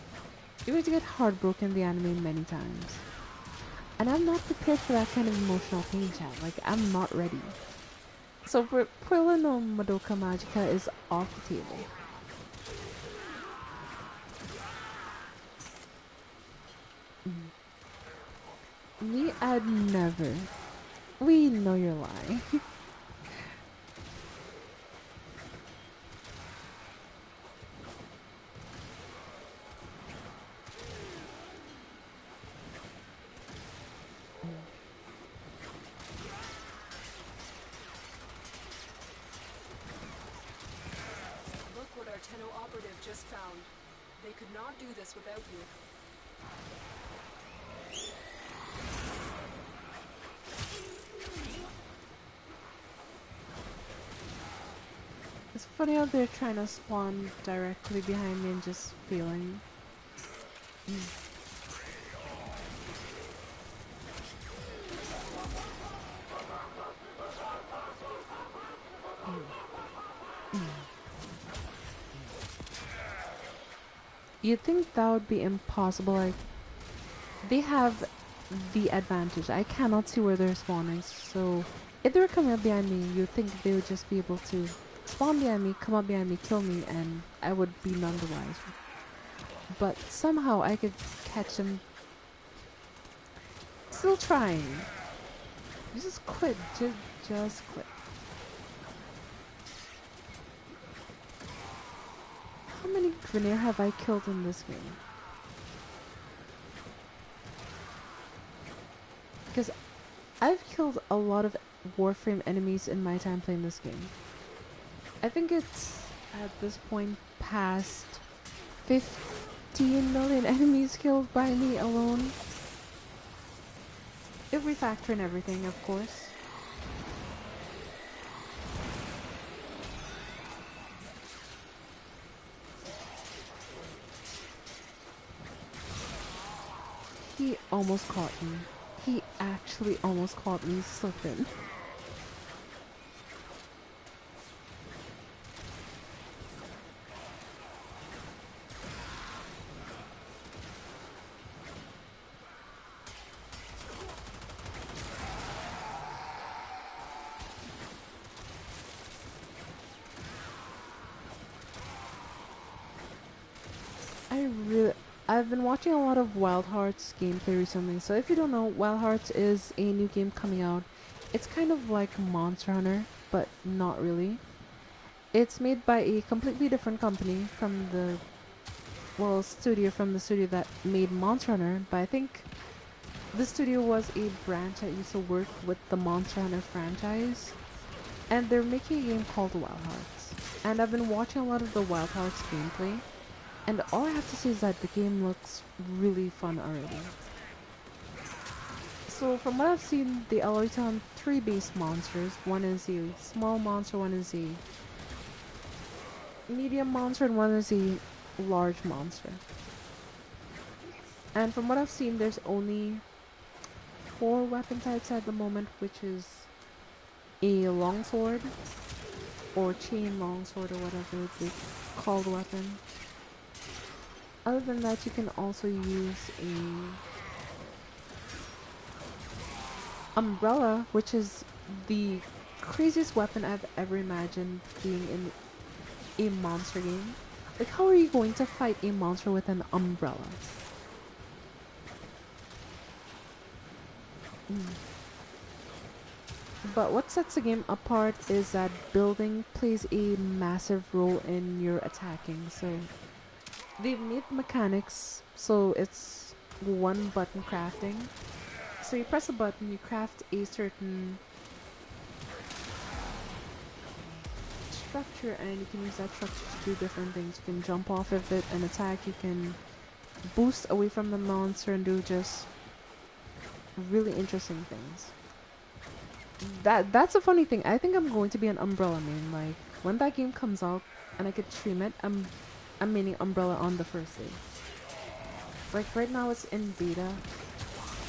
you're going to get heartbroken in the anime many times. And I'm not prepared for that kind of emotional pain, chat. Like, I'm not ready. So Puella no Madoka Magica is off the table. Me, I'd never. We know you're lying. found. They could not do this without you. It's funny how they're trying to spawn directly behind me and just failing. You'd think that would be impossible, like, they have the advantage. I cannot see where they're spawning, so if they were coming up behind me, you'd think they would just be able to spawn behind me, come up behind me, kill me, and I would be none the wiser. But somehow I could catch them. Still trying. Just quit. Just quit. How many Grineer have I killed in this game? Because I've killed a lot of Warframe enemies in my time playing this game. I think it's at this point past 15 million enemies killed by me alone. If we factor in everything, of course. He almost caught me. He actually almost caught me slipping. I've been watching a lot of Wild Hearts gameplay recently, so if you don't know, Wild Hearts is a new game coming out. It's kind of like Monster Hunter, but not really. It's made by a completely different company from the, well, studio from the studio that made Monster Hunter, but I think this studio was a branch that used to work with the Monster Hunter franchise, and they're making a game called Wild Hearts. And I've been watching a lot of the Wild Hearts gameplay, and all I have to say is that the game looks really fun already. So from what I've seen, they allow you to hunt 3 base monsters. One is a small monster, one is a medium monster, and one is a large monster. And from what I've seen, there's only 4 weapon types at the moment, which is a longsword, or chain longsword, or whatever they call the weapon. Other than that, you can also use a umbrella, which is the craziest weapon I've ever imagined being in a monster game. Like, how are you going to fight a monster with an umbrella? But what sets the game apart is that building plays a massive role in your attacking. So they've made mechanics so it's one button crafting. So you press a button, you craft a certain structure, and you can use that structure to do different things. You can jump off of it and attack, you can boost away from the monster and do just really interesting things. That's a funny thing. I think I'm going to be an umbrella main. Like, when that game comes out and I could stream it, I'm maining umbrella on the first day. Like, right now it's in beta.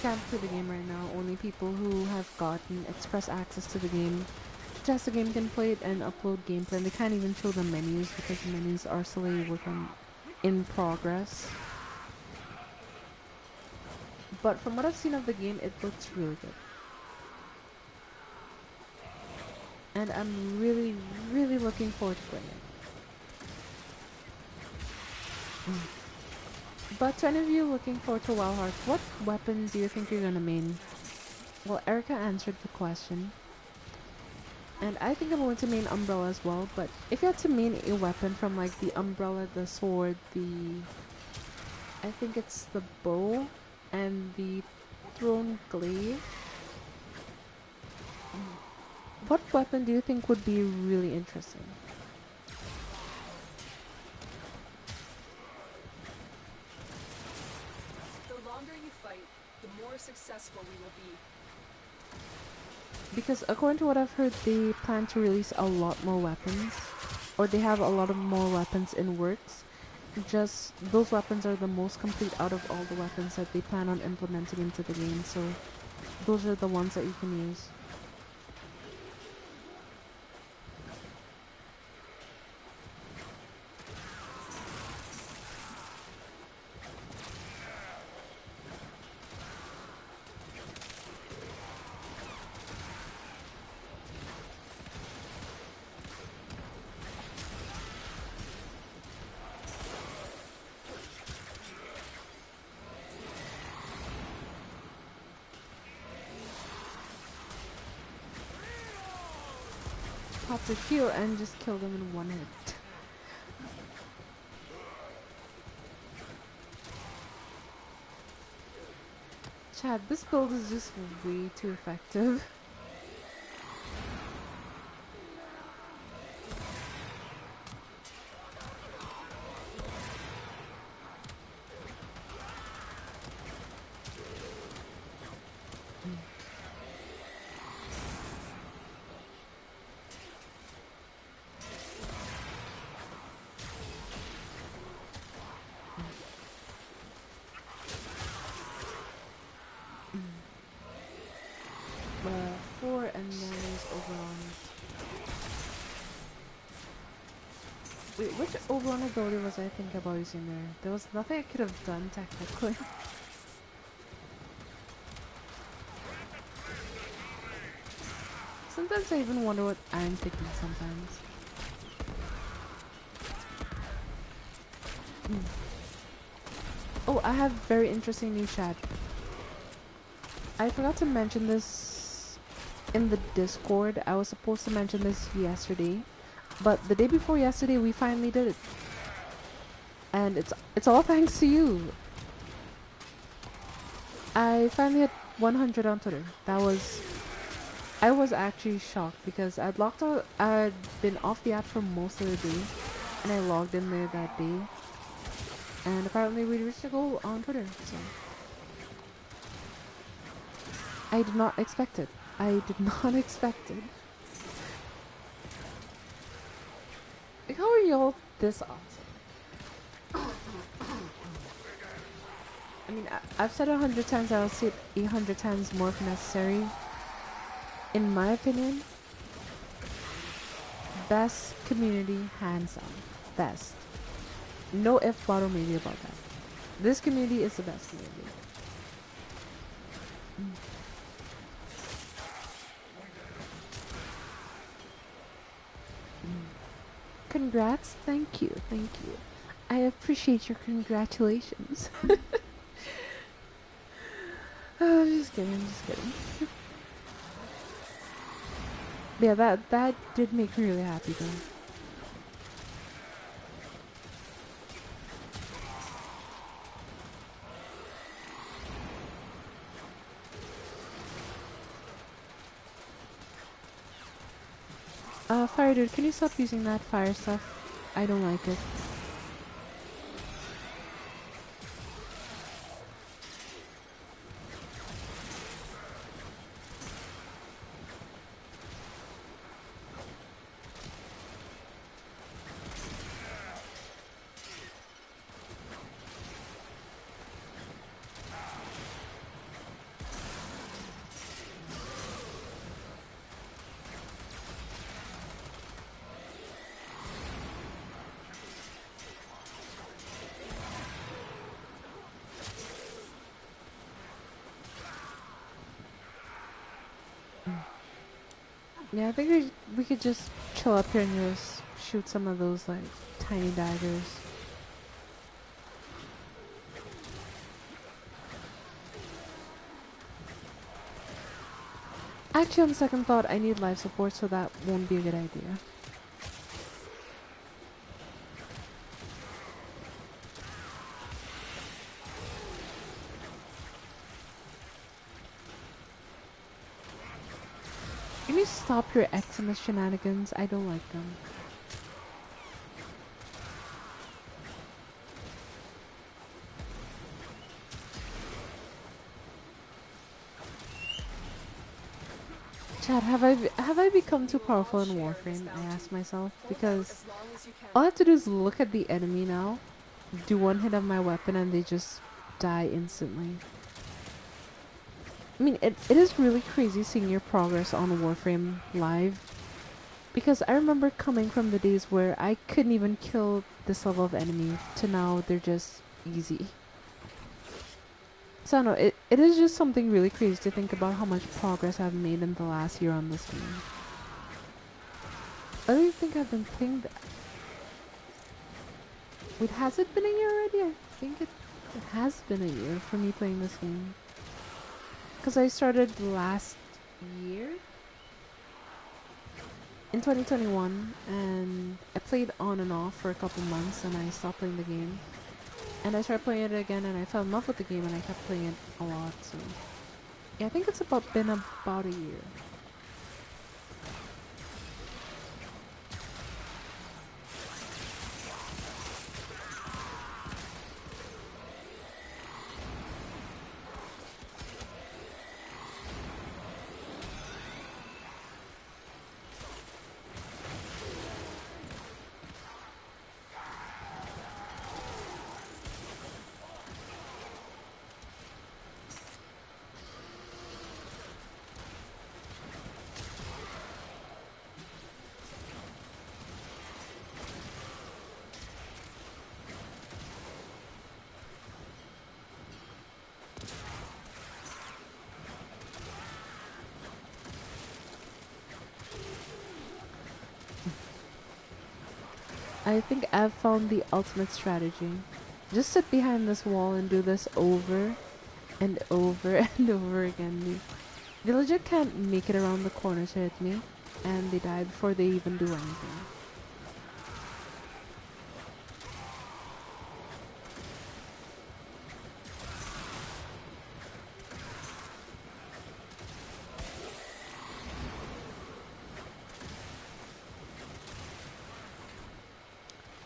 Can't play the game right now. Only people who have gotten express access to the game to test the game can play it and upload gameplay. And they can't even show the menus because the menus are still a work in progress. But from what I've seen of the game, it looks really good. And I'm really, really looking forward to playing it. But to any of you looking forward to Wild Hearts, what weapon do you think you're gonna main? Well, Erica answered the question. And I think I'm going to main umbrella as well, but if you had to main a weapon from like the umbrella, the sword, I think it's the bow and the thrown glaive. What weapon do you think would be really interesting? successful we will be. Because according to what I've heard, they plan to release a lot more weapons, or they have a lot of more weapons in works. Just those weapons are the most complete out of all the weapons that they plan on implementing into the game, so those are the ones that you can use. Pop the shield and just kill them in one hit. Chad, this build is just way too effective. Four, and then there's Oberon. Wait, which Oberon ability was I thinking about using there? There was nothing I could have done technically. Sometimes I even wonder what I'm thinking sometimes. Oh, I have very interesting news, chat. I forgot to mention this in the Discord. I was supposed to mention this yesterday, but the day before yesterday we finally did it. And it's all thanks to you. I finally hit 100 on Twitter. I was actually shocked because I'd been off the app for most of the day, and I logged in there that day. And apparently we reached a goal on Twitter, so I did not expect it. I did not expect it. Like, how are y'all this awesome? I mean, I've said 100 times, I'll say it 800 times more if necessary. In my opinion, best community, hands down. Best. No if, but, or maybe about that. This community is the best community. Congrats, thank you. I appreciate your congratulations. Oh, just kidding. Yeah, that did make me really happy though. Fire dude, can you stop using that fire stuff? I don't like it. Yeah, I think we could just chill up here and just shoot some of those like tiny daggers. Actually, on second thought, I need life support, so that won't be a good idea. Can you stop your Xmas shenanigans? I don't like them. Chad, have I become too You will powerful all in share in this Warframe? I bounty. ask myself Hold out because as long as you can. all I have to do is look at the enemy now, do one hit of my weapon, and they just die instantly. I mean, it is really crazy seeing your progress on Warframe live. Because I remember coming from the days where I couldn't even kill this level of enemy to now they're just easy. So I don't know, it is just something really crazy to think about how much progress I've made in the last year on this game. I don't even think I've been playing that. Wait, has it been a year already? I think it has been a year for me playing this game. Because I started last year? In 2021, and I played on and off for a couple months and I stopped playing the game. And I started playing it again and I fell in love with the game and I kept playing it a lot, so... Yeah, I think it's been about a year. I think I've found the ultimate strategy. Just sit behind this wall and do this over and over and over again. They legit can't make it around the corner to hit me, and they die before they even do anything.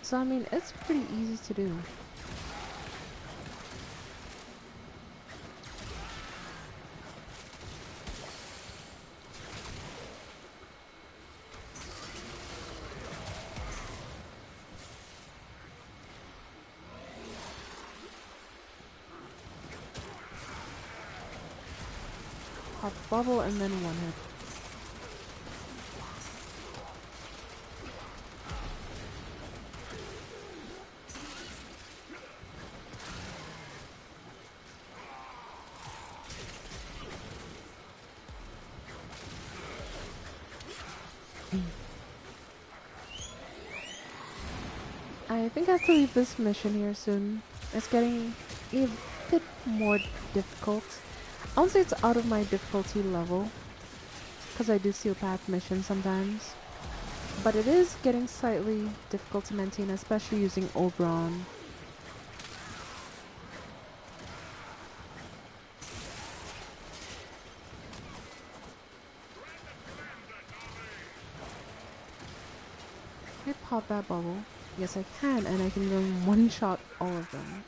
So I mean, it's pretty easy to do. Pop bubble and then one hit. I think I have to leave this mission here soon. It's getting a bit more difficult. I won't say it's out of my difficulty level, because I do seal path missions sometimes. But it is getting slightly difficult to maintain, especially using Oberon. Can I pop that bubble? Yes, I can, and I can even one-shot all of them.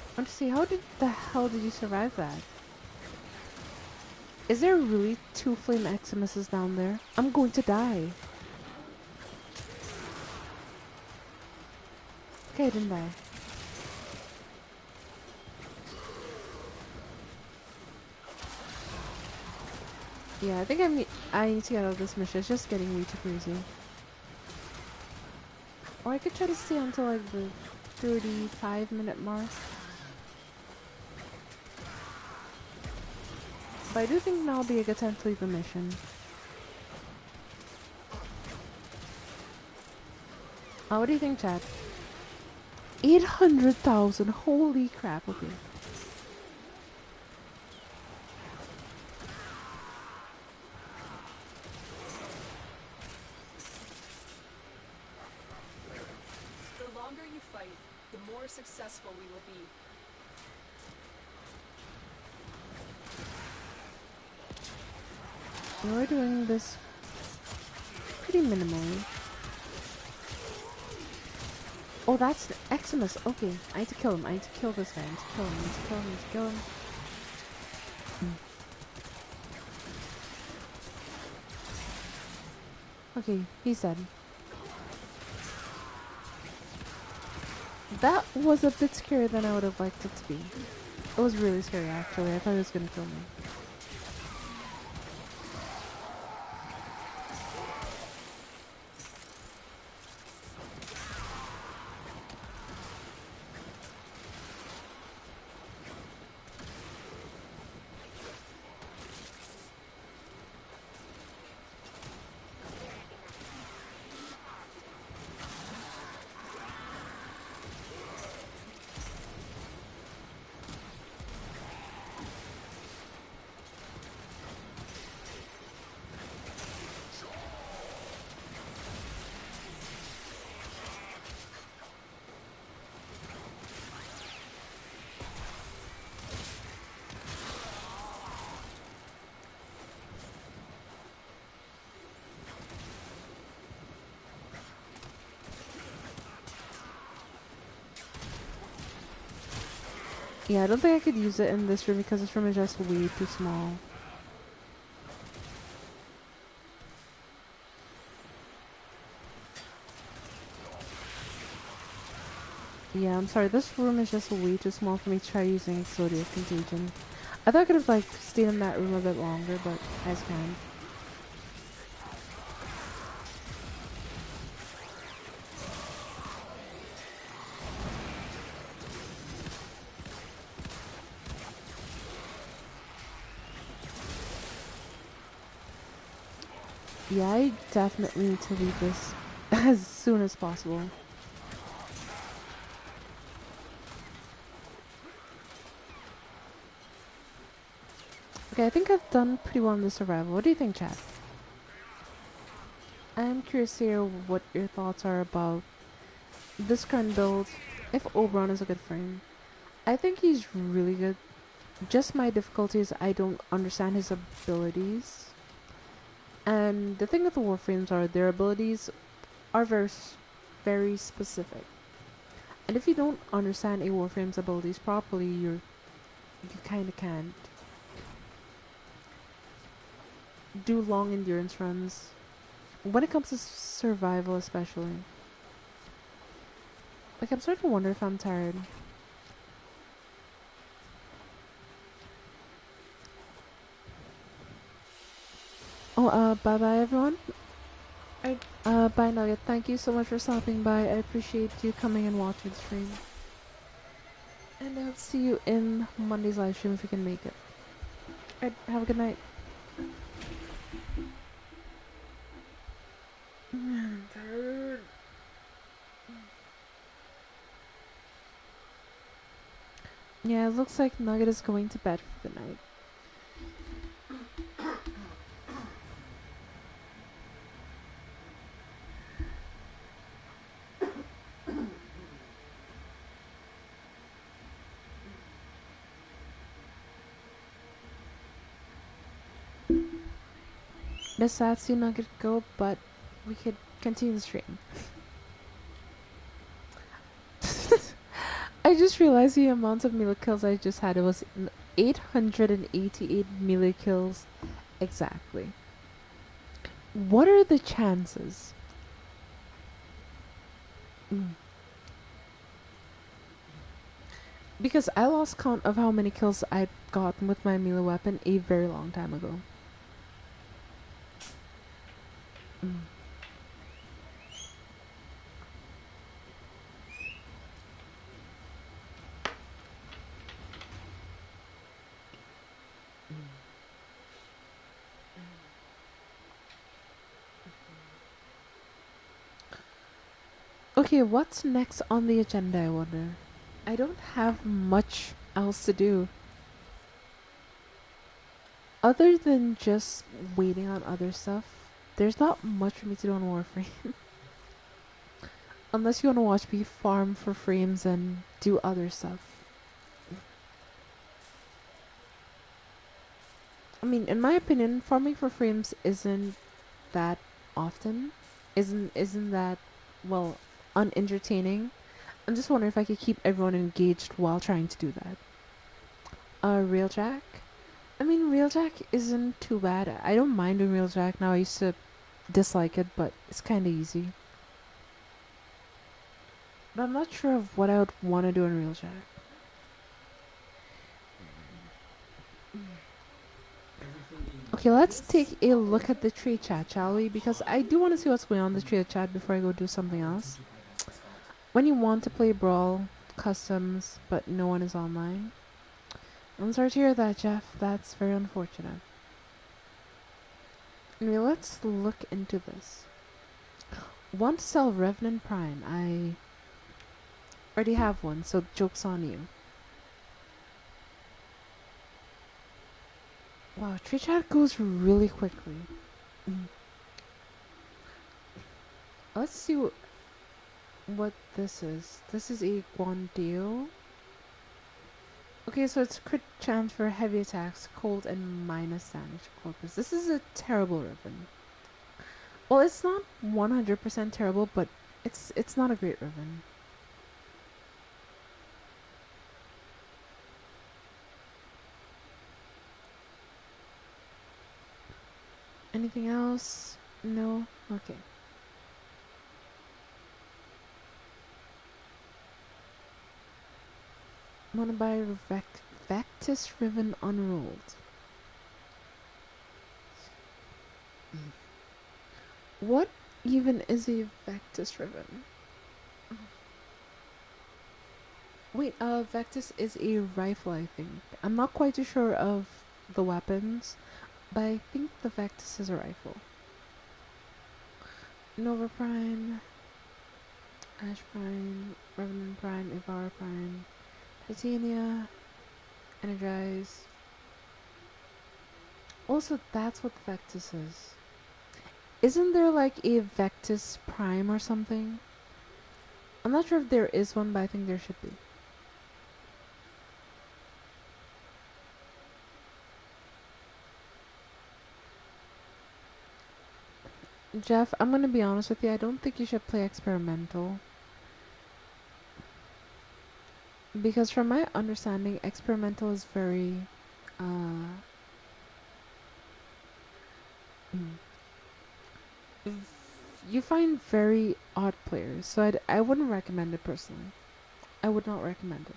I want to see, how did the hell did you survive that? Is there really 2 Flame Eximuses down there? I'm going to die. Okay, I didn't die. Yeah, I think I need to get out of this mission. It's just getting way too crazy. Or I could try to stay until like the 35-minute mark. But I do think now would be a good time to leave the mission. What do you think, Chad? 800,000! Holy crap, okay. right, the more successful we will be. We're doing this pretty minimally. Oh, that's Eximus. Okay, I need to kill him. I need to kill this guy. I need to kill him. I need to kill him. I need to kill him. Okay, he's dead. That was a bit scarier than I would have liked it to be. It was really scary, actually. I thought it was gonna kill me. Yeah, I don't think I could use it in this room because this room is just way too small. Yeah, I'm sorry, this room is just way too small for me to try using Exodia Contagion. I thought I could have, like, stayed in that room a bit longer, but I just can't. Yeah, I definitely need to leave this as soon as possible. Okay, I think I've done pretty well in the survival. What do you think, chat? I'm curious to hear what your thoughts are about this current build, if Oberon is a good frame. I think he's really good. Just my difficulty is I don't understand his abilities. And the thing with the Warframes are their abilities are very specific. And if you don't understand a Warframe's abilities properly, you kind of can't do long endurance runs. When it comes to survival especially. Like, I'm starting to wonder if I'm tired. Oh, bye-bye everyone. Bye Nugget. Thank you so much for stopping by. I appreciate you coming and watching the stream. And I'll see you in Monday's live stream if you can make it. Alright, have a good night. I'm tired. Yeah, it looks like Nugget is going to bed for the night. It's sad to see Nugget go, but we could continue the stream. I just realized the amount of melee kills I just had. It was 888 melee kills exactly. What are the chances? Because I lost count of how many kills I'd gotten with my melee weapon a very long time ago. Okay, what's next on the agenda, I wonder? I don't have much else to do. Other than just waiting on other stuff, there's not much for me to do on Warframe. Unless you want to watch me farm for frames and do other stuff. I mean, in my opinion, farming for frames isn't that often. Isn't that, well, unentertaining. I'm just wondering if I could keep everyone engaged while trying to do that. Railjack? I mean, Railjack isn't too bad. I don't mind doing Railjack now. I used to dislike it, but it's kind of easy. But I'm not sure of what I would want to do in Railjack. Okay, let's take a look at the trade chat, shall we? Because I do want to see what's going on in the trade chat before I go do something else. When you want to play Brawl, customs, but no one is online. I'm sorry to hear that, Jeff. That's very unfortunate. Anyway, let's look into this. Want to sell Revenant Prime. I already have one, so joke's on you. Wow, trade chat goes really quickly. Let's see what this is. This is a Guandeo. Okay, so it's crit chance for heavy attacks, cold, and minus damage to corpus. This is a terrible ribbon. Well, it's not 100% terrible, but it's not a great ribbon. Anything else? No? Okay. I'm gonna buy Vectis Ribbon Unrolled. What even is a Vectis Ribbon? Wait, Vectis is a rifle, I think. I'm not quite too sure of the weapons, but I think the Vectis is a rifle. Nova Prime, Ash Prime, Revenant Prime, Ivar Prime, Titania, Energize. Also, that's what Vectis is. Isn't there like a Vectis Prime or something? I'm not sure if there is one, but I think there should be. Jeff, I'm gonna be honest with you, I don't think you should play experimental. Because from my understanding, experimental is very, you find very odd players, so I wouldn't recommend it personally. I would not recommend it.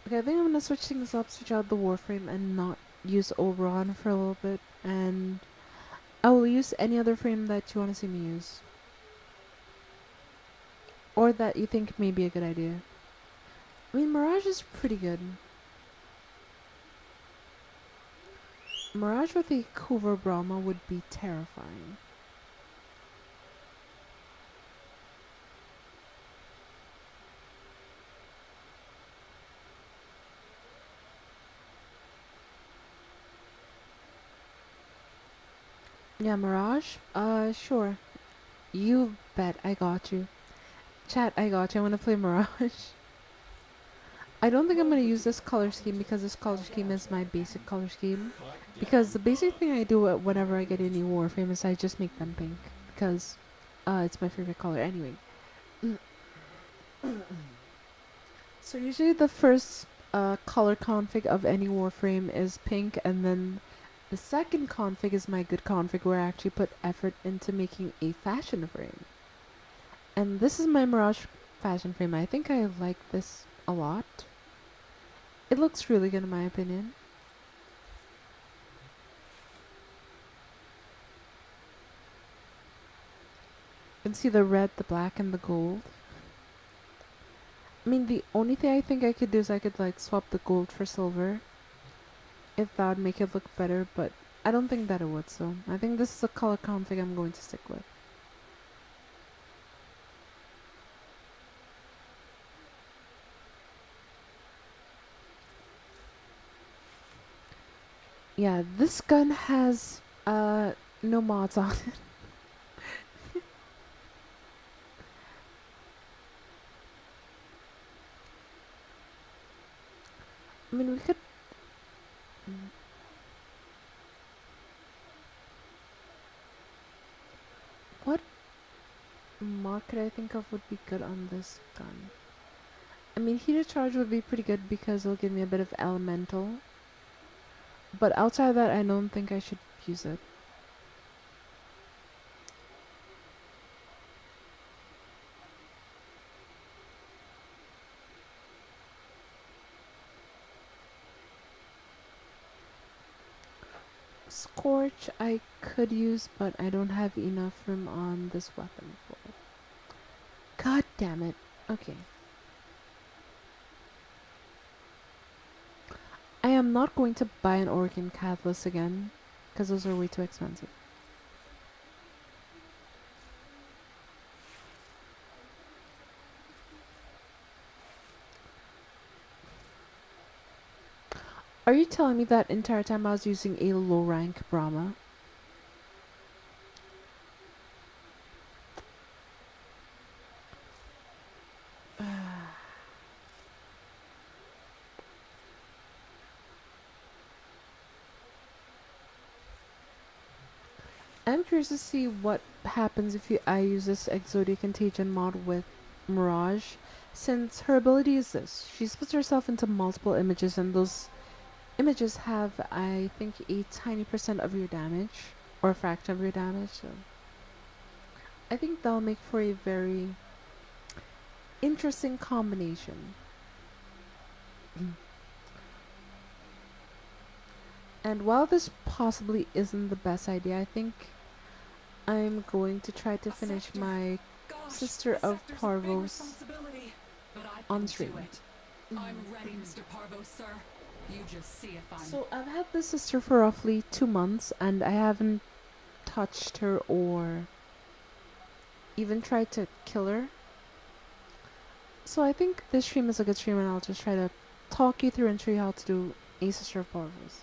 Okay, I think I'm gonna switch things up, switch out the Warframe, and not use Oberon for a little bit, and I will use any other frame that you want to see me use. Or that you think may be a good idea. I mean, Mirage is pretty good. Mirage with a Coover Brahma would be terrifying. Yeah, Mirage? Sure. You bet, I got you. Chat, I got you. I'm gonna play Mirage. I don't think I'm gonna use this color scheme because this color scheme is my basic color scheme. Because the basic thing I do whenever I get a new Warframe is I just make them pink. Because it's my favorite color anyway. So usually the first color config of any Warframe is pink, and then the second config is my good config where I actually put effort into making a fashion frame. And this is my Mirage fashion frame. I think I like this a lot. It looks really good in my opinion. You can see the red, the black, and the gold. I mean, the only thing I think I could do is I could like swap the gold for silver. If that would make it look better, but I don't think that it would, so I think this is a color config I'm going to stick with. Yeah, this gun has no mods on it. I mean, we could. What mod could I think of would be good on this gun? I mean, heated charge would be pretty good because it'll give me a bit of elemental. But outside of that, I don't think I should use it. Scorch I could use, but I don't have enough room on this weapon for it. God damn it. Okay. I am not going to buy an organ catalyst again, because those are way too expensive. Are you telling me that entire time I was using a low rank Brahma? I'm curious to see what happens if I use this Exodia Contagion mod with Mirage, since her ability is this. She splits herself into multiple images, and those images have, I think, a tiny percent of your damage, or a fraction of your damage, so I think that'll make for a very interesting combination. And while this possibly isn't the best idea, I think I'm going to try to finish my Sister of Parvos on stream. I'm ready, Mr. Parvo, sir. You just see if I'm... So I've had this sister for roughly 2 months, and I haven't touched her or even tried to kill her. So I think this stream is a good stream, and I'll just try to talk you through and show you how to do a Sister of Parvos.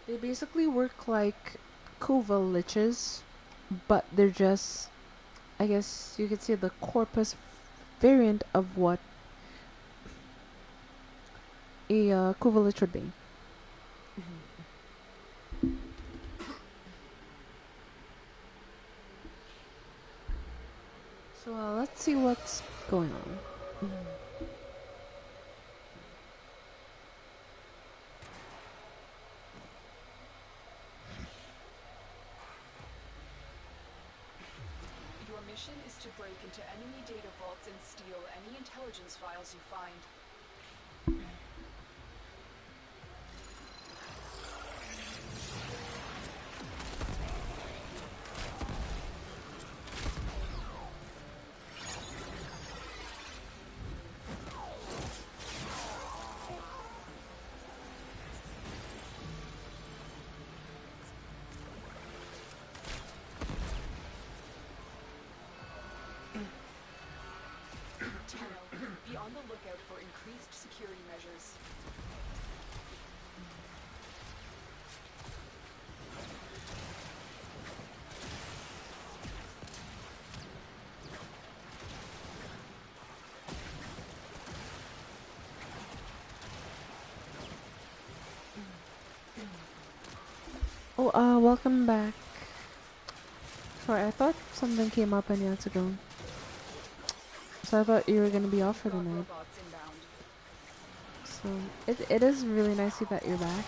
They basically work like Kuva liches, but they're just, I guess you could say, the corpus variant of what a Kuva lich would be. So let's see what's going on. Your mission is to break into enemy data vaults and steal any intelligence files you find. Be on the lookout for increased security measures. Oh, welcome back. Sorry, I thought something came up and you had to go. So I thought you were gonna be off for the night. Robots inbound. So it is really nice to see that you're back.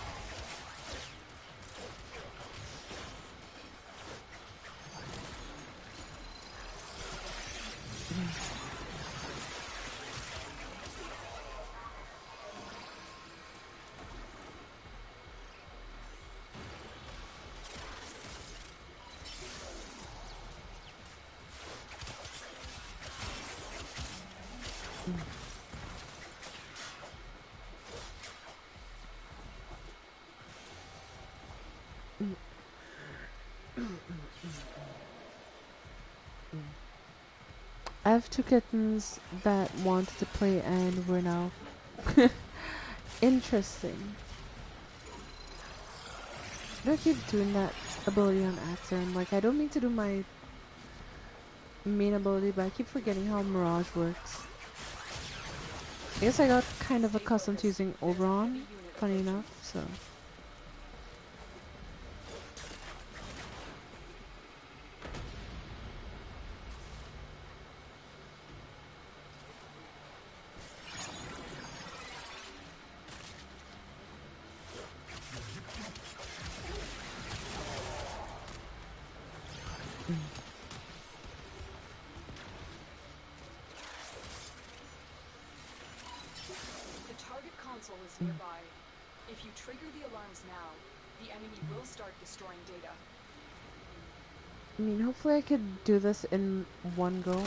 I have 2 kittens that wanted to play and we're now interesting. I keep doing that ability on accident. Like, I don't mean to do my main ability, but I keep forgetting how Mirage works. I guess I got kind of accustomed to using Oberon, funny enough, so. The target console is nearby. If you trigger the alarms now, the enemy will start destroying data. I mean, hopefully I could do this in one go.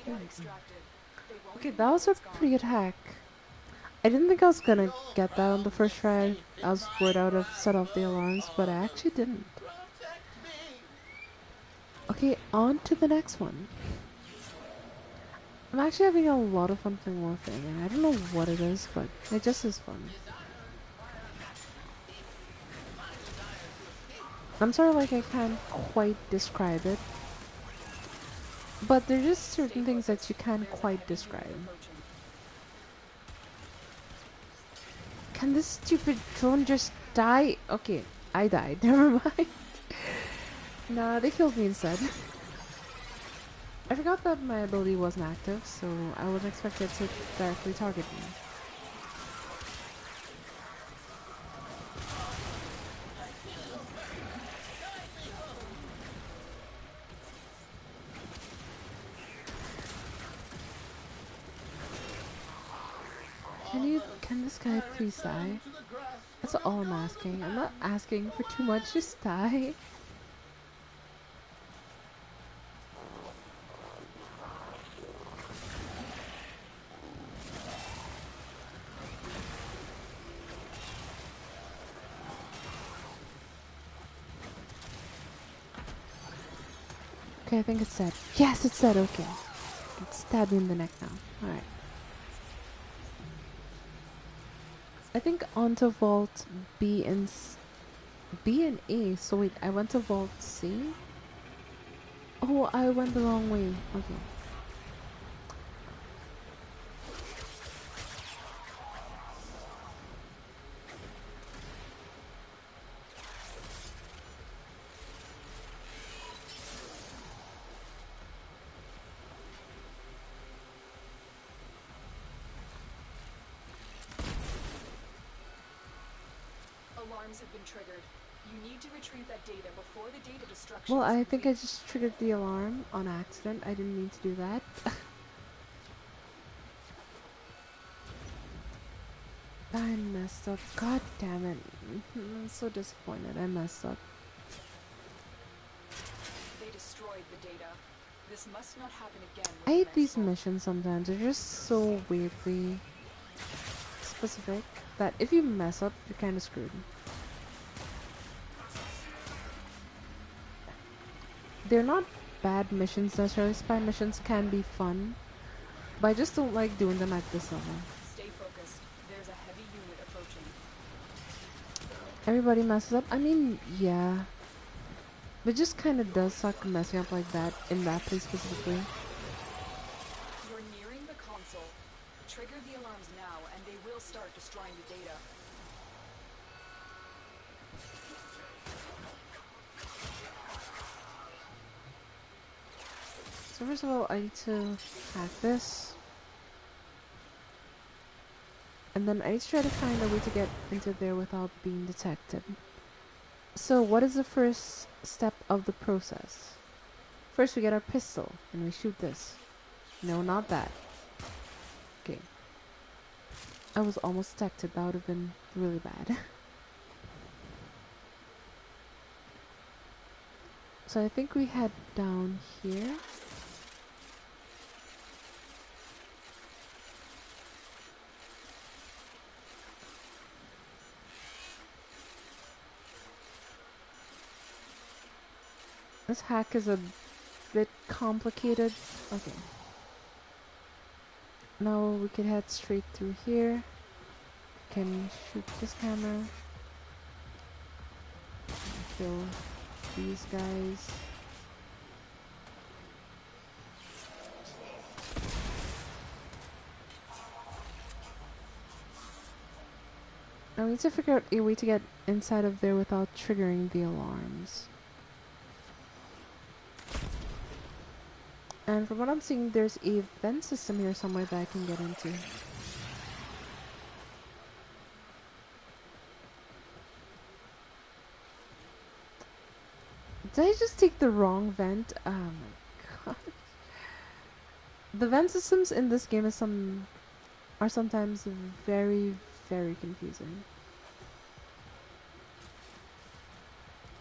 Data extracted. They won't Okay, even that know was a it's gone. pretty good hack. I didn't think I was gonna get that on the first try. I was worried I would have set off the alarms, but I actually didn't. Protect me! Okay, on to the next one. I'm actually having a lot of fun playing Warframe, and I don't know what it is, but it just is fun. I'm sorry, like, I can't quite describe it, but there are just certain things that you can't There's a quite heavy unit describe. approaching. Can this stupid drone just die? Okay, I died. Never mind. Nah, they killed me instead. I forgot that my ability wasn't active, so I wasn't expected to directly target me. Can this guy please die? That's all I'm asking. I'm not asking for too much, just die. Okay, I think it's dead. Yes, it's dead, okay. It stabbed me in the neck now. Alright. I think onto Vault B and B and A. So wait, I went to Vault C? Oh, I went the wrong way. Okay. Alarms have been triggered. You need to retrieve that data before the data destruction Well, is I think I complete. just triggered the alarm on accident. I didn't mean to do that. I messed up. God damn it. I'm so disappointed. I messed up. They destroyed the data. This must not happen again. I with the hate next these vault. missions sometimes. They're just so weirdly specific that if you mess up, you're kind of screwed. They're not bad missions necessarily. Spy missions can be fun, but I just don't like doing them at this level. Stay focused. There's a heavy unit approaching. Everybody messes up. I mean, yeah. But it just kind of does suck messing up like that in that place specifically. start destroying the data. So first of all, I need to hack this. And then I need to try to find a way to get into there without being detected. So what is the first step of the process? First we get our pistol and we shoot this. No, not that. Okay. I was almost detected. That would have been really bad. So I think we head down here. This hack is a bit complicated. Okay. Now we can head straight through here. Can shoot this camera. Kill these guys. Now we need to figure out a way to get inside of there without triggering the alarms. And from what I'm seeing, there's a vent system here somewhere that I can get into. Did I just take the wrong vent? Oh my god. The vent systems in this game are sometimes very, very confusing.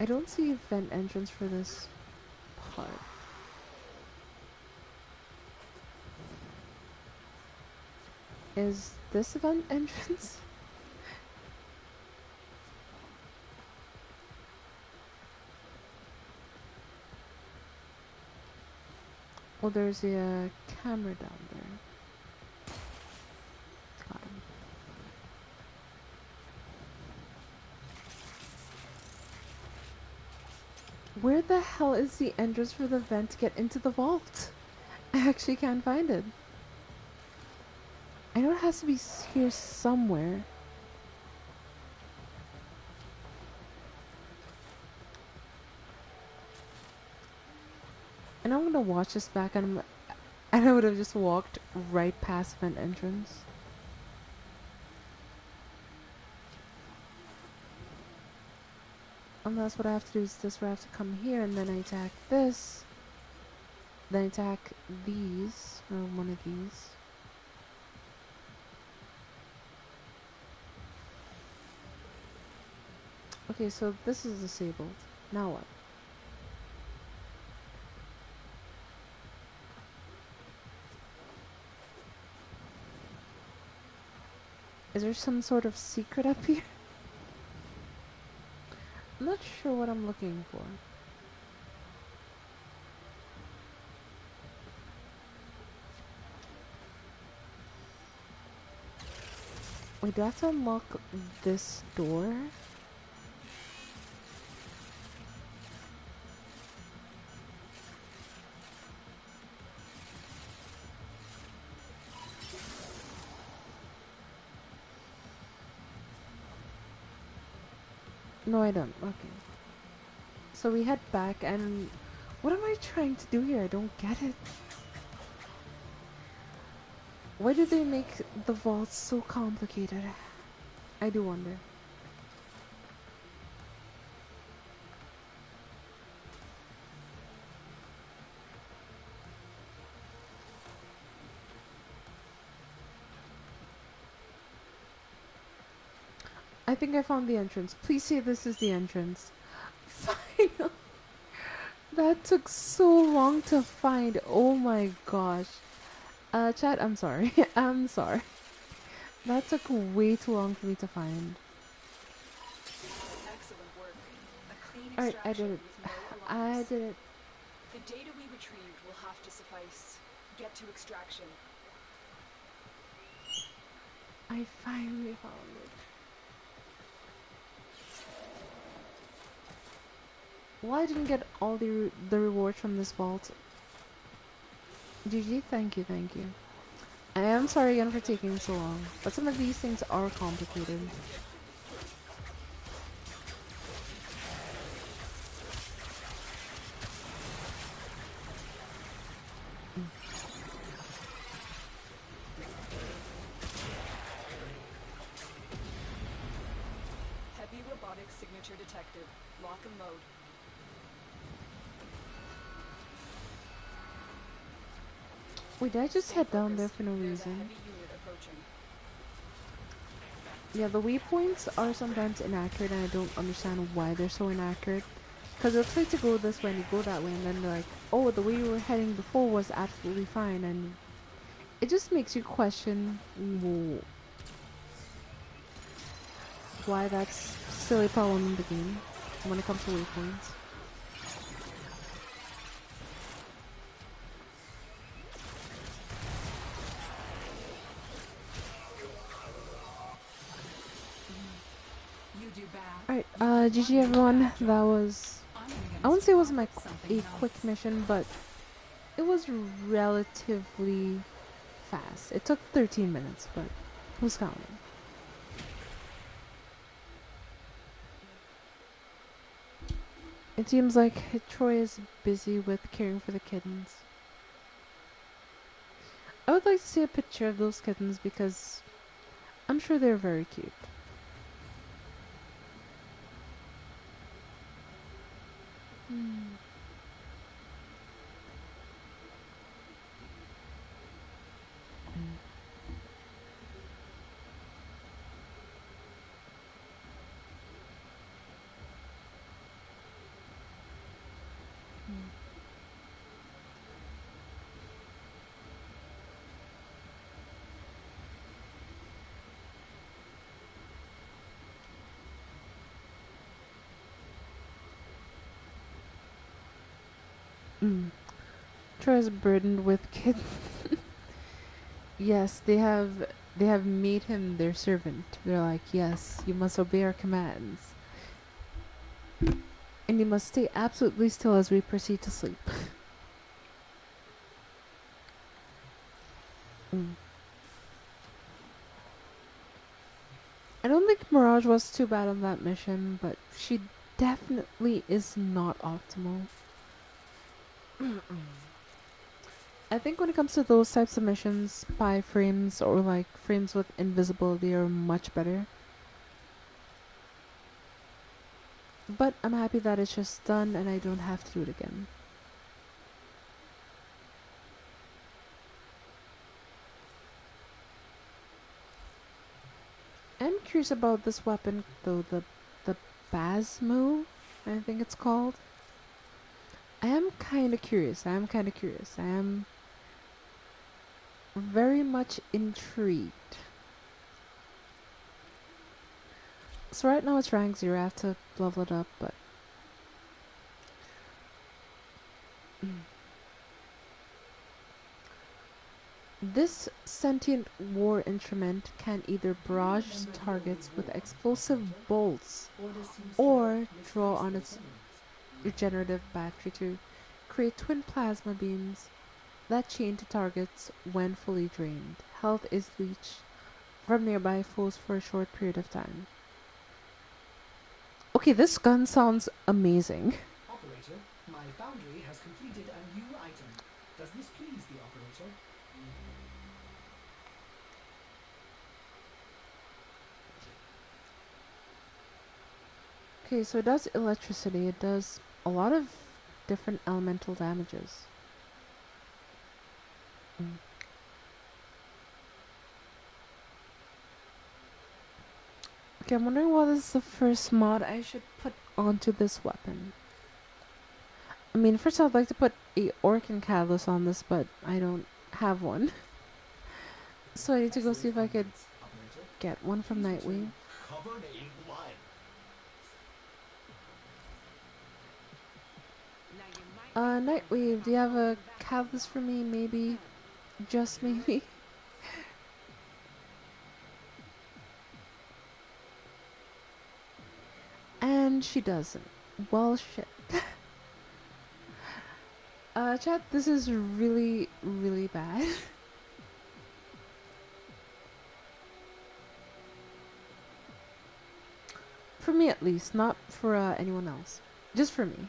I don't see a vent entrance for this part. Is this a vent entrance? Oh, there's a camera down there. Got him. Where the hell is the entrance for the vent to get into the vault? I actually can't find it. I know it has to be here somewhere. And I'm gonna watch this back and I would have just walked right past vent entrance. Unless what I have to do is this, where I have to come here and then I attack this. Then I attack these, or one of these. Okay, so this is disabled. Now what? Is there some sort of secret up here? I'm not sure what I'm looking for. Wait, do I have to unlock this door? No, I don't. Okay. So we head back and... What am I trying to do here? I don't get it. Why do they make the vaults so complicated? I do wonder. I think I found the entrance. Please say this is the entrance. Final. That took so long to find. Oh my gosh. Chat, I'm sorry. I'm sorry. That took way too long for me to find. Excellent work. A clean Alright, I did extraction it. with no I alarms. did it. The data we retrieved will have to suffice. Get to extraction. I finally found it. Well, I didn't get all the rewards from this vault. GG, thank you, thank you. I am sorry again for taking so long, but some of these things are complicated. Heavy robotics signature detected. Lock and load. Wait, did I just Stay head down there focused. for no There's a reason? heavy unit approaching. Yeah, the waypoints are sometimes inaccurate and I don't understand why they're so inaccurate. Because they'll try to go this way and you go that way and then they're like, oh, the way you were heading before was absolutely fine, and it just makes you question why that's still a problem in the game when it comes to waypoints. You do bad. Alright, You do GG one everyone, bad that job. was, I'm gonna I wouldn't say it was start my something a quick nice. mission, but it was relatively fast. It took 13 minutes, but who's counting? It seems like Troy is busy with caring for the kittens. I would like to see a picture of those kittens because I'm sure they're very cute. Hmm. Mm. Troy is burdened with kittens. Yes, they have made him their servant. They're like, yes, you must obey our commands. And you must stay absolutely still as we proceed to sleep. Mm. I don't think Mirage was too bad on that mission, but she definitely is not optimal. I think when it comes to those types of missions, spy frames or like frames with invisibility are much better. But I'm happy that it's just done and I don't have to do it again. I'm curious about this weapon though, the Basmo, I think it's called. I am kinda curious. I am very much intrigued. So right now it's rank 0, I have to level it up, but this sentient war instrument can either barrage targets with explosive bolts or draw on its regenerative battery to create twin plasma beams that chain to targets when fully drained. Health is leached from nearby foes for a short period of time. Okay, this gun sounds amazing. Operator, my foundry has completed a new item. Does this please the operator? Okay, so it does electricity. It does a lot of different elemental damages. Mm. Okay, I'm wondering what is the first mod I should put onto this weapon. I mean, first I'd like to put a Orcan Catalyst on this, but I don't have one. So I need to go see if I could Operator, get one from Nightwave. Covered in blood. Nightwave, do you have a catalyst for me? Maybe. Just maybe. And she doesn't. Well, shit. Chat, this is really, really bad. For me at least, not for anyone else. Just for me.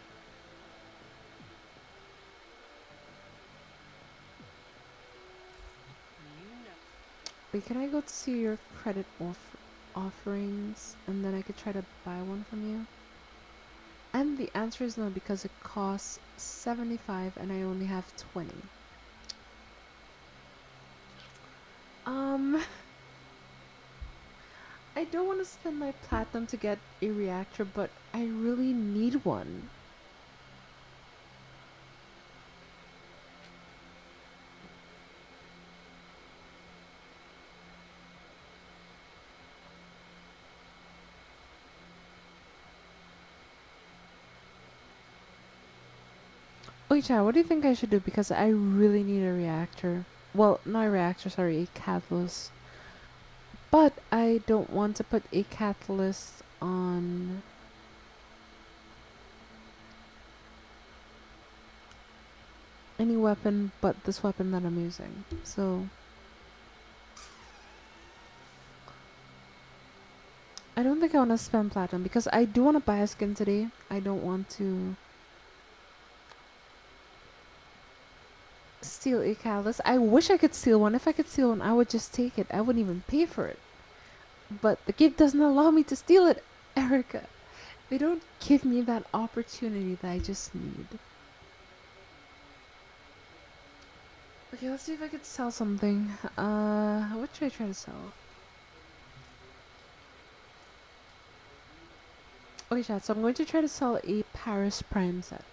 Wait, can I go to see your credit offerings and then I could try to buy one from you? And the answer is no because it costs 75 and I only have 20. I don't want to spend my platinum to get a reactor, but I really need one. Wait, Chad, what do you think I should do? Because I really need a reactor. Well, not a reactor, sorry, a catalyst. But I don't want to put a catalyst on any weapon but this weapon that I'm using. So I don't think I want to spend platinum because I do want to buy a skin today. I don't want to steal a catalyst. I wish I could steal one. If I could steal one, I would just take it. I wouldn't even pay for it. But the game doesn't allow me to steal it, Erica. They don't give me that opportunity that I just need. Okay, let's see if I could sell something. What should I try to sell? Okay, chat, so I'm going to try to sell a Paris Prime set.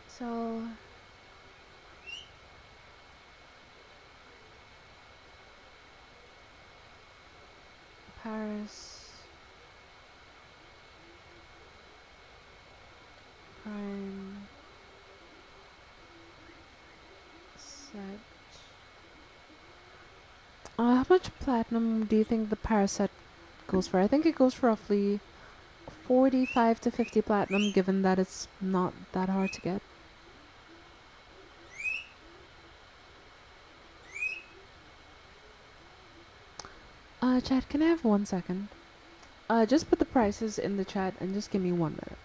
So Paris Prime set. How much platinum do you think the Paris set goes for? I think it goes for roughly 45 to 50 platinum, given that it's not that hard to get. Chat, can I have 1 second? Just put the prices in the chat and just give me 1 minute.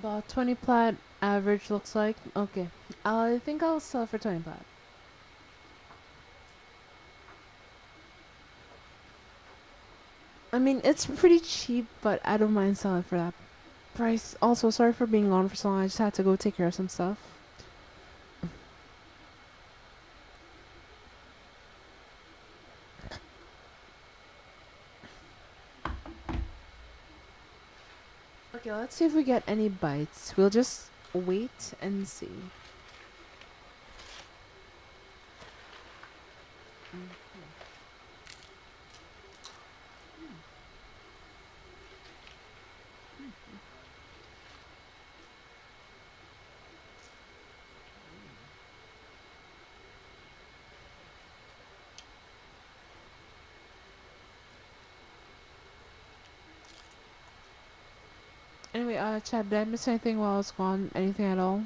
About 20 plat average looks like. Okay. I think I'll sell for 20 plat. I mean, it's pretty cheap, but I don't mind selling for that price. Also, sorry for being on for so long. I just had to go take care of some stuff. Okay, let's see if we get any bites. We'll just wait and see. Anyway, Chad, did I miss anything while I was gone? Anything at all?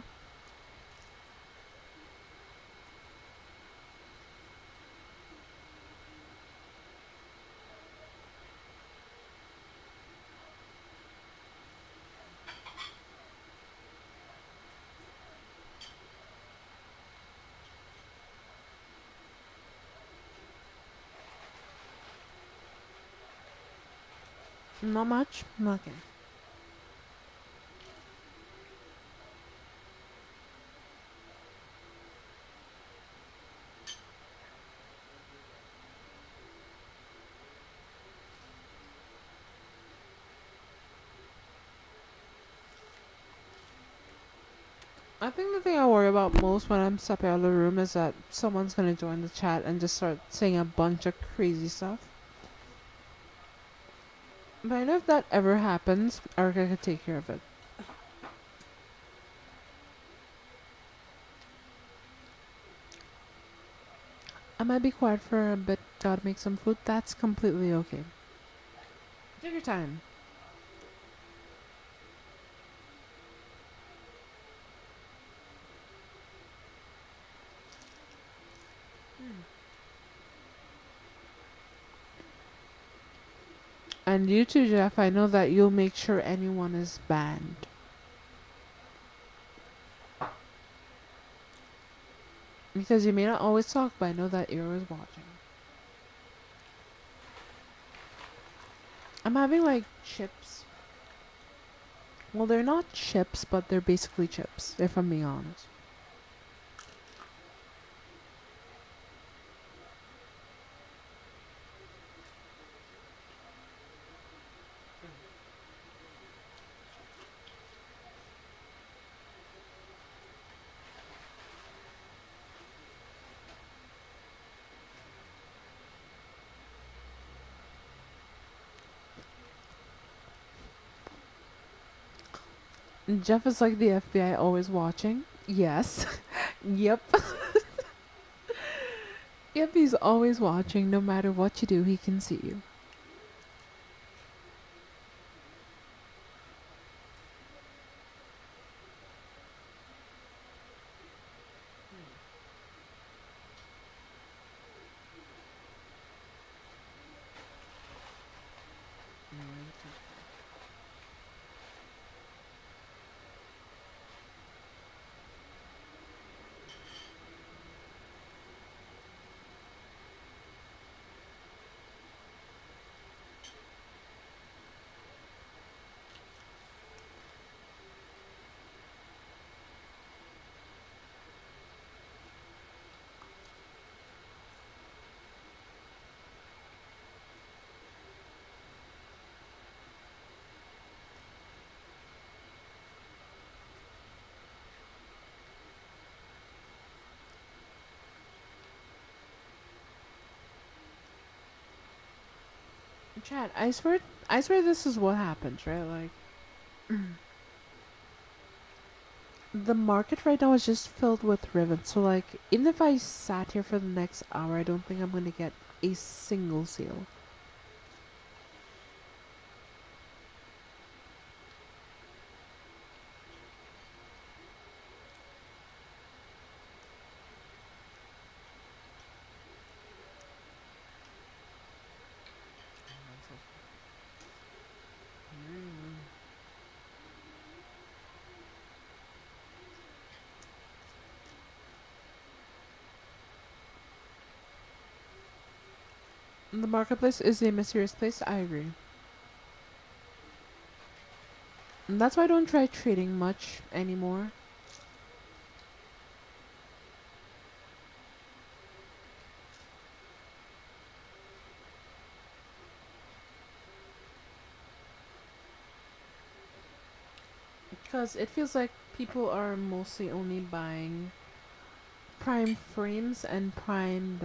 Not much? Okay. I think the thing I worry about most when I'm stepping out of the room is that someone's gonna join the chat and just start saying a bunch of crazy stuff. But I know if that ever happens, Erica could take care of it. I might be quiet for a bit, gotta make some food. That's completely okay. Take your time. And you too, Jeff. I know that you'll make sure anyone is banned. Because you may not always talk, but I know that Eero is watching. I'm having like chips. Well, they're not chips, but they're basically chips, if I'm being honest. Jeff is like the FBI, always watching. Yes. Yep. Yep, he's always watching. No matter what you do, he can see you. Chad, I swear this is what happens, right? Like, the market right now is just filled with Riven. So, like, even if I sat here for the next hour, I don't think I'm gonna get a single seal. The marketplace is a mysterious place. I agree. And that's why I don't try trading much anymore. Because it feels like people are mostly only buying prime frames and primed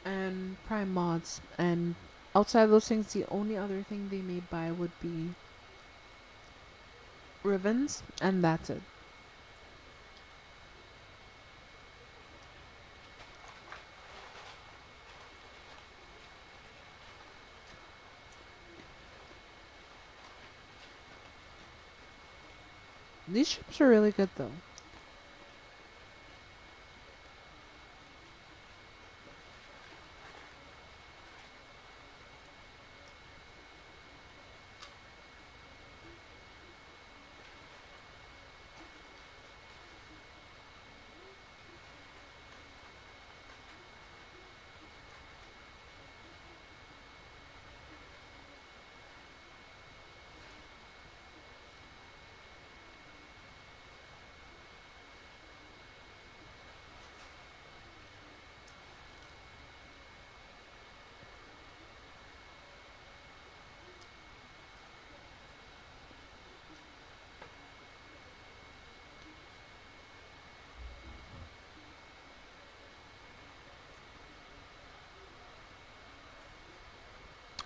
and prime mods, and outside those things the only other thing they may buy would be ribbons, and that's it. These ships are really good though.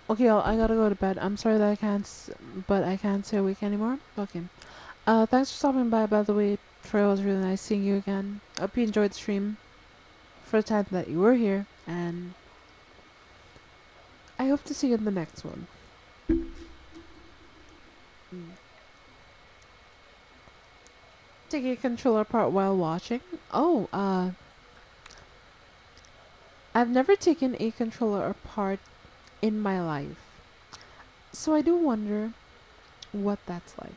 Okay, I gotta go to bed. I'm sorry that I can't, but I can't stay awake anymore. Okay. Thanks for stopping by the way. Troy, it was really nice seeing you again. Hope you enjoyed the stream for the time that you were here, and I hope to see you in the next one. Mm. Taking a controller apart while watching? Oh, I've never taken a controller apart in my life. So I do wonder what that's like.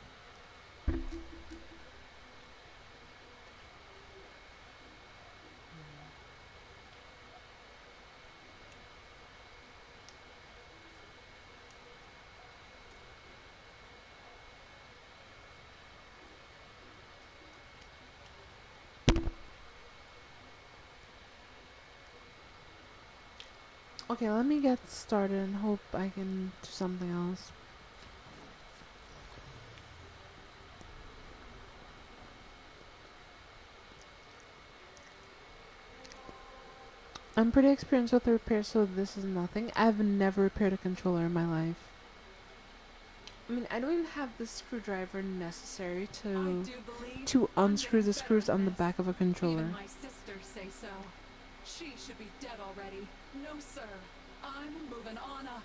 Okay, let me get started and hope I can do something else. I'm pretty experienced with the repair, so this is nothing. I've never repaired a controller in my life. I mean, I don't even have the screwdriver necessary to unscrew the screws on the back of a controller. Even my sisters say so. She should be dead already. No, sir. I'm moving on up.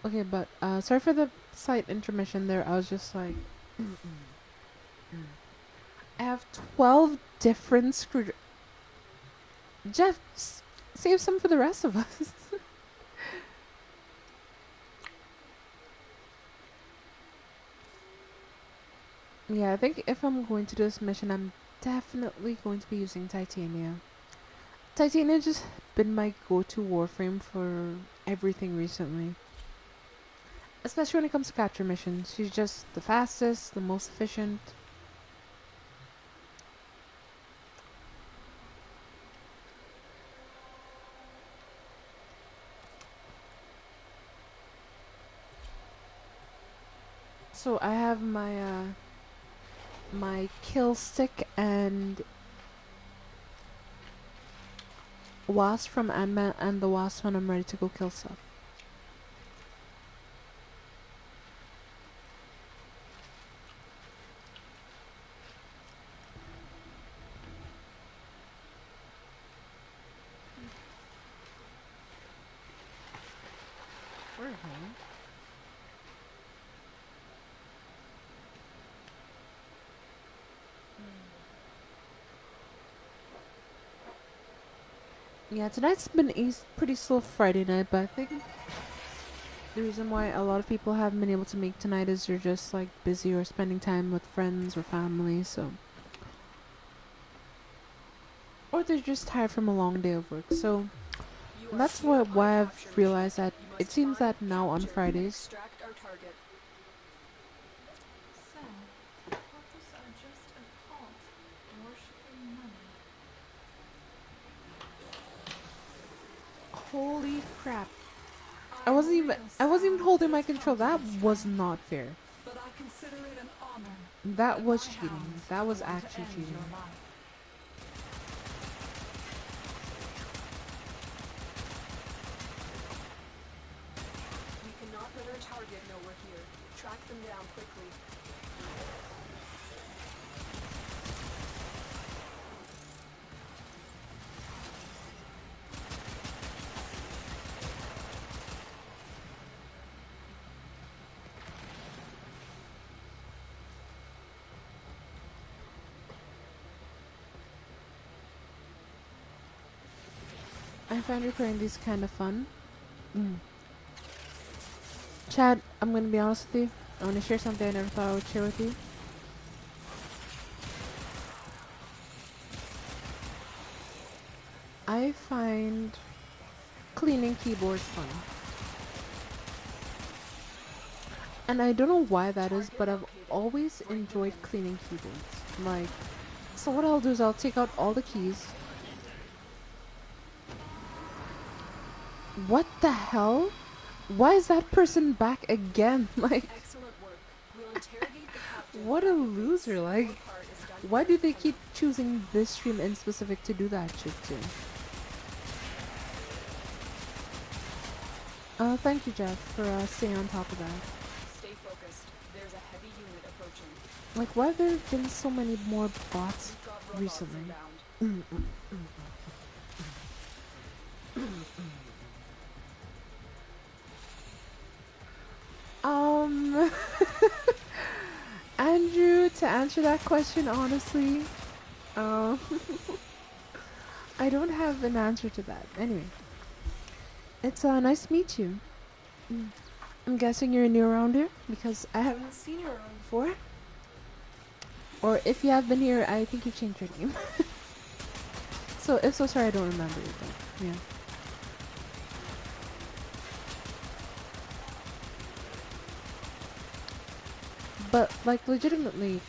Okay, but sorry for the slight intermission there. I was just like, I have 12 different screwdrivers. Jeff, save some for the rest of us. Yeah, I think if I'm going to do this mission, I'm definitely going to be using Titania. Titania just been my go-to Warframe for everything recently. Especially when it comes to capture missions. She's just the fastest, the most efficient. So I have my kill stick and Wasp from Ant-Man and the Wasp when I'm ready to go kill stuff. We're home. Yeah, tonight's been a pretty slow Friday night, but I think the reason why a lot of people haven't been able to make tonight is they're just like busy or spending time with friends or family, so. Or they're just tired from a long day of work, so. You And are that's still on why a I've capture realized mission. that You it must seems find, that now on capture, and Fridays, extract our target. So, cultists are just a cult worshipping money. holy crap. I I'm wasn't even real I wasn't sad even holding that my it's come control. to That this, was friend, not fair. but I consider it an honor That that was my cheating. hounds That are was the one to actually end cheating. your life. We cannot let our target know we're here. Track them down quickly. I find repairing these kind of fun. Chad, I'm gonna be honest with you. I want to share something I never thought I would share with you. I find cleaning keyboards fun. And I don't know why that is, but I've always enjoyed cleaning keyboards. Like, so what I'll do is I'll take out all the keys. What the hell? Why is that person back again? Like, Excellent work. We'll interrogate the captain. what a back at base. loser. Like, Your part is done why here, do they Hanna. keep choosing this stream in specific to do that shit to? Thank you, Jeff, for staying on top of that. Stay focused. There's a heavy unit approaching. Like, why have there been so many more bots We've got robots recently? inbound. Um, Andrew, to answer that question honestly, um, I don't have an answer to that. Anyway, it's nice to meet you. I'm guessing you're new around here because I haven't seen you around before. Or if you have been here, I think you changed your name. So if so, sorry I don't remember you. But yeah. But like legitimately,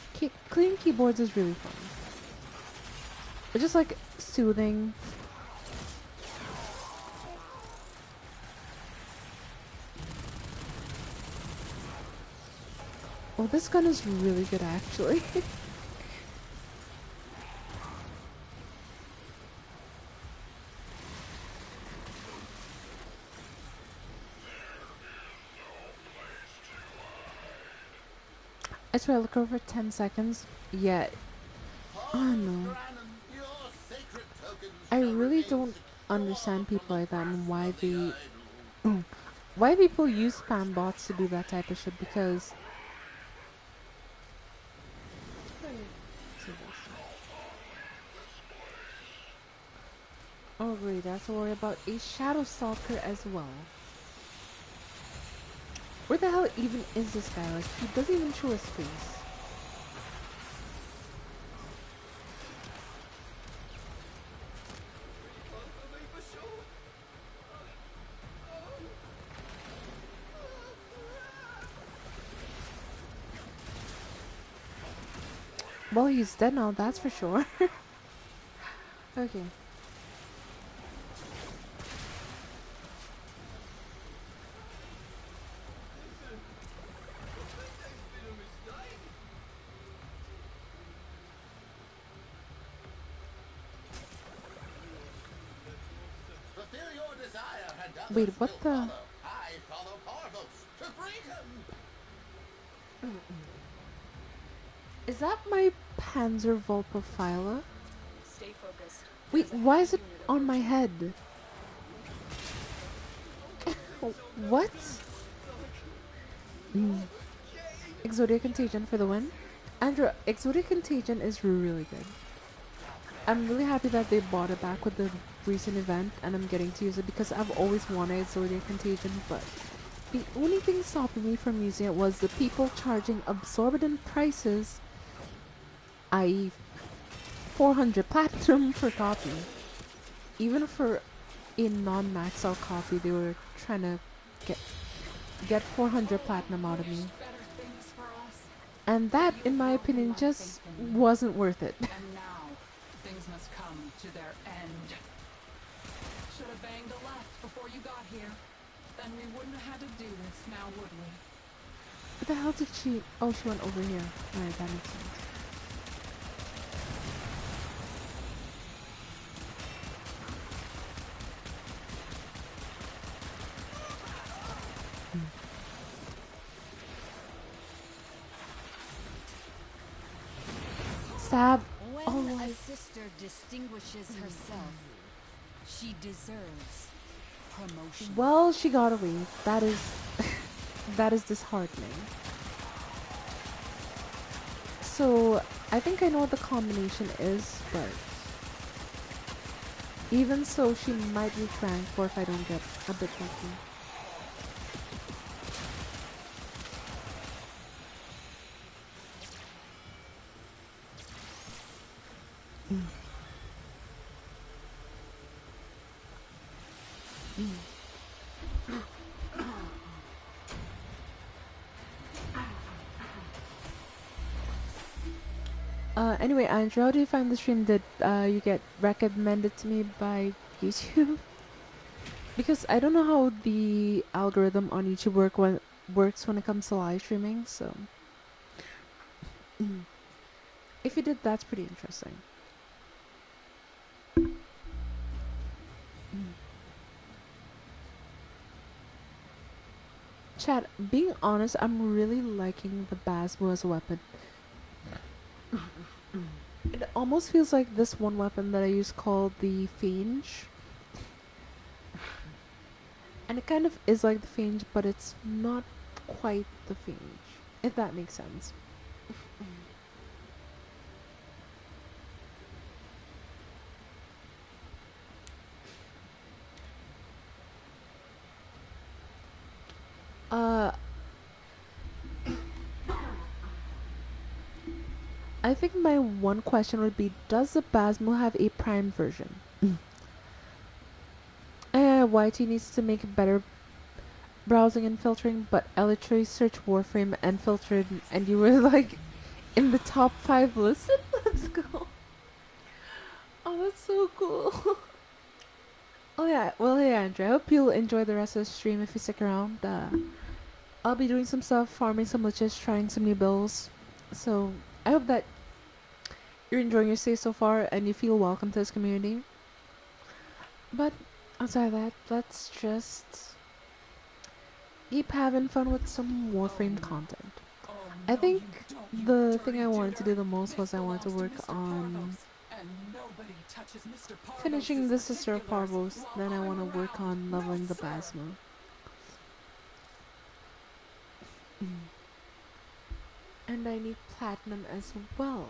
cleaning keyboards is really fun. It's just like soothing. Oh, this gun is really good actually. I swear I look over 10 seconds. Yeah. Oh no. I really don't understand people like that and why they why people use spam bots to do that type of shit because oh great, I have to worry about a shadow stalker as well. Where the hell even is this guy? Like he doesn't even show his face. Well, he's dead now, that's for sure. Okay. Fulfill your desire, and Wait, others what will the? follow. I follow Parvos to freedom. Is that my Panzervolpophyla? Stay focused. Wait, There's a why heavy is it unit on my approaching. head? What? Exodia Contagion for the win. Andrew, Exodia Contagion is really good. I'm really happy that they brought it back with the recent event, and I'm getting to use it because I've always wanted Zodiac Contagion, but the only thing stopping me from using it was the people charging exorbitant prices, i.e. 400 platinum per copy. Even for a non-max out copy, they were trying to get 400 platinum out of me. Better things for us. And that, in my opinion, just wasn't worth it. And now, things must come to their end. Should have banged a left before you got here. Then we wouldn't have had to do this now, would we? What the hell did she... Oh, she went over here. Alright, that makes sense. Stab. When Oh, a sister distinguishes herself, she deserves promotion. well, she got away. That is... that is disheartening. So, I think I know what the combination is, but... even so, she might reach rank 4 if I don't get a bit lucky. Anyway, Andrew, how do you find the stream? Did you get recommended to me by YouTube? Because I don't know how the algorithm on YouTube works when it comes to live streaming, so... if you did, that's pretty interesting. Chat, being honest, I'm really liking the Basmo as a weapon. It almost feels like this one weapon that I use called the Fange. And it kind of is like the Fange, but it's not quite the Fange, if that makes sense. I think my one question would be, does the Basmo have a Prime version? YT needs to make better browsing and filtering, but I literally searched Warframe and filtered, and you were like in the top 5 listed? Let's go. Oh, that's so cool. Oh yeah, well hey Andrew, I hope you'll enjoy the rest of the stream if you stick around. I'll be doing some stuff, farming some liches, trying some new builds. So I hope that you're enjoying your stay so far and you feel welcome to this community. But outside of that, let's just keep having fun with some Warframe content. I think the thing I wanted to do the most was I wanted to work on finishing the Sister of Parvos, then I want to work on leveling the Basmo. And I need platinum as well.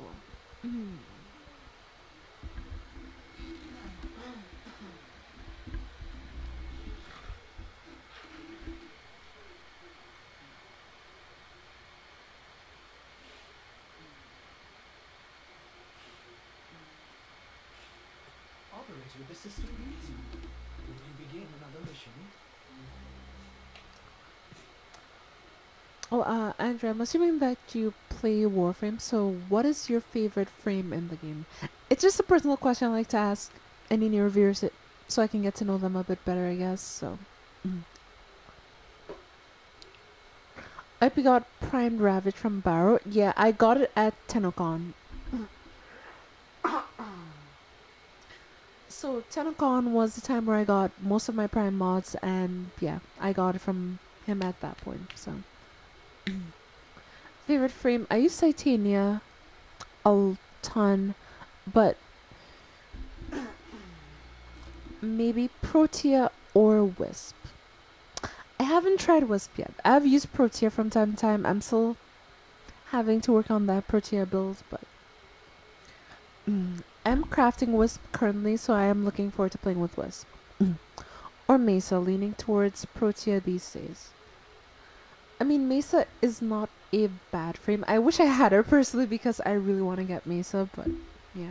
Operator, the system needs you. Will you begin another mission? Oh, Andrew, I'm assuming that you play Warframe, so what is your favorite frame in the game? It's just a personal question I like to ask any new reviewers so I can get to know them a bit better, I guess, so... I got Primed Ravage from Barrow. Yeah, I got it at Tenocon. So, Tenocon was the time where I got most of my Prime mods, and yeah, I got it from him at that point, so... Favorite frame? I use Titania a ton, but maybe Protea or Wisp. I haven't tried Wisp yet. I've used Protea from time to time. I'm still having to work on that Protea build, but I'm crafting Wisp currently, so I am looking forward to playing with Wisp. Or Mesa, leaning towards Protea these days. I mean, Mesa is not a bad frame. I wish I had her personally because I really want to get Mesa, but yeah.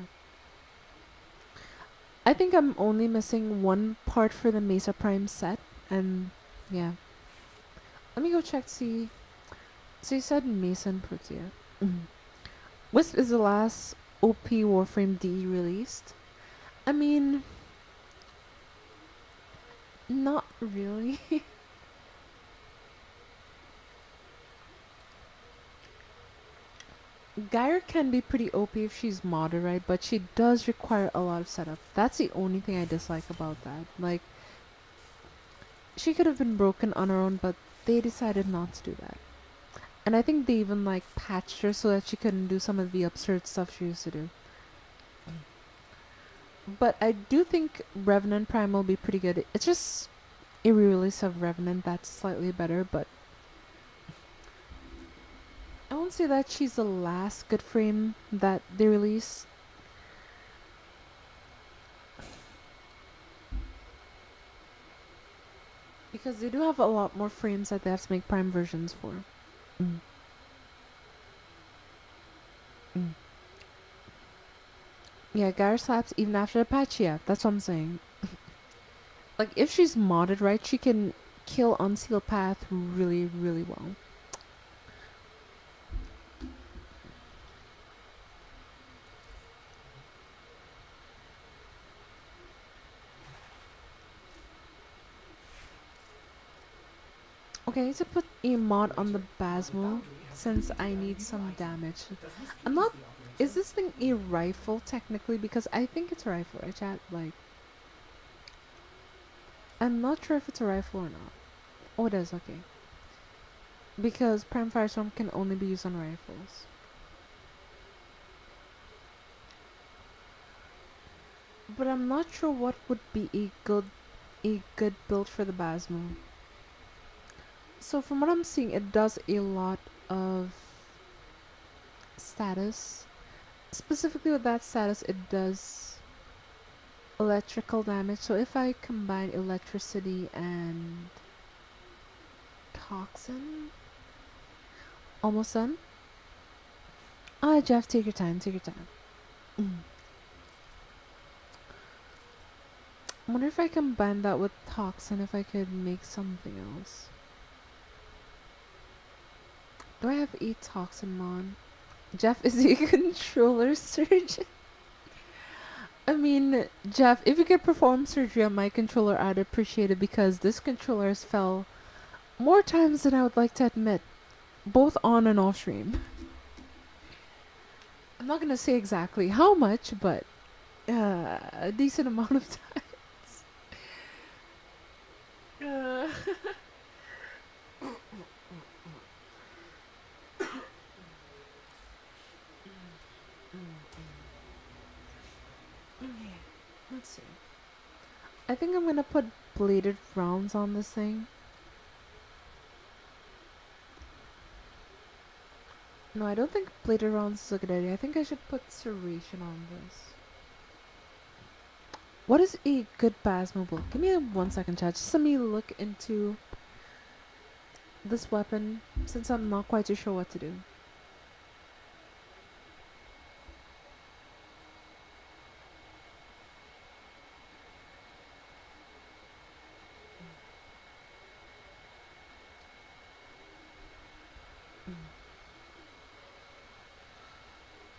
I think I'm only missing one part for the Mesa Prime set, and yeah. Let me go check, see. So you said Mesa and Protea. Wisp is the last OP Warframe D released. I mean, not really. Gyre can be pretty OP if she's modded, right? But she does require a lot of setup. That's the only thing I dislike about that. Like, she could have been broken on her own, but they decided not to do that. And I think they even, like, patched her so that she couldn't do some of the absurd stuff she used to do. But I do think Revenant Prime will be pretty good. It's just a re-release of Revenant that's slightly better, but I won't say that she's the last good frame that they released. Because they do have a lot more frames that they have to make Prime versions for. Mm. Mm. Yeah, Gyre slaps even after the patch, yeah, that's what I'm saying. Like, if she's modded right, she can kill Unsealed Path really, really well. Okay, I need to put a mod on the Basmo since I need some damage. I'm not... Is this thing a rifle technically? Because I think it's a rifle, right, chat? Like, I'm not sure if it's a rifle or not. Oh, it is, okay. Because Prime Firestorm can only be used on rifles. But I'm not sure what would be a good build for the Basmo. So from what I'm seeing, it does a lot of status. Specifically with that status, it does electrical damage. So if I combine electricity and toxin, almost done. Ah, Jeff, take your time, take your time. I wonder if I combine that with toxin, if I could make something else. Do I have a toxin mod? Jeff is a controller surgeon. I mean, Jeff, if you could perform surgery on my controller, I'd appreciate it because this controller has fell more times than I would like to admit, both on and off stream. I'm not gonna say exactly how much, but a decent amount of times. Okay, let's see. I think I'm gonna put bladed rounds on this thing. No, I don't think bladed rounds is a good idea. I think I should put serration on this. What is a good Basmo build? Give me 1 second, chat. Just let me look into this weapon since I'm not quite too sure what to do.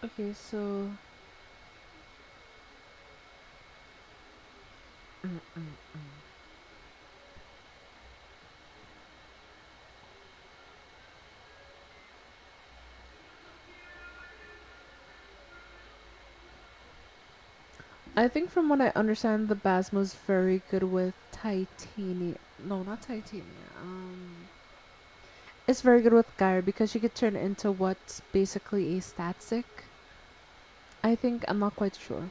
Okay, so I think from what I understand, the Basmo is very good with titanium. No, not titanium. It's very good with Gyre because you could turn it into what's basically a stat stick. I think I'm not quite sure.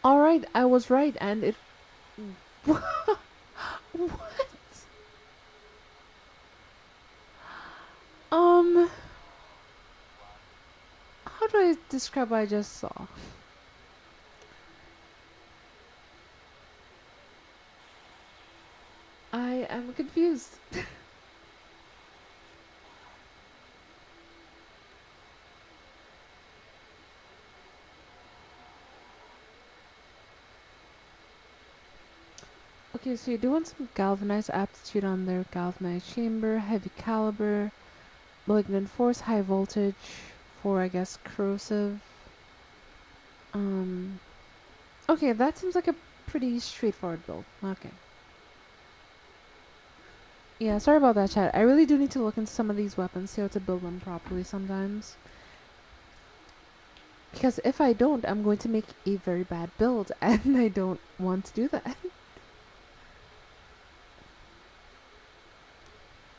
Alright, I was right, and it... What? do I describe what I just saw? I am confused. Okay, so you're doing some galvanized aptitude on their galvanized chamber, heavy caliber, malignant force, high voltage, for I guess corrosive. Um, okay, that seems like a pretty straightforward build. Okay. Yeah, sorry about that, chat. I really do need to look into some of these weapons, see how to build them properly sometimes. Because if I don't, I'm going to make a very bad build, and I don't want to do that.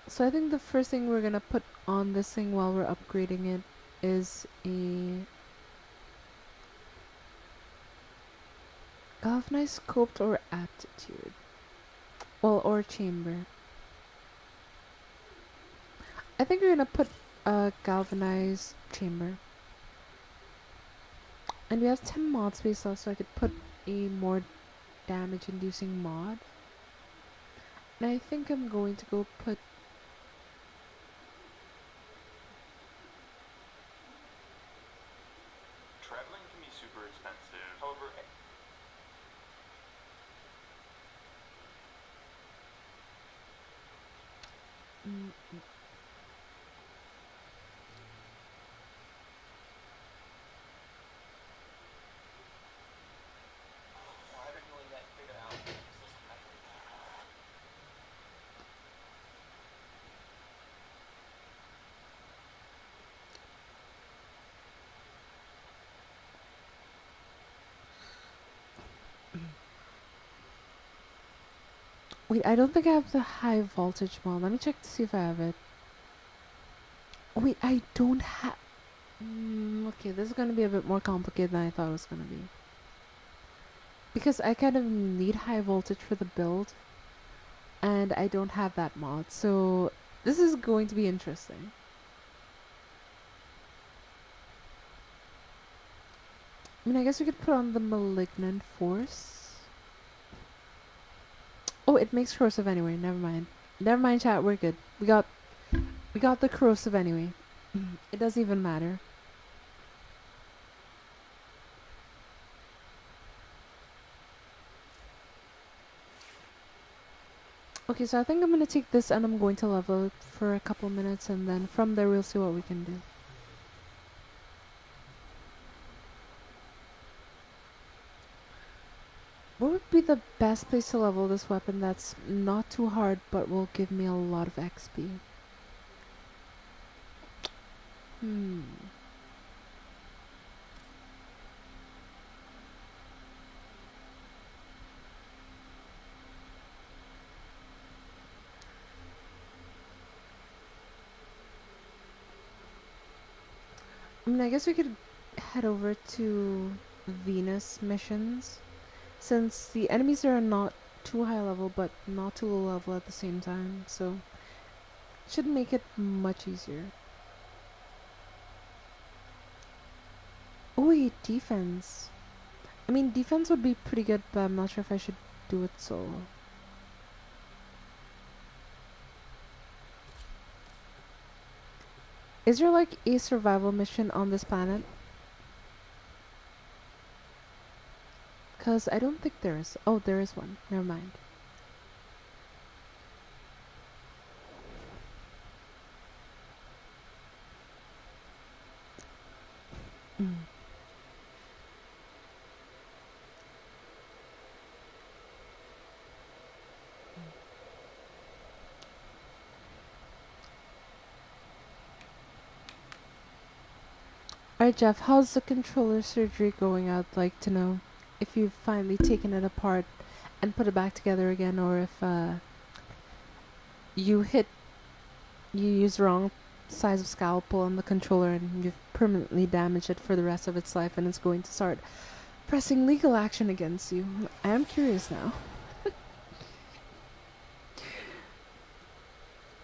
So I think the first thing we're gonna put on this thing while we're upgrading it is a galvanized scoped or aptitude. Well, or chamber. I think we're gonna put a galvanized chamber. And we have 10 mod space left, so I could put a more damage inducing mod. And I think I'm going to go put Traveling can be super expensive. However, I haven't really yet figured out. wait, I don't think I have the high voltage mod. Let me check to see if I have it. Wait, I don't have... okay, this is gonna be a bit more complicated than I thought it was gonna be. Because I kind of need high voltage for the build, and I don't have that mod, so this is going to be interesting. I mean, I guess we could put on the malignant force. Oh, it makes corrosive anyway. Never mind. Never mind, chat. We're good. We got the corrosive anyway. It doesn't even matter. Okay, so I think I'm gonna take this and I'm going to level it for a couple minutes, and then from there we'll see what we can do. What would be the best place to level this weapon that's not too hard but will give me a lot of XP? I mean, I guess we could head over to Venus missions, since the enemies are not too high level but not too low level at the same time, so should make it much easier. Oh wait, defense. I mean, defense would be pretty good, but I'm not sure if I should do it solo. Is there like a survival mission on this planet? Cause I don't think there is. Oh, there is one. Never mind. Alright, Jeff, how's the controller surgery going? I'd like to know if you've finally taken it apart and put it back together again, or if you use the wrong size of scalpel on the controller and you've permanently damaged it for the rest of its life and it's going to start pressing legal action against you. I am curious now.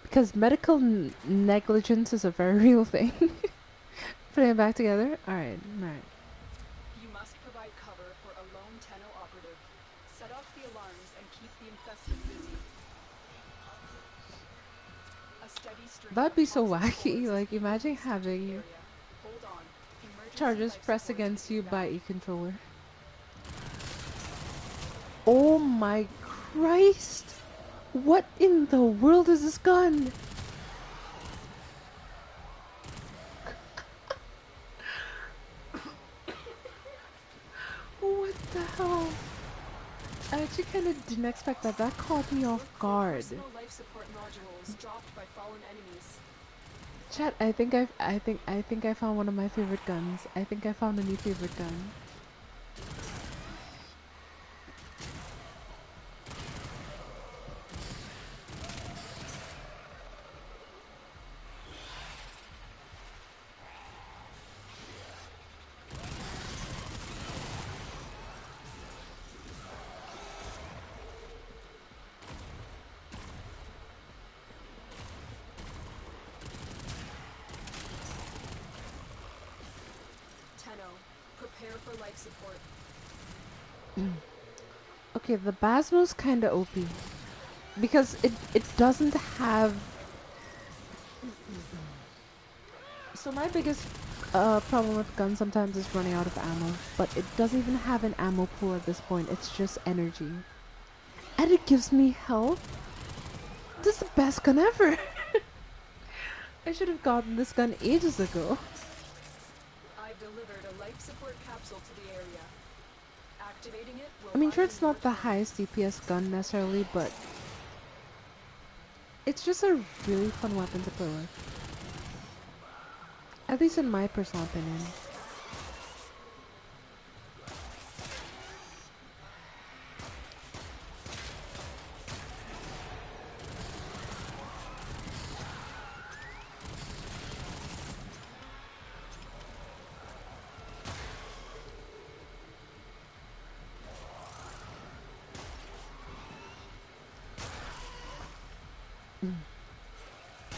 Because medical negligence is a very real thing. Putting it back together? Alright, alright. You must provide cover for a lone Tenno operative. Set off the alarms and keep the infested busy. A steady stream That'd of be so toxic wacky. spores is Like, being imagine released into the having area. Hold on. Emergency charges life pressed support against is you by inbound. a controller. Oh my Christ! What in the world is this gun? What the hell? I actually kind of didn't expect that. That caught me off Your guard. personal life support module is dropped by fallen enemies. Chat, I think I found one of my favorite guns. I think I found a new favorite gun. Tenno, prepare for life support. Okay, the Basmo's kind of OP because it doesn't have. So my biggest problem with guns sometimes is running out of ammo, but it doesn't even have an ammo pool at this point. It's just energy, and it gives me health. This is the best gun ever. I should have gotten this gun ages ago. I've delivered a life support capsule to the area. Activating it will I mean, buy sure, you it's more not the time. highest DPS gun necessarily, but it's just a really fun weapon to play with. At least in my personal opinion.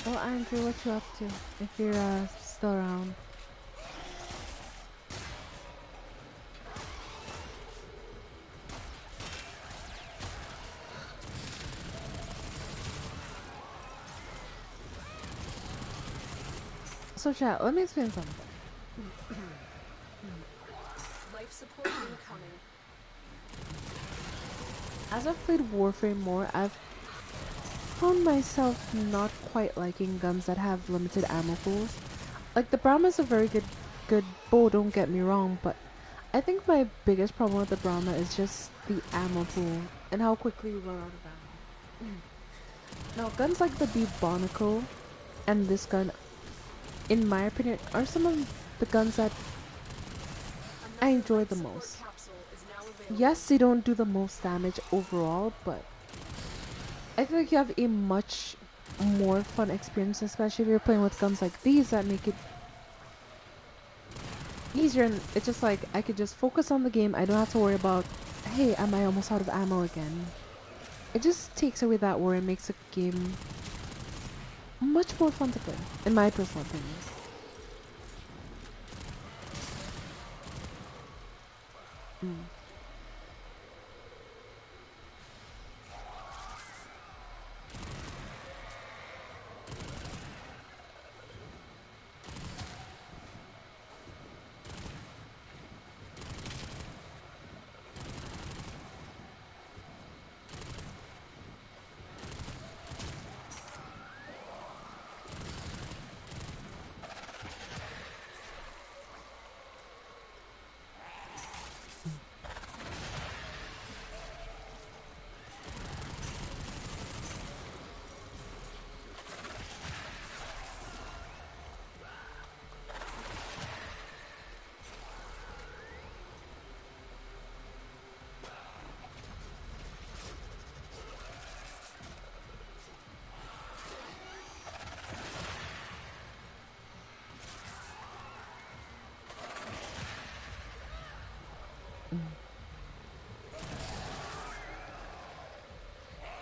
Well, Andrew, what you up to? If you're still around. So chat, let me explain something. Life support incoming. As I've played Warframe more, I've found myself not quite liking guns that have limited ammo pools. Like the Brahma's a very good bow, don't get me wrong, but I think my biggest problem with the Brahma is just the ammo pool and how quickly you run out of ammo. Now, guns like the Bubonico and this gun, in my opinion, are some of the guns that I Another enjoy life the support most. capsule is now available. Yes, they don't do the most damage overall, but I feel like you have a much more fun experience, especially if you're playing with guns like these that make it easier. And it's just like I could just focus on the game. I don't have to worry about, hey, am I almost out of ammo again? It just takes away that worry and makes the game much more fun to play, in my personal opinion. Mm.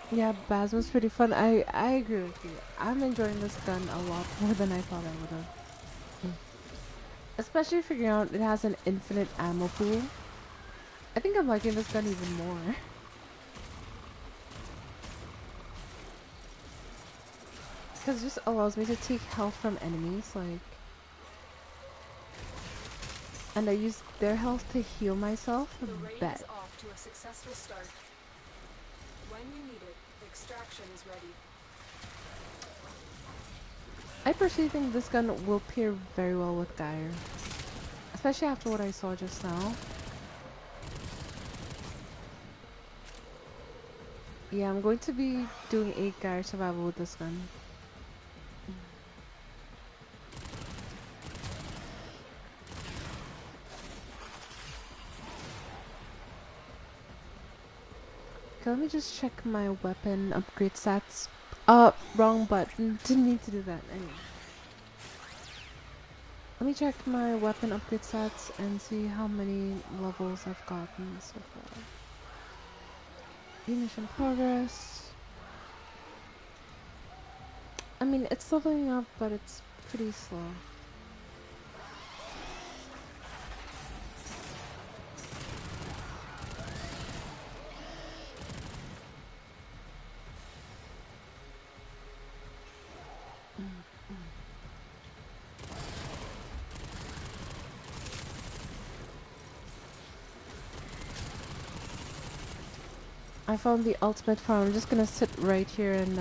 Yeah, Baz was pretty fun. I agree with you. I'm enjoying this gun a lot more than I thought I would have. Especially figuring out it has an infinite ammo pool. I think I'm liking this gun even more. Because it just allows me to take health from enemies, like... And I use their health to heal myself. The raid Bet. is off to a successful start. When you need it, extraction is ready. I personally think this gun will pair very well with Geyer. Especially after what I saw just now. Yeah, I'm going to be doing 8 Geyer survival with this gun. Okay, let me just check my weapon upgrade stats. Wrong button. Didn't need to do that. Anyway. Let me check my weapon upgrade stats and see how many levels I've gotten so far. Munition progress. I mean, it's leveling up, but it's pretty slow. I found the ultimate farm. I'm just gonna sit right here and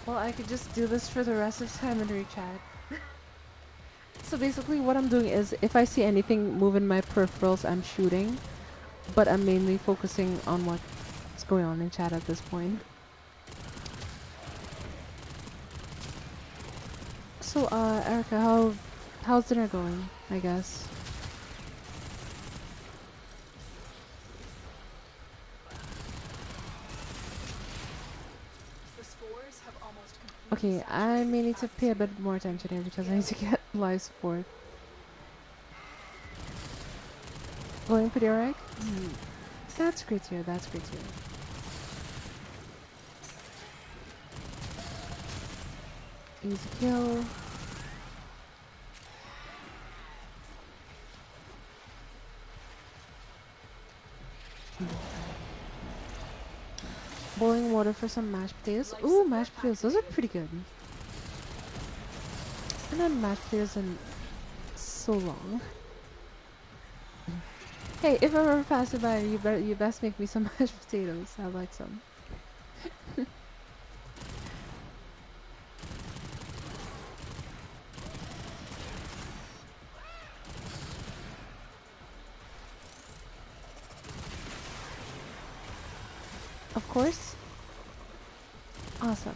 well, I could just do this for the rest of time and rechat. So basically what I'm doing is if I see anything move in my peripherals, I'm shooting. But I'm mainly focusing on what's going on in chat at this point. So, Erica, how's dinner going, I guess? The spores have almost Okay, completely I saturated may the need to pay a bit atmosphere. more attention here because I need to get live support. Going pretty alright? That's great to hear, that's great to hear. Easy kill. Boiling water for some mashed potatoes. Ooh, mashed potatoes, those are pretty good. I haven't had mashed potatoes in so long. Hey, if I'm ever passing by, you best make me some mashed potatoes. I'd like some. Of course. Awesome.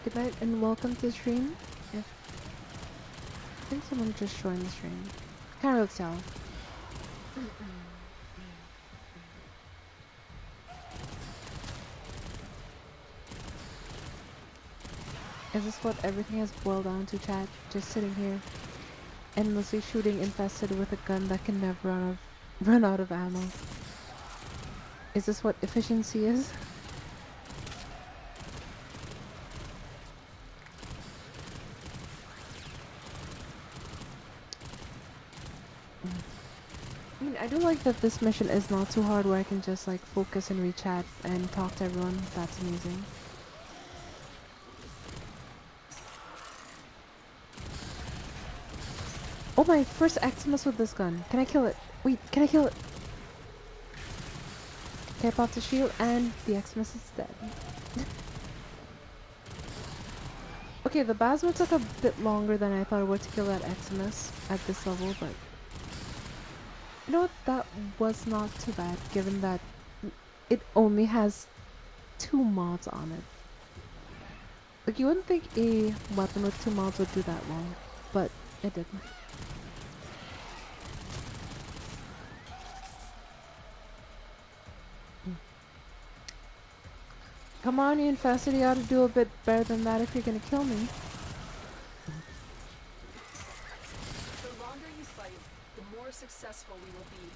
Good night and welcome to the stream. I think someone just joined the stream. Can't really tell. Is this what everything has boiled down to, chat? Just sitting here, endlessly shooting infested with a gun that can never run out of ammo. Is this what efficiency is? I mean, I do like that this mission is not too hard where I can just like focus and rechat and talk to everyone. That's amazing. Oh, my first Xmas with this gun. Can I kill it? Wait, can I kill it? Okay, I popped the shield and the Xmas is dead. Okay, the Basma took a bit longer than I thought it would to kill that Xmas at this level, but... You know what? That was not too bad, given that it only has 2 mods on it. Like, you wouldn't think a weapon with 2 mods would do that well, but it didn't. Come on, you infested, you ought to do a bit better than that if you're gonna kill me. The longer you fight, the more successful we will be.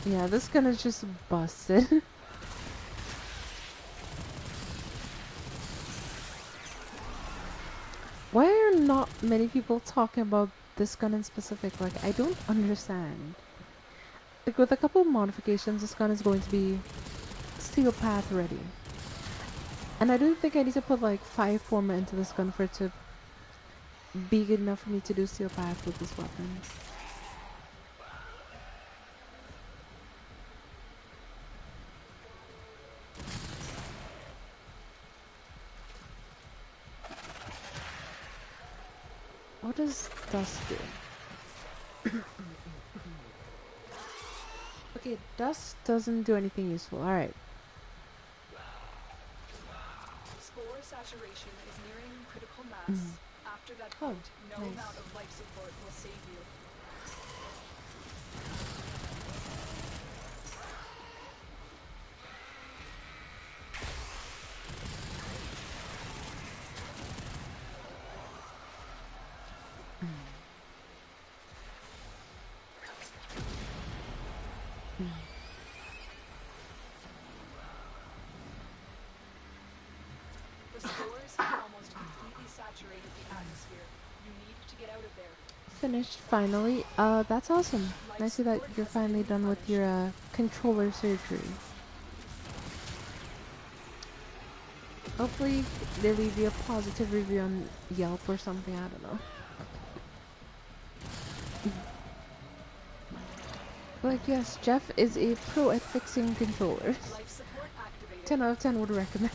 Yeah, this gun is just busted. Why are not many people talking about this gun in specific? Like, I don't understand. Like, with a couple of modifications, this gun is going to be steel path ready. And I don't think I need to put like 5 forma into this gun for it to be good enough for me to do steel path with this weapon. What does dust do? Okay, dust doesn't do anything useful. Alright. Spore saturation is nearing critical mass. After that point, no nice. amount of life support will save you. The spores have almost completely saturated the atmosphere. You need to get out of there. Finished, finally. That's awesome. I see that you're finally done with your, controller surgery. Hopefully, they leave you a positive review on Yelp or something, I don't know. Like, yes, Jeff is a pro at fixing controllers. Life support activated. 10 out of 10 would recommend.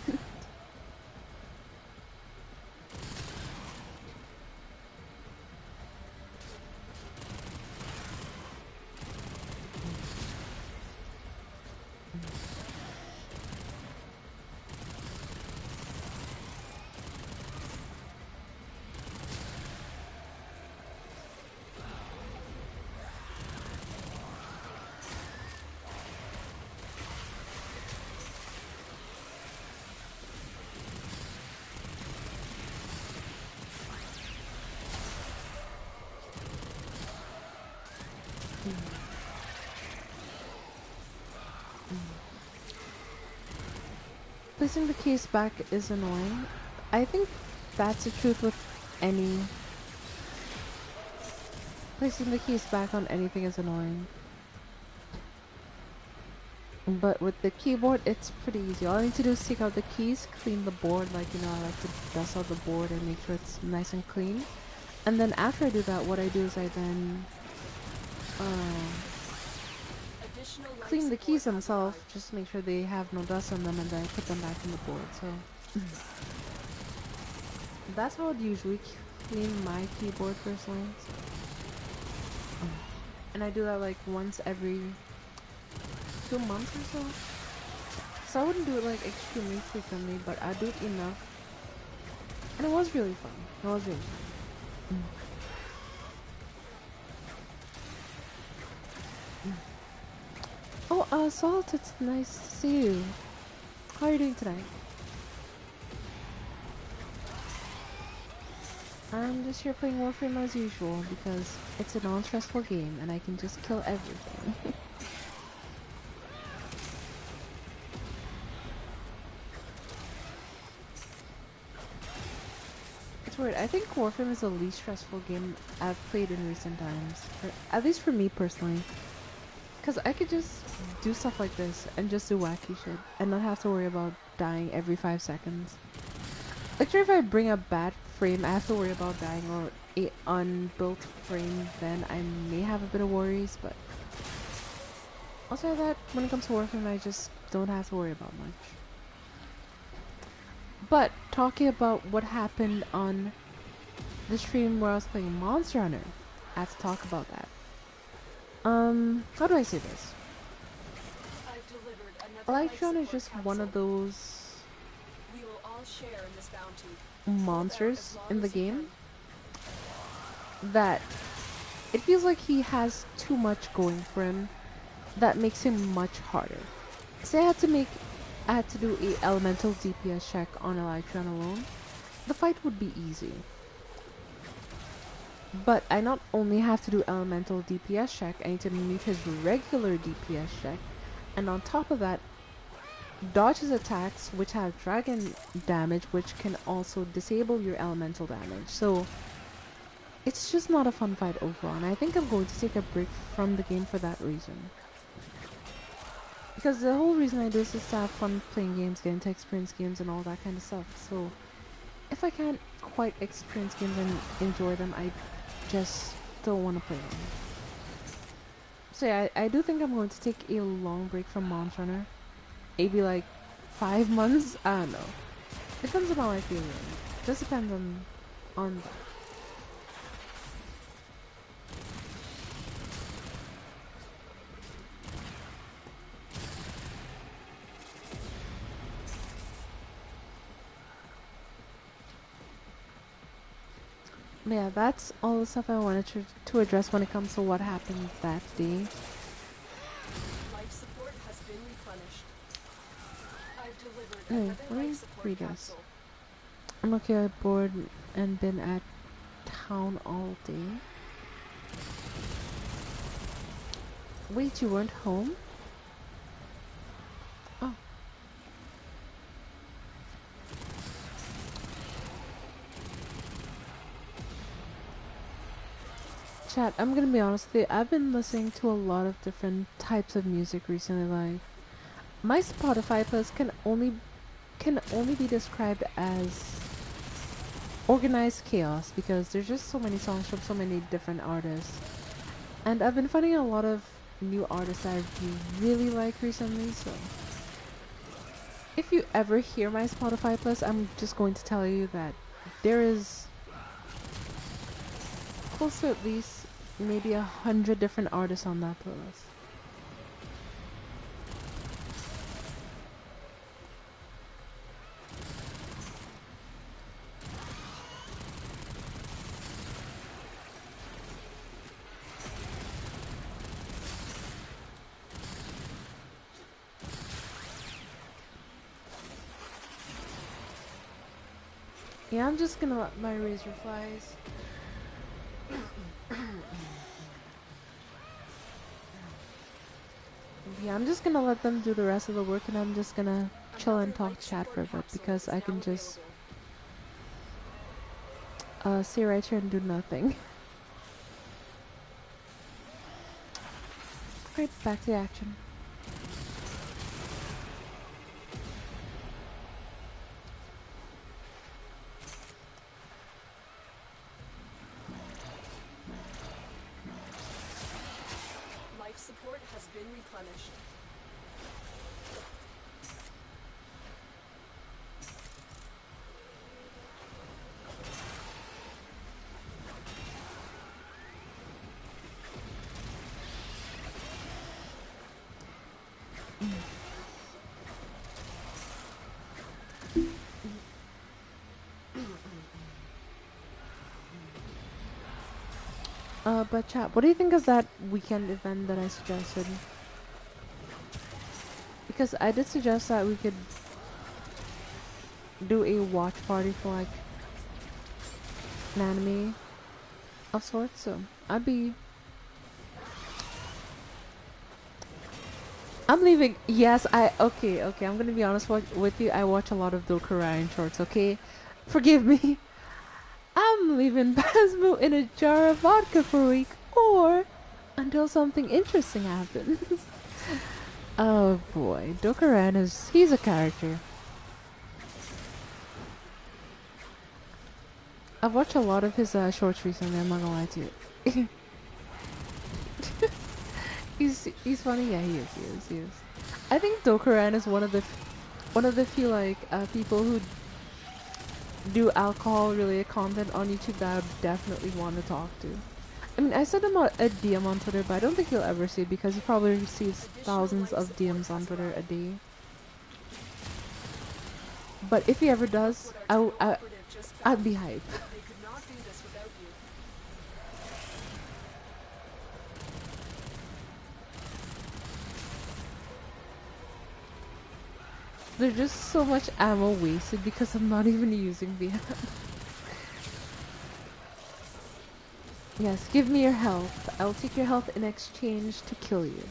Placing the case back is annoying. I think that's the truth with any... Placing the case back on anything is annoying. But with the keyboard, it's pretty easy. All I need to do is take out the keys, clean the board, like, you know, I like to dust out the board and make sure it's nice and clean. And then after I do that, what I do is I then clean the keys themselves, just make sure they have no dust on them, and then I put them back in the board. So that's how I'd usually clean my keyboard personally. So. And I do that like once every 2 months or so. So I wouldn't do it like extremely frequently, but I do it enough. And it was really fun. It was really fun. Oh, Salt, it's nice to see you. How are you doing today? I'm just here playing Warframe as usual because it's a non-stressful game and I can just kill everything. It's weird. I think Warframe is the least stressful game I've played in recent times. At least for me personally. Because I could just do stuff like this and just do wacky shit and not have to worry about dying every 5 seconds. Like, sure, if I bring a bad frame, I have to worry about dying, or a unbuilt frame, then I may have a bit of worries, but also that when it comes to Warframe, I just don't have to worry about much. But talking about what happened on the stream where I was playing Monster Hunter, I have to talk about that. How do I say this? I've delivered another life Electron is support just capsule. one of those We will all share in this bounty. monsters in the As long as you game that it feels like he has too much going for him that makes him much harder. Say I had to do a elemental DPS check on Electron alone, the fight would be easy. But I not only have to do elemental DPS check, I need to mute his regular DPS check, and on top of that, dodge his attacks which have dragon damage, which can also disable your elemental damage. So it's just not a fun fight overall, and I think I'm going to take a break from the game for that reason. Because the whole reason I do this is to have fun playing games, getting to experience games and all that kind of stuff. So if I can't quite experience games and enjoy them, I just don't want to play them. So yeah, I do think I'm going to take a long break from Monster Hunter. Maybe like 5 months? I don't know. Depends on how I feel. Really. Just depends on that. Yeah, that's all the stuff I wanted to address when it comes to what happened that day. Life support has been replenished. I've delivered Hey, another let me life support read this. capsule. I'm okay, bored and been at town all day. Wait, you weren't home? Oh. Chat, I'm gonna be honest with you, I've been listening to a lot of different types of music recently. Like, my Spotify playlist can only be described as organized chaos, because there's just so many songs from so many different artists. And I've been finding a lot of new artists that I really like recently, so if you ever hear my Spotify playlist, I'm just going to tell you that there is close to at least maybe 100 different artists on that playlist. Yeah, I'm just gonna let my razor flies. Yeah, I'm just gonna let them do the rest of the work, and I'm just gonna chill and talk chat for a bit, because I can just stay right here and do nothing. Right, back to the action. Life support has been replenished. But chat, what do you think of that weekend event that I suggested? Because I did suggest that we could do a watch party for like an anime of sorts, so I'm leaving. Yes, okay, I'm gonna be honest with you. I watch a lot of Dokurayan shorts, okay? Forgive me. I'm leaving Basmo in a jar of vodka for a week, or until something interesting happens. Oh boy, he's a character. I've watched a lot of his shorts recently. I'm not gonna lie to you. He's funny. Yeah, he is. He is. He is. I think Dokuran is one of the few like people who do alcohol related content on YouTube that I would definitely want to talk to. I mean, I sent him a DM on Twitter, but I don't think he'll ever see it because he probably receives thousands of DMs on Twitter a day. But if he ever does, I'd be hype. They could not do this without you. There's just so much ammo wasted because I'm not even using VM. Yes, give me your health. I'll take your health in exchange to kill you.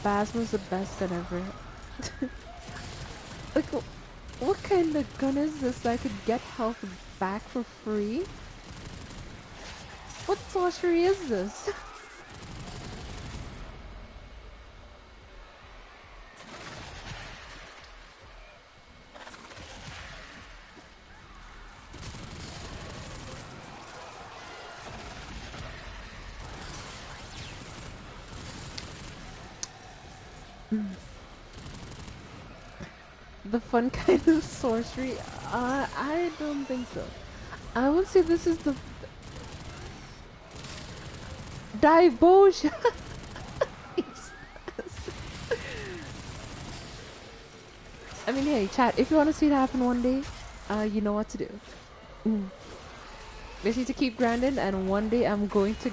Basmo's the best gun ever. Like, what kind of gun is this that I could get health back for free? What sorcery is this? The fun kind of sorcery? I don't think so. I would say this is the devotion. I mean, hey, chat. If you want to see it happen one day, you know what to do. Just need to keep grinding, and one day I'm going to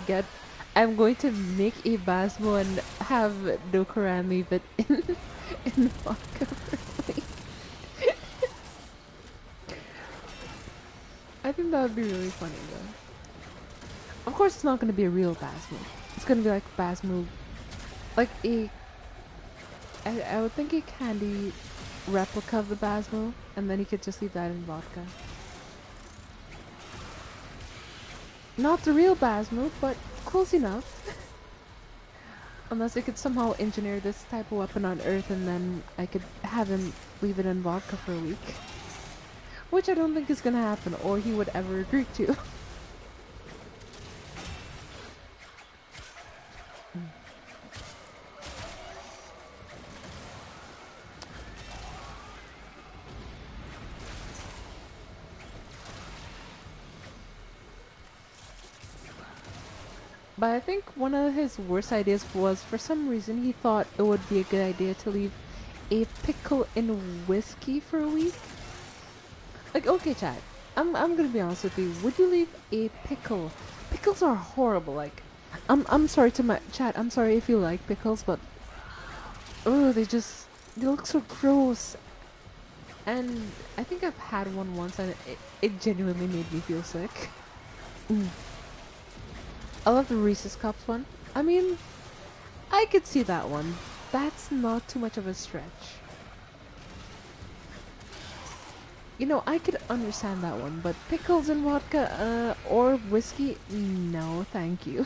make a Basmo and have Dokuran leave it in vodka for me. I think that would be really funny though. Of course, it's not going to be a real Basmo. It's going to be like Basmo, like I would think a candy replica of the Basmo, and then he could just leave that in vodka. Not the real Basmo, but close enough. Unless I could somehow engineer this type of weapon on Earth, and then I could have him leave it in vodka for a week. Which I don't think is gonna happen, or he would ever agree to. But I think one of his worst ideas was, for some reason, he thought it would be a good idea to leave a pickle in whiskey for a week. Like, okay, chat. I'm gonna be honest with you. Would you leave a pickle? Pickles are horrible. Like, I'm sorry to my chat. I'm sorry if you like pickles, but oh, they look so gross. And I think I've had one once, and it genuinely made me feel sick. I love the Reese's Cups one. I mean, I could see that one. That's not too much of a stretch. You know, I could understand that one, but pickles and vodka, or whiskey? No, thank you.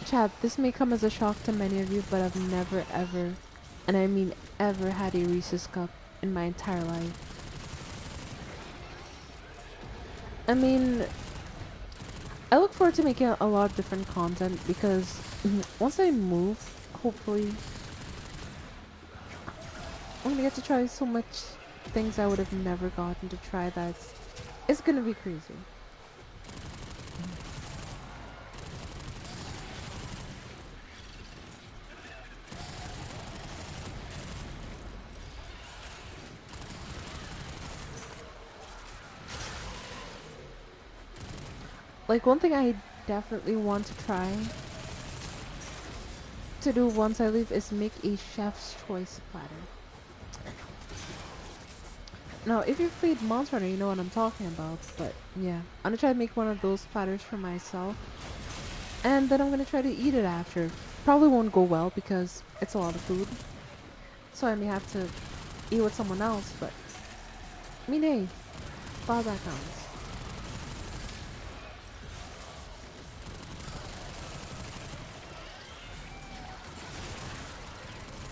Chat, this may come as a shock to many of you, but I've never ever, and I mean ever, had a Reese's Cup in my entire life. I mean, I look forward to making a lot of different content because once I move, hopefully, I'm gonna get to try so much things I would have never gotten to try. It's gonna be crazy. Like, one thing I definitely want to try to do once I leave is make a chef's choice platter. Now, if you've played Monster Hunter, you know what I'm talking about. But yeah, I'm gonna try to make one of those platters for myself, and then I'm gonna try to eat it after. Probably won't go well because it's a lot of food, so I may have to eat with someone else. But I mean, hey, all that counts.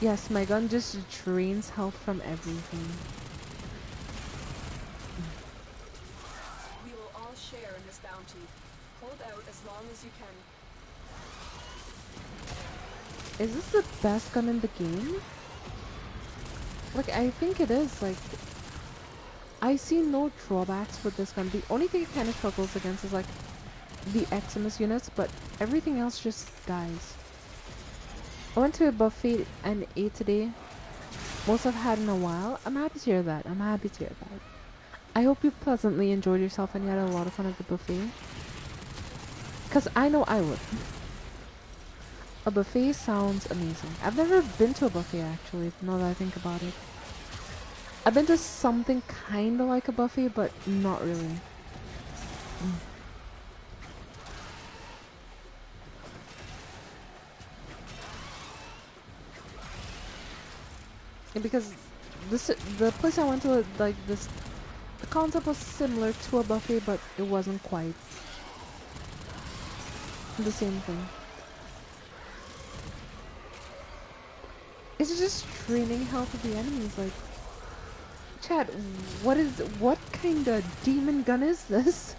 Yes, my gun just drains health from everything. We will all share in this bounty. Hold out as long as you can. Is this the best gun in the game? Like, I think it is. Like, I see no drawbacks with this gun. The only thing it kind of struggles against is like the Eximus units, but everything else just dies. I went to a buffet and ate today. Most I've had in a while. I'm happy to hear that. I'm happy to hear that. I hope you pleasantly enjoyed yourself and you had a lot of fun at the buffet. Because I know I would. A buffet sounds amazing. I've never been to a buffet actually, now that I think about it. I've been to something kind of like a buffet, but not really. And because the place I went to, like this, the concept was similar to a buffet, but it wasn't quite the same thing. It's just draining health of the enemies. Like, Chad, what kind of demon gun is this?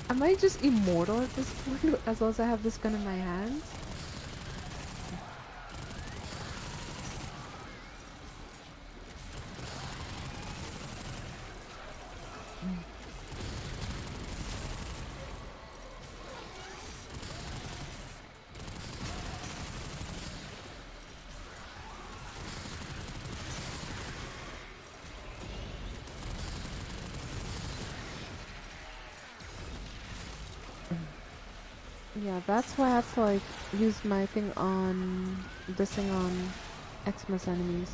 Am I just immortal at this point as long as I have this gun in my hands? Yeah, that's why I have to like use my thing on this thing on Xmas enemies.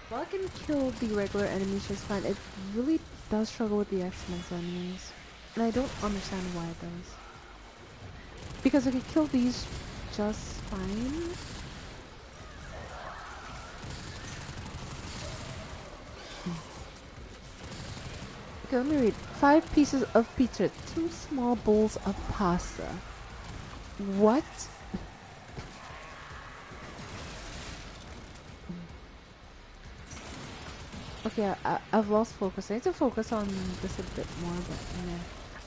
While I can kill the regular enemies just fine, it really does struggle with the Xmas enemies. And I don't understand why it does. Because I can kill these just fine. Okay, let me read. 5 pieces of pizza, 2 small bowls of pasta. What? Okay, I've lost focus. I need to focus on this a bit more, but yeah.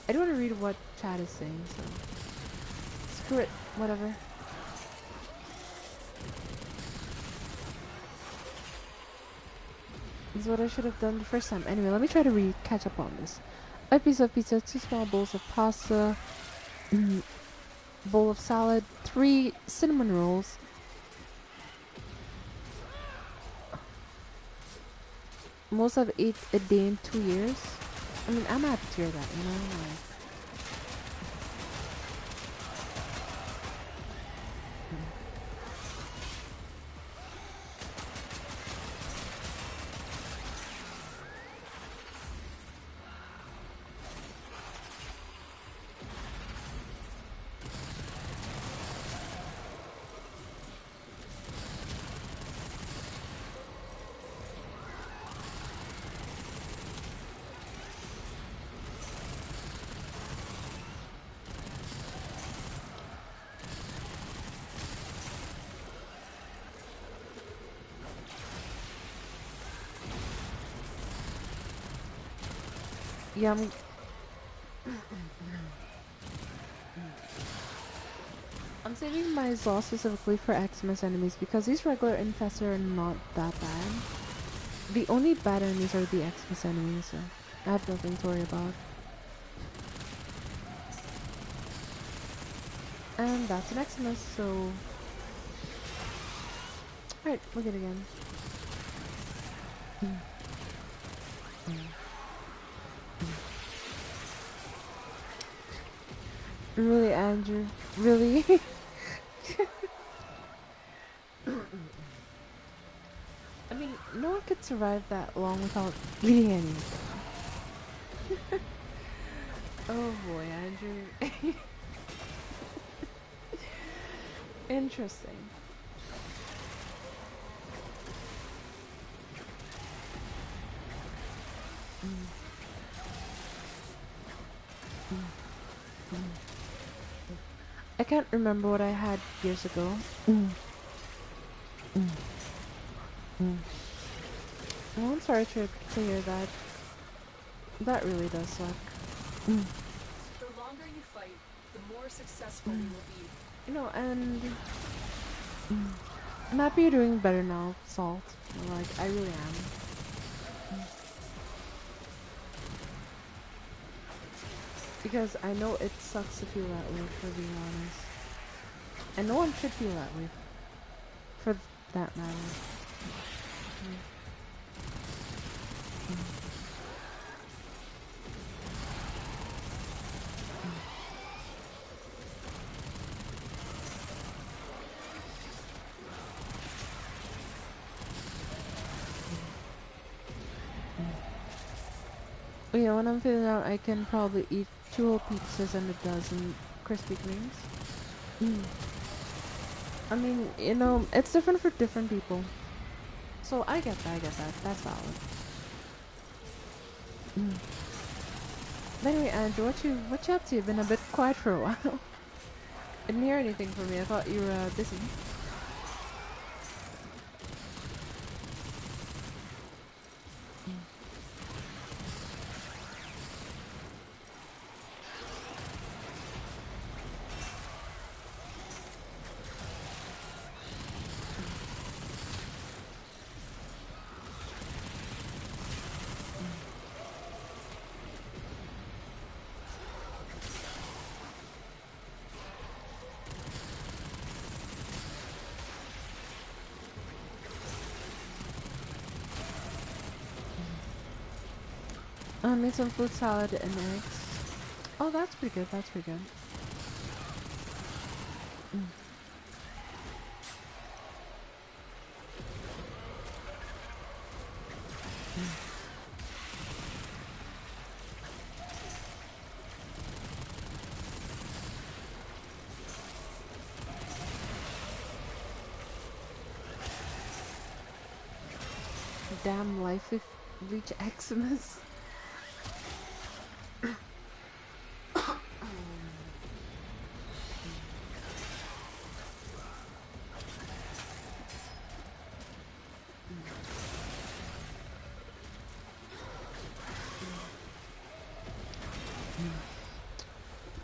I don't want to read what chat is saying, so screw it. Whatever. This is what I should have done the first time. Anyway, let me try to catch up on this. 5 pieces of pizza, 2 small bowls of pasta, bowl of salad, 3 cinnamon rolls. Most I've ate a day in 2 years. I mean, I'm happy to hear that, you know? Like, yeah, I'm saving my Zaw specifically for Xmas enemies because these regular infests are not that bad. The only bad enemies are the Xmas enemies, so I have nothing to worry about. And that's an Xmas, so... Alright, we'll get again. Really, Andrew? Really? no one could survive that long without eating anything. Oh boy, Andrew. Interesting. I can't remember what I had years ago. Oh, I'm sorry to hear that. That really does suck. The longer you fight, the more successful you will be. You know, and I'm happy you're doing better now, Salt. Like, I really am. Because I know it sucks to feel that way, for being honest. And no one should feel that way, for that matter. But yeah, when I'm feeling out, I can probably eat 2 whole pizzas and a dozen Krispy Kremes. I mean, you know, it's different for different people. So I get that. That's valid. But anyway, Andrew, what you up to? You've been a bit quiet for a while. I didn't hear anything from you. I thought you were busy. I made some fruit salad and eggs. Oh, that's pretty good. That's pretty good. Damn life if reach Xmas.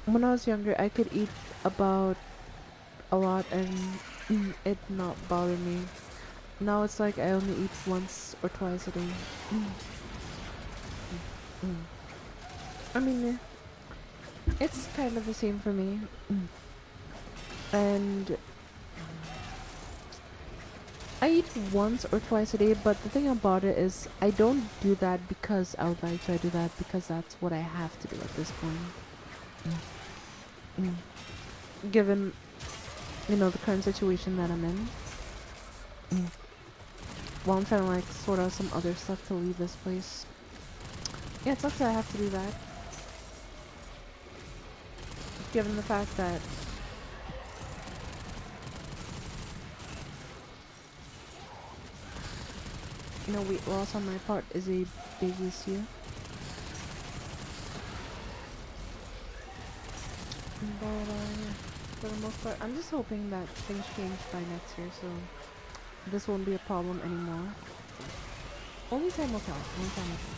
When I was younger, I could eat about a lot and it not bother me. Now it's like I only eat once or twice a day. I mean, it's kind of the same for me. And I eat once or twice a day, but the thing about it is I don't do that because I would like to. I do that because that's what I have to do at this point. Given, you know, the current situation that I'm in. While I'm trying to like sort out some other stuff to leave this place. Yeah, it sucks that I have to do that. Given the fact that you know, weight loss on my part is a big issue. But yeah, for the most part, I'm just hoping that things change by next year, so this won't be a problem anymore. Only time will tell. Only time will tell.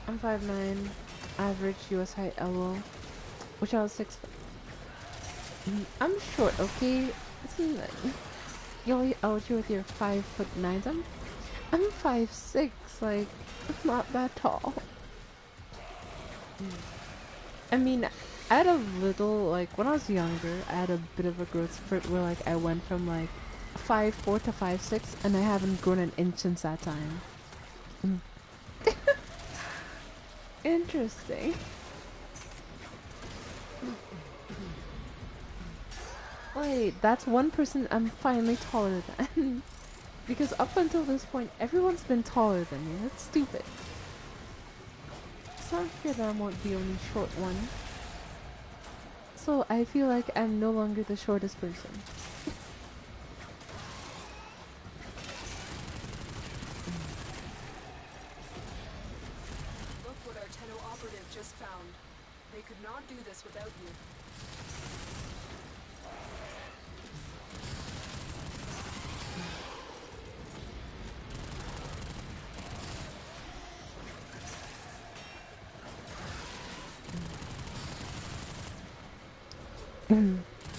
I'm 5'9", average US height elbow, which I was 6. I'm short, okay? Listen, you're out here with your 5'9". I'm 5'6". Like, I'm not that tall. I mean, I had a little, like, when I was younger, I had a bit of a growth spurt where, like, I went from, like, 5'4" to 5'6", and I haven't grown an inch since that time. Mm. Interesting. Wait, that's one person I'm finally taller than. Because up until this point, everyone's been taller than me. That's stupid. So I'm sure that I'm not the only short one. So I feel like I'm no longer the shortest person. Look what our Tenno operative just found. They could not do this without you.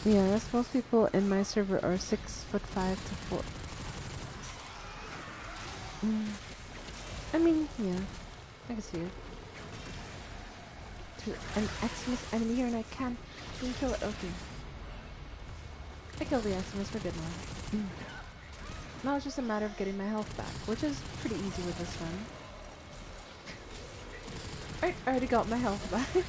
Yeah, that's most people in my server are 6'5" to 4. I mean, yeah, I can see it. There's an Eximus enemy here and I can't even kill it. Okay. I killed the Eximus, we're good now. Now it's just a matter of getting my health back, which is pretty easy with this one. Alright, I already got my health back.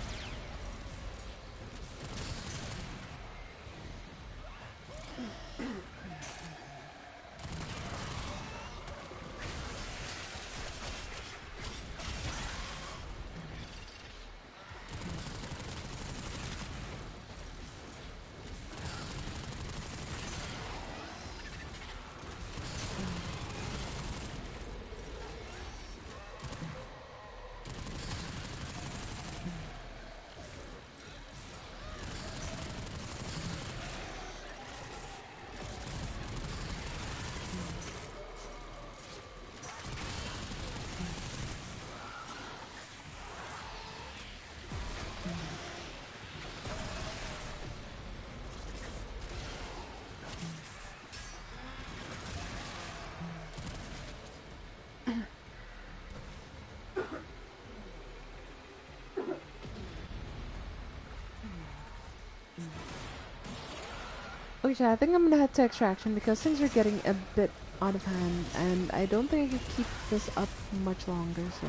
Okay, I think I'm gonna head to extraction because things are getting a bit out of hand and I don't think I can keep this up much longer, so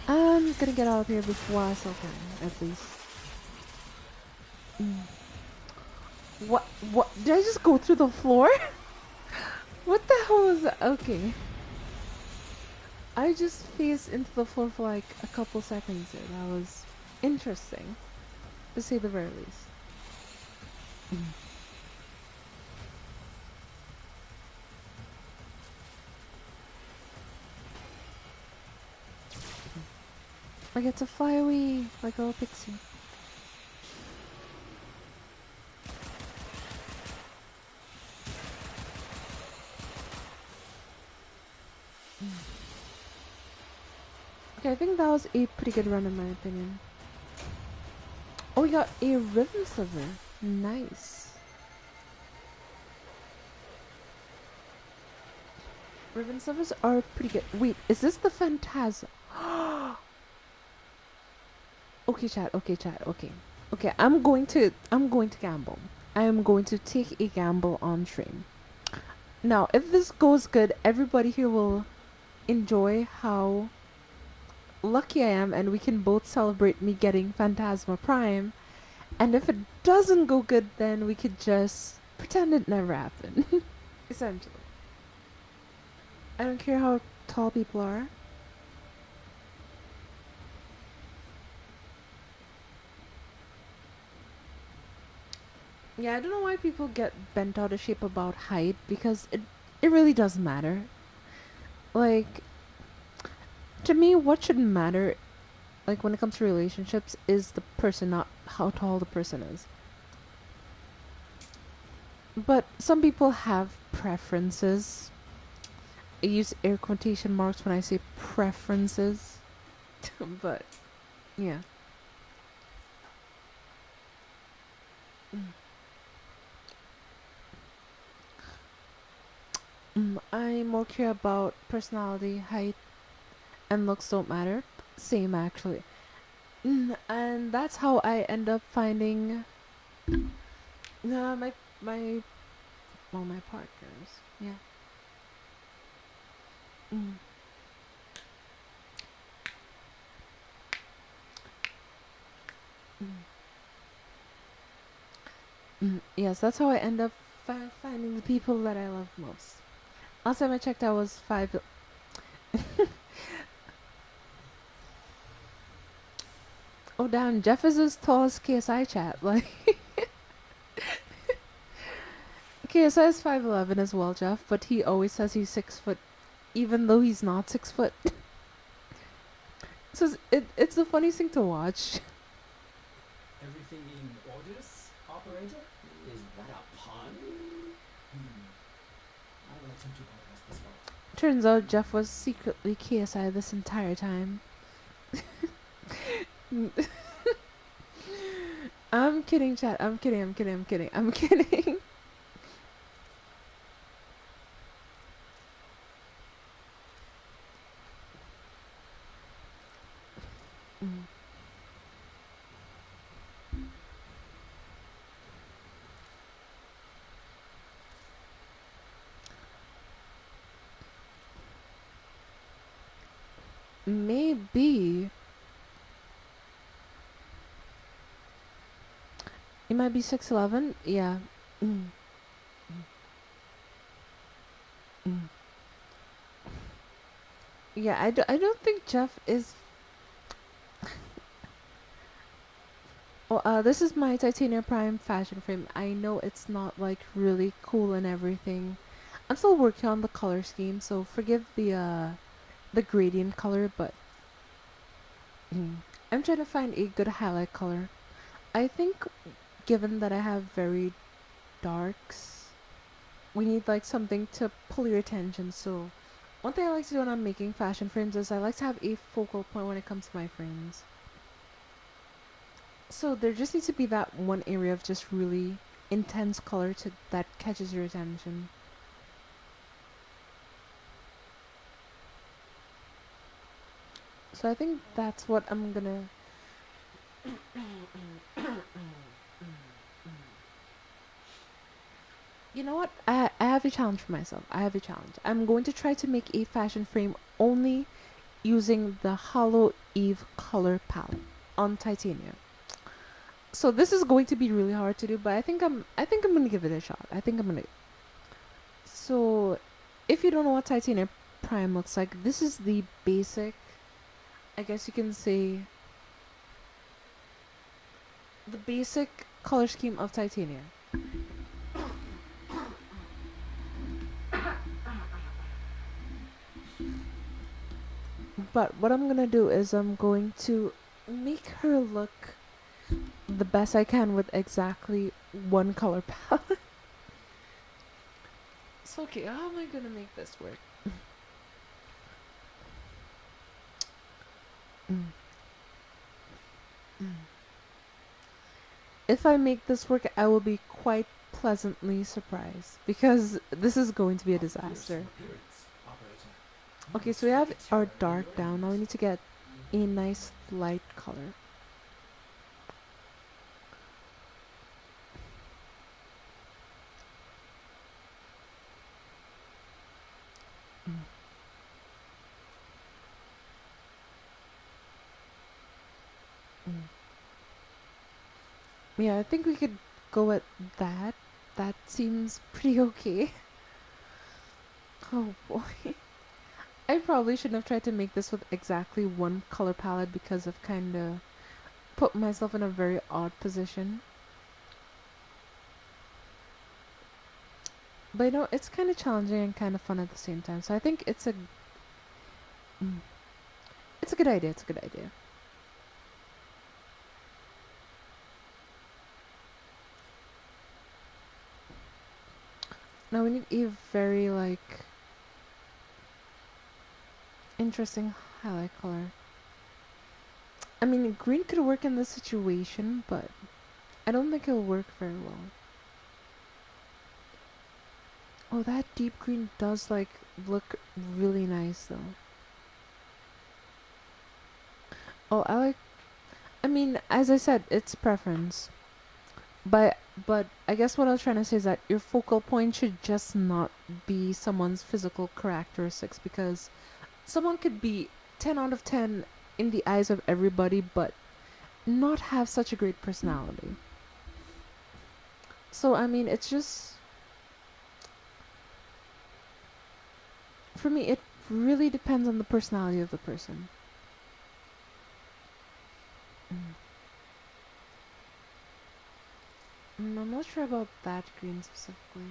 I'm gonna get out of here before I still can, at least. What? Did I just go through the floor? What the hell was that? Okay. I just phased into the floor for like a couple seconds there. That was interesting, to say the very least. I get to fly away like a little pixie. Okay, I think that was a pretty good run in my opinion. Oh, we got a ribbon sliver. Nice. Ribbon slivers are pretty good. Wait, is this the Phantasm? Okay, chat. Okay, chat. Okay. Okay, I'm going to gamble. I am going to take a gamble on stream. Now, if this goes good, everybody here will enjoy how lucky I am and we can both celebrate me getting Phantasma Prime. And if it doesn't go good, then we could just pretend it never happened. Essentially. I don't care how tall people are. Yeah, I don't know why people get bent out of shape about height because it really doesn't matter. Like, to me, what should matter, like when it comes to relationships, is the person, not how tall the person is. But some people have preferences. I use air quotation marks when I say preferences. But, yeah. I more care about personality, height, and looks don't matter. Same, actually. And that's how I end up finding my my well my partners. Yeah. Mm. Mm. Yes, that's how I end up finding the people that I love most. Last time I checked, I was five. Oh damn, Jeff is as tall as KSI chat. Like KSI is 5'11" as well, Jeff, but he always says he's 6 foot, even though he's not 6 foot. So it's the funniest thing to watch. Everything in orders, operator? Is that a pun? I'll let him to bypass this part. Turns out Jeff was secretly KSI this entire time. I'm kidding, chat. I'm kidding. I'm kidding. I'm kidding. I'm kidding. Mm. Maybe it might be 6'11". Yeah. Mm. Mm. Yeah, I don't think Jeff is. Well, this is my Titania Prime fashion frame. I know it's not like really cool and everything. I'm still working on the color scheme, so forgive the gradient color, but I'm trying to find a good highlight color. I think given that I have very darks, we need like something to pull your attention. So one thing I like to do when I'm making fashion frames is I like to have a focal point when it comes to my frames. So there just needs to be that one area of just really intense color to that catches your attention. So I think that's what I'm gonna. You know what? I have a challenge for myself. I have a challenge. I'm going to try to make a fashion frame only using the Hollow Eve color palette on titanium. So this is going to be really hard to do, but I think I'm gonna give it a shot. I think I'm gonna. So, if you don't know what titanium prime looks like, this is the basic. I guess you can say the basic color scheme of titanium. But what I'm gonna do is I'm going to make her look the best I can with exactly one color palette. So okay, how am I gonna make this work? Mm. Mm. If I make this work, I will be quite pleasantly surprised because this is going to be a disaster. Okay, so we have our dark down. Now we need to get a nice light color. Mm. Mm. Yeah, I think we could go at that. That seems pretty okay. Oh boy. I probably shouldn't have tried to make this with exactly one color palette because I've kind of put myself in a very odd position. But you know, it's kind of challenging and kind of fun at the same time. So I think mm, it's a good idea. It's a good idea. Now we need a very like interesting highlight color. I mean, green could work in this situation, but I don't think it'll work very well. Oh, that deep green does like look really nice though. Oh, I mean, as I said, it's preference. But I guess what I was trying to say is that your focal point should just not be someone's physical characteristics, because someone could be 10 out of 10 in the eyes of everybody but not have such a great personality. So I mean, it's just, for me, it really depends on the personality of the person. Mm. I'm not sure about that green specifically.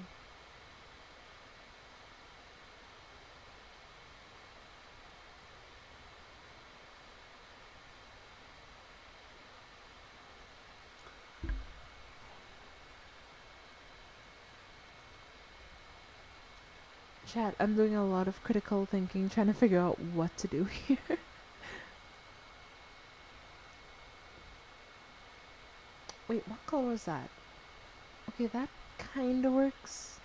Chat, I'm doing a lot of critical thinking, trying to figure out what to do here. Wait, what color was that? Okay, that kinda works.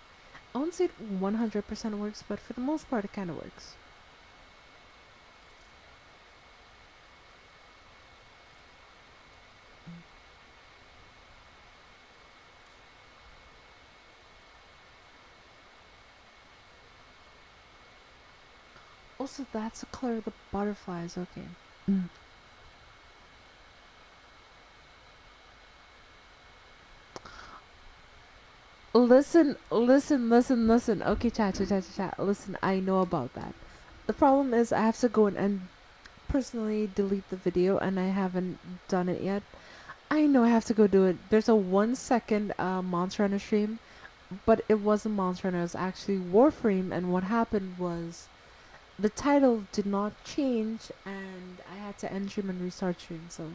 I won't say it 100% works, but for the most part, it kinda works. Also, that's the color of the butterflies, okay. Mm. Listen. Okay, chat. Listen, I know about that. The problem is I have to go in and personally delete the video, and I haven't done it yet. I know I have to go do it. There's a 1 second Monster Hunter stream, but it wasn't Monster Hunter, it was actually Warframe, and what happened was the title did not change, and I had to end stream and restart stream, so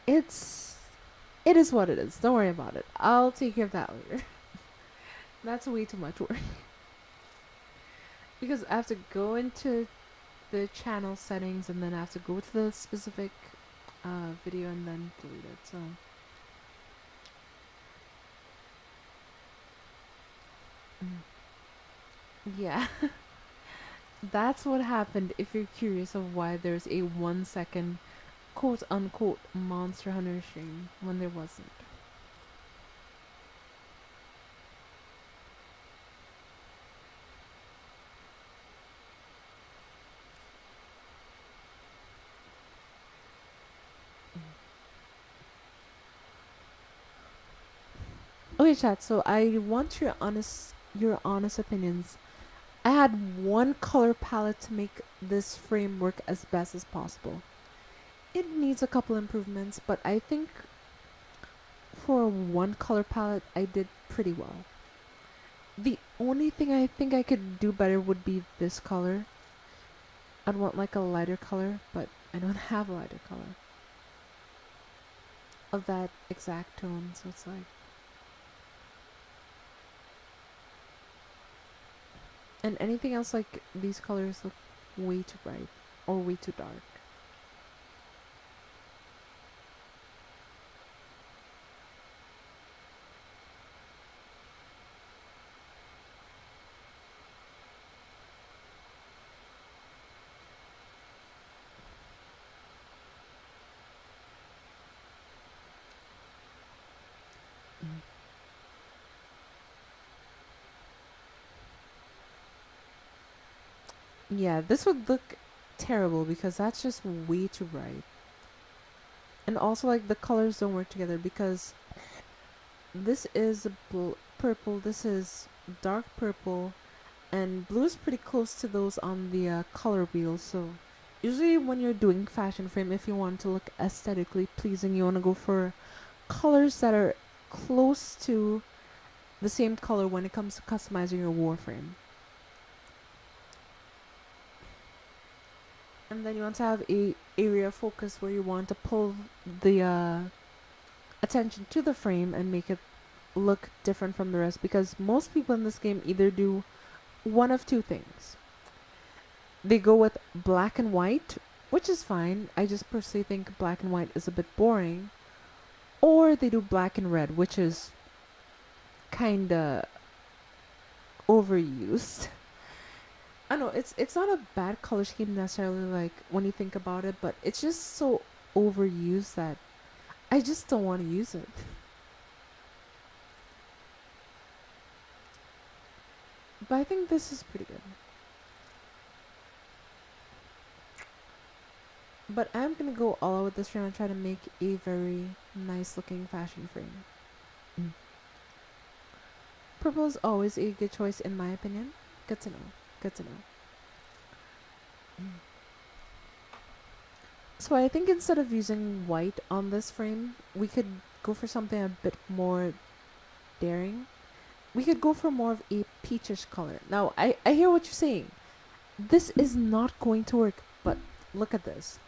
it's it is what it is. Don't worry about it. I'll take care of that later. That's way too much work. Because I have to go into the channel settings, and then I have to go to the specific video and then delete it. So yeah. That's what happened if you're curious of why there's a 1 second quote unquote Monster Hunter stream when there wasn't. Okay, chat. So I want your honest opinions. I had one color palette to make this frame work as best as possible. It needs a couple improvements, but I think for one color palette, I did pretty well. The only thing I think I could do better would be this color. I'd want like a lighter color, but I don't have a lighter color of that exact tone, so it's like. And anything else, like these colors look way too bright or way too dark. Yeah, this would look terrible because that's just way too bright. And also, like, the colors don't work together because this is purple, this is dark purple, and blue is pretty close to those on the color wheel. So usually when you're doing fashion frame, if you want to look aesthetically pleasing, you want to go for colors that are close to the same color when it comes to customizing your Warframe. And then you want to have a area of focus where you want to pull the attention to the frame and make it look different from the rest, because most people in this game either do one of two things. They go with black and white, which is fine. I just personally think black and white is a bit boring. Or they do black and red, which is kinda overused. I know it's not a bad color scheme necessarily, like when you think about it, but it's just so overused that I just don't want to use it. But I think this is pretty good. But I'm gonna go all out with this frame and try to make a very nice looking fashion frame. Purple is always a good choice in my opinion. Good to know. Good to know. So I think instead of using white on this frame, we could go for something a bit more daring. We could go for more of a peachish color. Now, I hear what you're saying. This is not going to work, but look at this.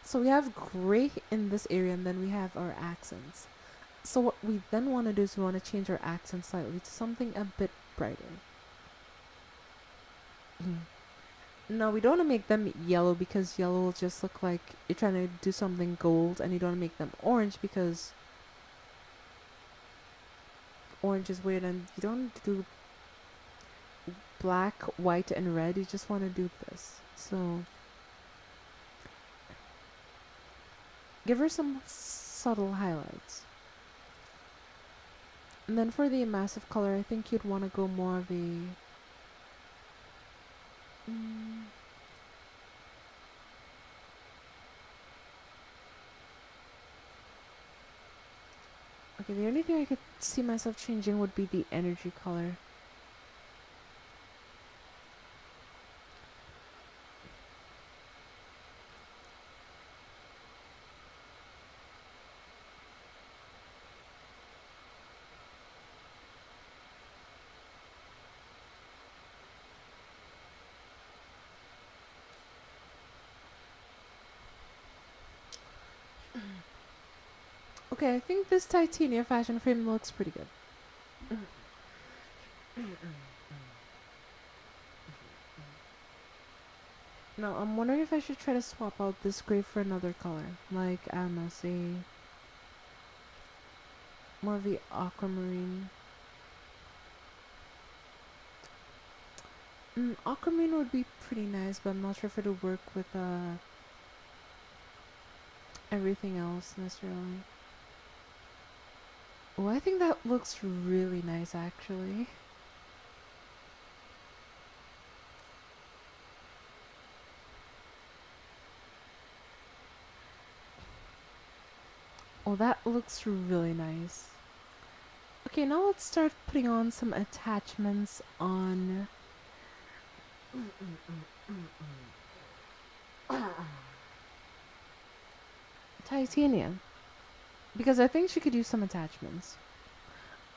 So we have gray in this area, and then we have our accents. So what we then want to do is we want to change our accent slightly to something a bit brighter. Now we don't want to make them yellow because yellow will just look like you're trying to do something gold, and you don't want to make them orange because orange is weird, and you don't do black, white, and red. You just want to do this. So give her some subtle highlights. And then for the massive color, I think you'd want to go more of a okay, the only thing I could see myself changing would be the energy color. Okay, I think this titania fashion frame looks pretty good. Now, I'm wondering if I should try to swap out this gray for another color. Like, I don't know, say more of the aquamarine. Aquamarine would be pretty nice, but I'm not sure if it'll work with everything else necessarily. Oh, I think that looks really nice actually. Oh, that looks really nice. Okay, now let's start putting on some attachments on Titania. Because I think she could use some attachments.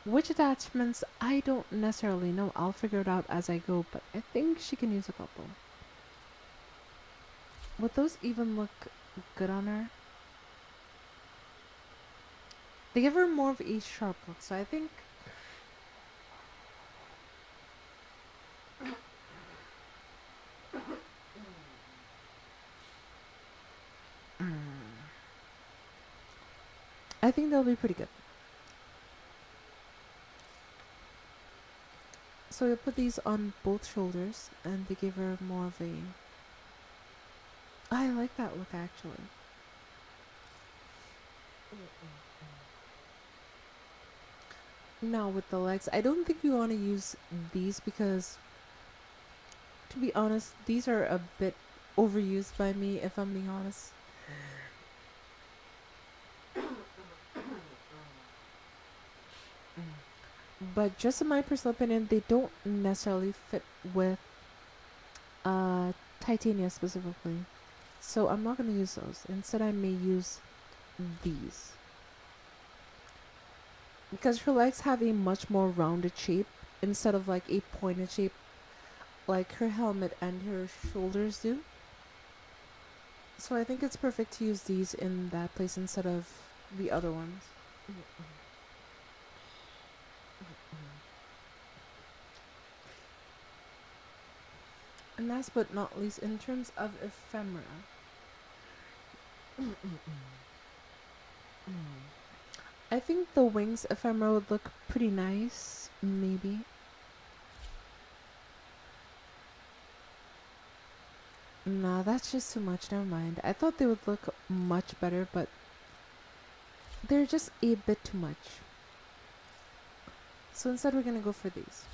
Which attachments, I don't necessarily know. I'll figure it out as I go, but I think she can use a couple. Would those even look good on her? They give her more of a sharp look, so I think I think they'll be pretty good. So we'll put these on both shoulders, and they give her more of a... I like that look, actually. Now with the legs, I don't think we want to use these because, to be honest, these are a bit overused by me, if I'm being honest. But just in my personal opinion, they don't necessarily fit with Titania specifically. So I'm not going to use those. Instead, I may use these. Because her legs have a much more rounded shape instead of like a pointed shape like her helmet and her shoulders do. So I think it's perfect to use these in that place instead of the other ones. And last but not least, in terms of ephemera, I think the wings ephemera would look pretty nice, maybe. Nah, that's just too much. Never mind. I thought they would look much better, but they're just a bit too much. So instead, we're gonna go for these.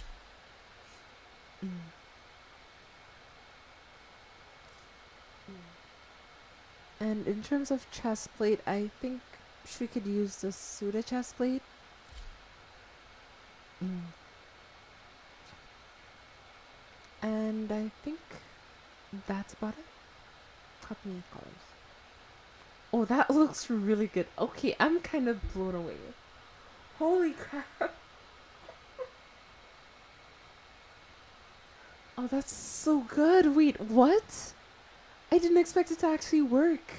And in terms of chest plate, I think she could use the Suda chest plate. And I think that's about it. Copy of colors. Oh, that looks really good. Okay, I'm kind of blown away. Holy crap. Oh, that's so good. Wait, what? I didn't expect it to actually work.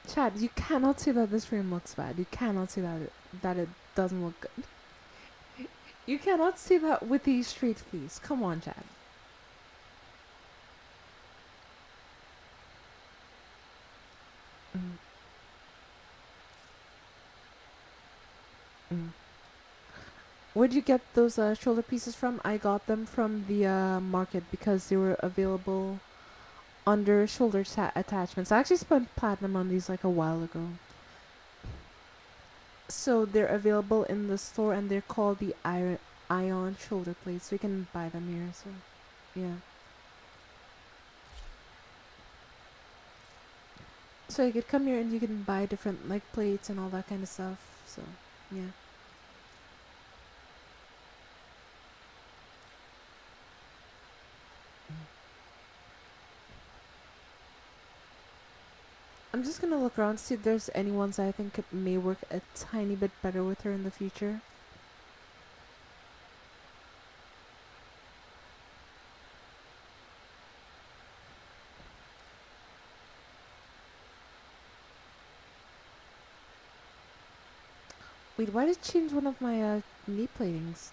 Chad, you cannot say that this frame looks bad. You cannot say that it doesn't look good. You cannot say that with these straight face. Come on, Chad. Mm. Mm. Where'd you get those shoulder pieces from? I got them from the market because they were available under shoulder attachments. I actually spent platinum on these like a while ago. So they're available in the store and they're called the Ion shoulder plates. So you can buy them here. So, yeah. So you could come here and you can buy different like plates and all that kind of stuff. So, yeah. I'm just gonna look around, see if there's any ones I think it may work a tiny bit better with her in the future. Wait, why did it change one of my knee platings?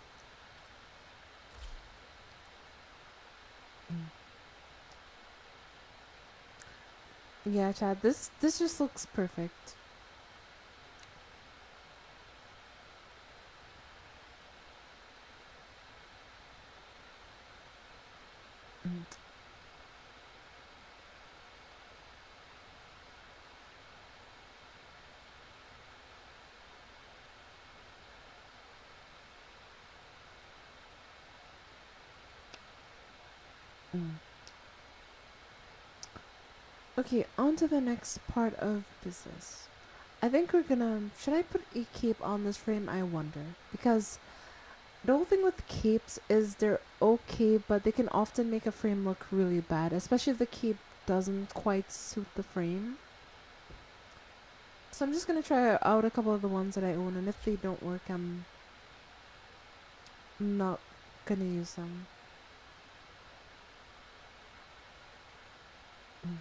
Yeah, Chad, this just looks perfect. Mm. Mm. Okay, on to the next part of business. I think we're gonna. Should I put a cape on this frame? I wonder. Because the whole thing with capes is they're okay, but they can often make a frame look really bad, especially if the cape doesn't quite suit the frame. So I'm just gonna try out a couple of the ones that I own, and if they don't work, I'm not gonna use them. Mm.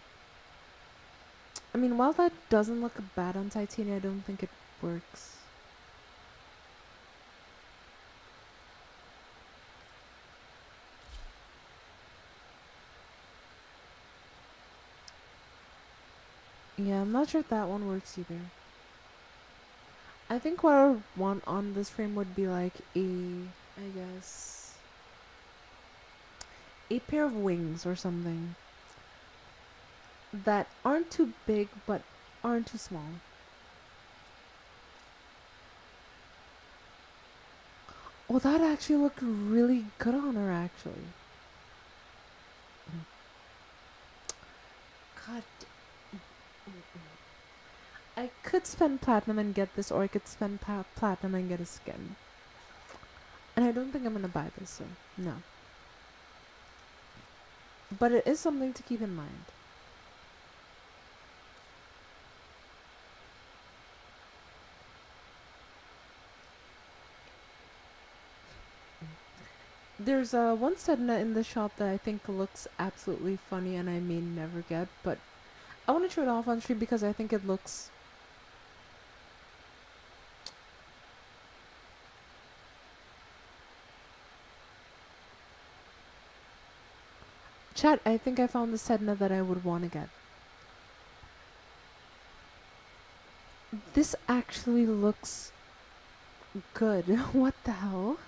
I mean, while that doesn't look bad on titanium, I don't think it works. Yeah, I'm not sure if that one works either. I think what I would want on this frame would be like I guess, a pair of wings or something that aren't too big but aren't too small. Oh, that actually looked really good on her, actually. God. I could spend platinum and get this, or I could spend platinum and get a skin. And I don't think I'm gonna buy this, so no. But it is something to keep in mind. There's one Sedna in the shop that I think looks absolutely funny and I may never get, but I want to show it off on stream because I think it looks... Chat, I think I found the Sedna that I would want to get. This actually looks Good. What the hell?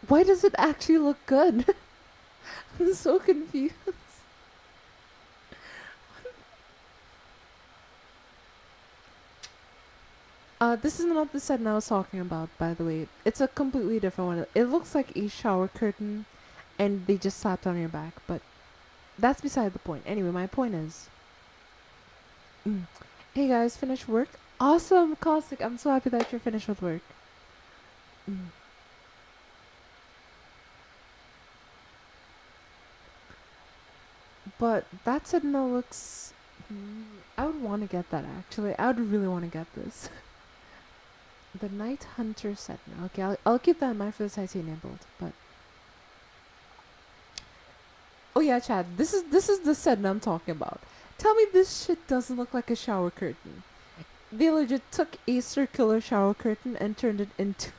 Why does it actually look good? I'm so confused. This is not the set I was talking about, by the way. It's a completely different one. It looks like a shower curtain, and they just slapped on your back, but that's beside the point. Anyway, my point is, hey guys, finished work? Awesome, Caustic. I'm so happy that you're finished with work. But that said, no looks. I would want to get that actually. I would really want to get this. The Night Hunter set now. Okay, I'll keep that in mind for the titanium build. But oh yeah, Chad, this is the set I'm talking about. Tell me this shit doesn't look like a shower curtain. They legit took a circular shower curtain and turned it into.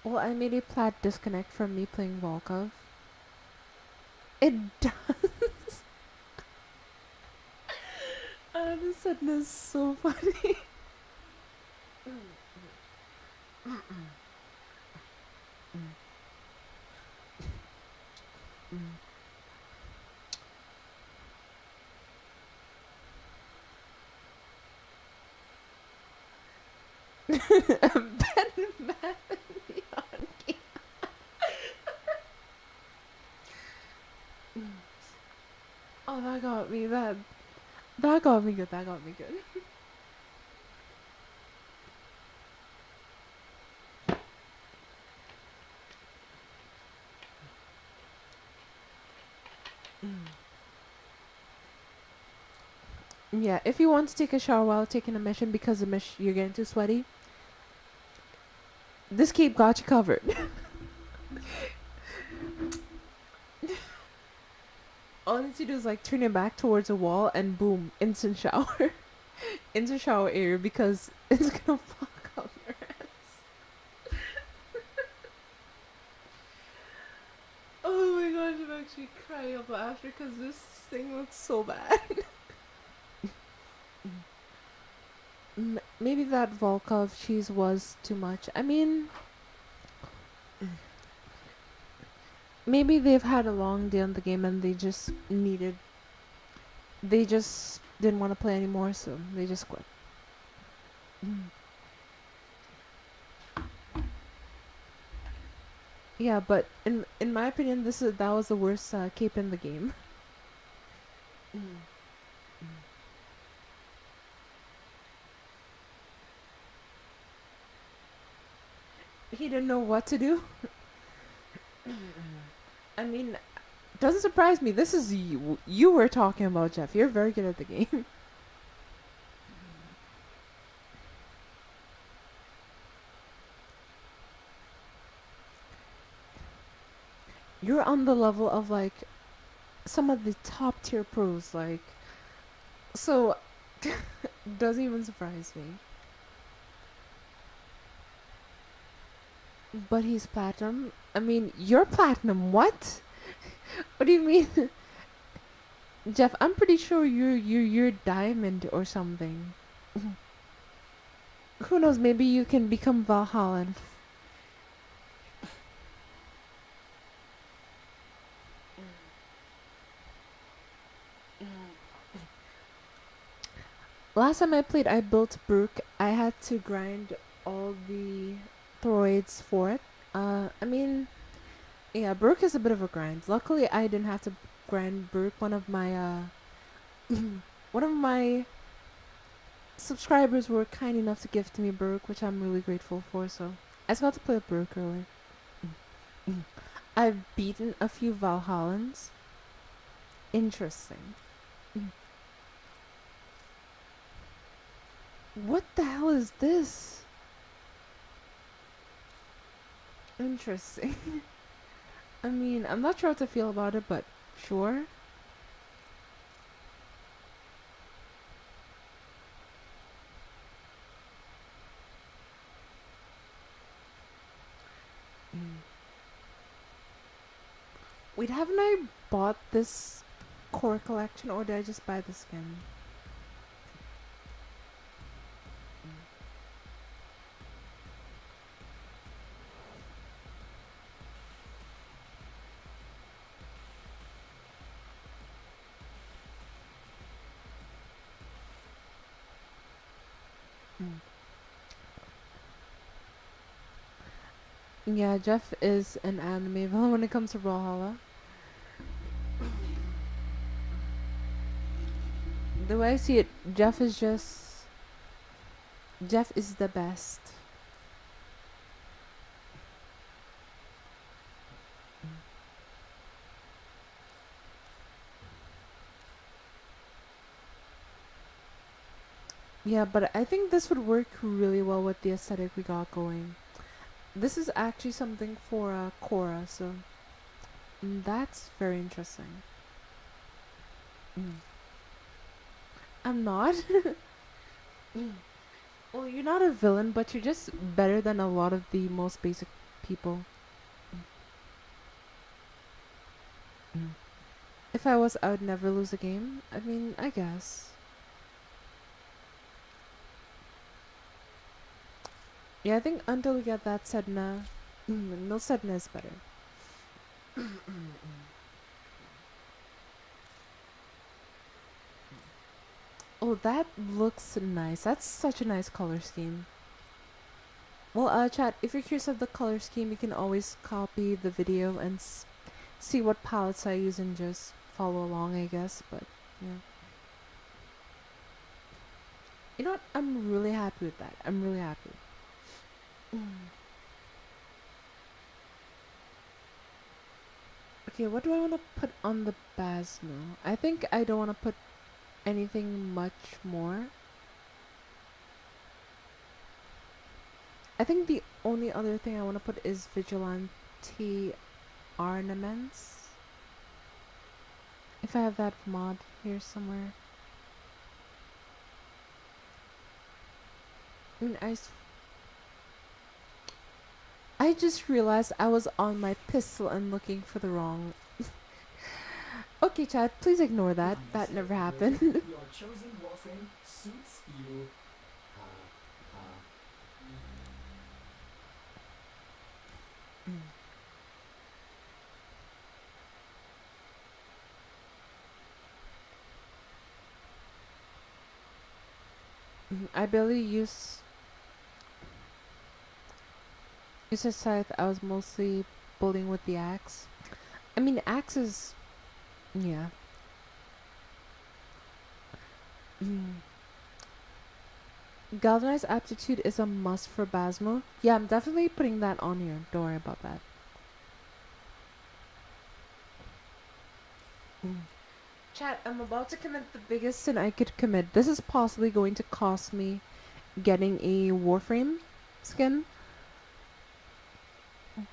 Well, I made a plat disconnect from me playing Volkov. It does. This sudden is so funny. Ben Matthew on game. Oh, that got me. That got me good. That got me good. Yeah, if you want to take a shower while taking a mission because you're getting too sweaty, this cape got you covered. All you need to do is like turn your back towards a wall and boom, instant shower. Instant shower area because it's gonna fuck up your ass. Oh my gosh, I'm actually crying of laughter because this thing looks so bad. Maybe that Volkov cheese was too much. I mean, maybe they've had a long day on the game and they just didn't want to play anymore, so they just quit. Yeah, but in my opinion, that was the worst cape in the game. He didn't know what to do. I mean, doesn't surprise me. This is you were talking about, Jeff. You're very good at the game. You're on the level of like some of the top tier pros, like so. Doesn't even surprise me. But he's platinum. I mean, you're platinum. What? What do you mean, Jeff? I'm pretty sure you're diamond or something. Who knows? Maybe you can become Valhalla. Last time I played, I built Brook. I had to grind all the throids for it. I mean, yeah, Brook is a bit of a grind. Luckily, I didn't have to grind Brook. One of my subscribers were kind enough to gift me Brook, which I'm really grateful for. So I just got to play with Brook earlier. I've beaten a few Valhallans. Interesting. What the hell is this? Interesting. I mean, I'm not sure how to feel about it, but sure. Wait, haven't I bought this core collection or did I just buy the skin? Yeah, Jeff is an anime villain when it comes to Brawlhalla. The way I see it, Jeff is the best. Yeah, but I think this would work really well with the aesthetic we got going. This is actually something for Korra, so that's very interesting. I'm not. Well, you're not a villain, but you're just better than a lot of the most basic people. If I was, I would never lose a game. I mean, I guess. Yeah, I think until we get that Sedna, no Sedna is better. Oh, that looks nice. That's such a nice color scheme. Well, chat, if you're curious of the color scheme, you can always copy the video and see what palettes I use and just follow along, I guess. But, yeah. You know what? I'm really happy with that. I'm really happy. Okay, what do I want to put on the Basmo? I think I don't want to put anything much more. I think the only other thing I want to put is Vigilante ornaments. If I have that mod here somewhere. I mean, I just realized I was on my pistol and looking for the wrong. Okay, Chad, please ignore that. That never happened. Your chosen Warframe suits you. I barely use a scythe. I was mostly building with the axe. I mean, axes. Yeah. Galvanized aptitude is a must for Basmo. Yeah, I'm definitely putting that on here. Don't worry about that. Chat, I'm about to commit the biggest sin I could commit. This is possibly going to cost me getting a Warframe skin.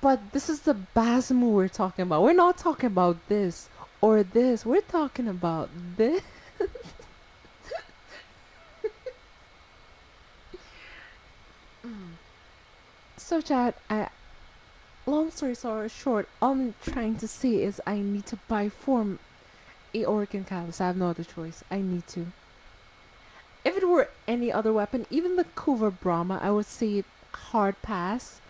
But this is the Basmo we're talking about. We're not talking about this or this. We're talking about this. So chat, long story short, all I'm trying to say is I need to buy form a Organ Callus. I have no other choice. I need to. If it were any other weapon, even the Kuva Brahma, I would say hard pass.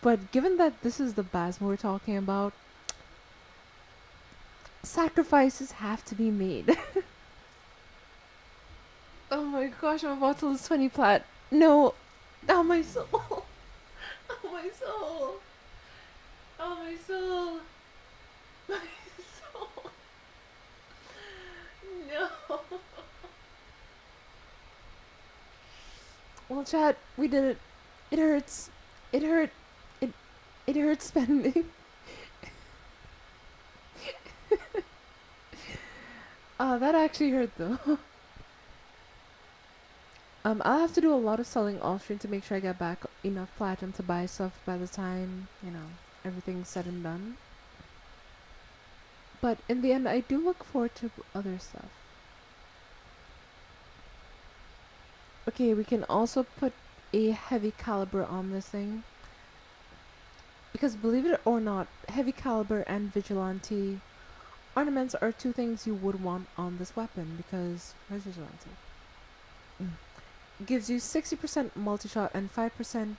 But given that this is the Basmo we're talking about, sacrifices have to be made. Oh my gosh, I'm about to lose 20 plat. No. Oh, my soul. Oh, my soul. Oh, my soul. My soul. No. Well, chat, we did it. It hurts. It hurt. It hurts spending. That actually hurt though. I'll have to do a lot of selling off stream to make sure I get back enough platinum to buy stuff by the time, everything's said and done. But in the end, I do look forward to other stuff. Okay, we can also put a heavy caliber on this thing. Because believe it or not, heavy caliber and vigilante ornaments are two things you would want on this weapon because where's vigilante? Gives you 60% multi-shot and 5%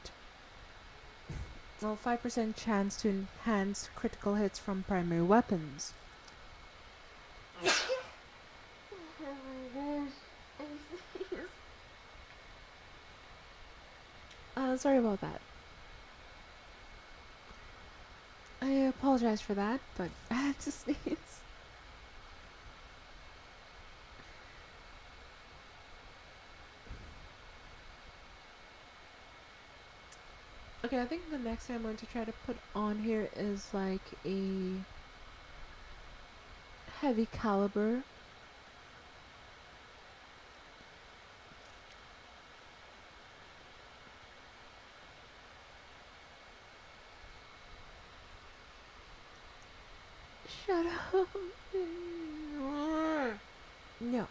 chance to enhance critical hits from primary weapons. Sorry about that. I apologize for that, but I had to sneeze. Okay, I think the next thing I'm going to try to put on here is like a heavy caliber. Shut up. No.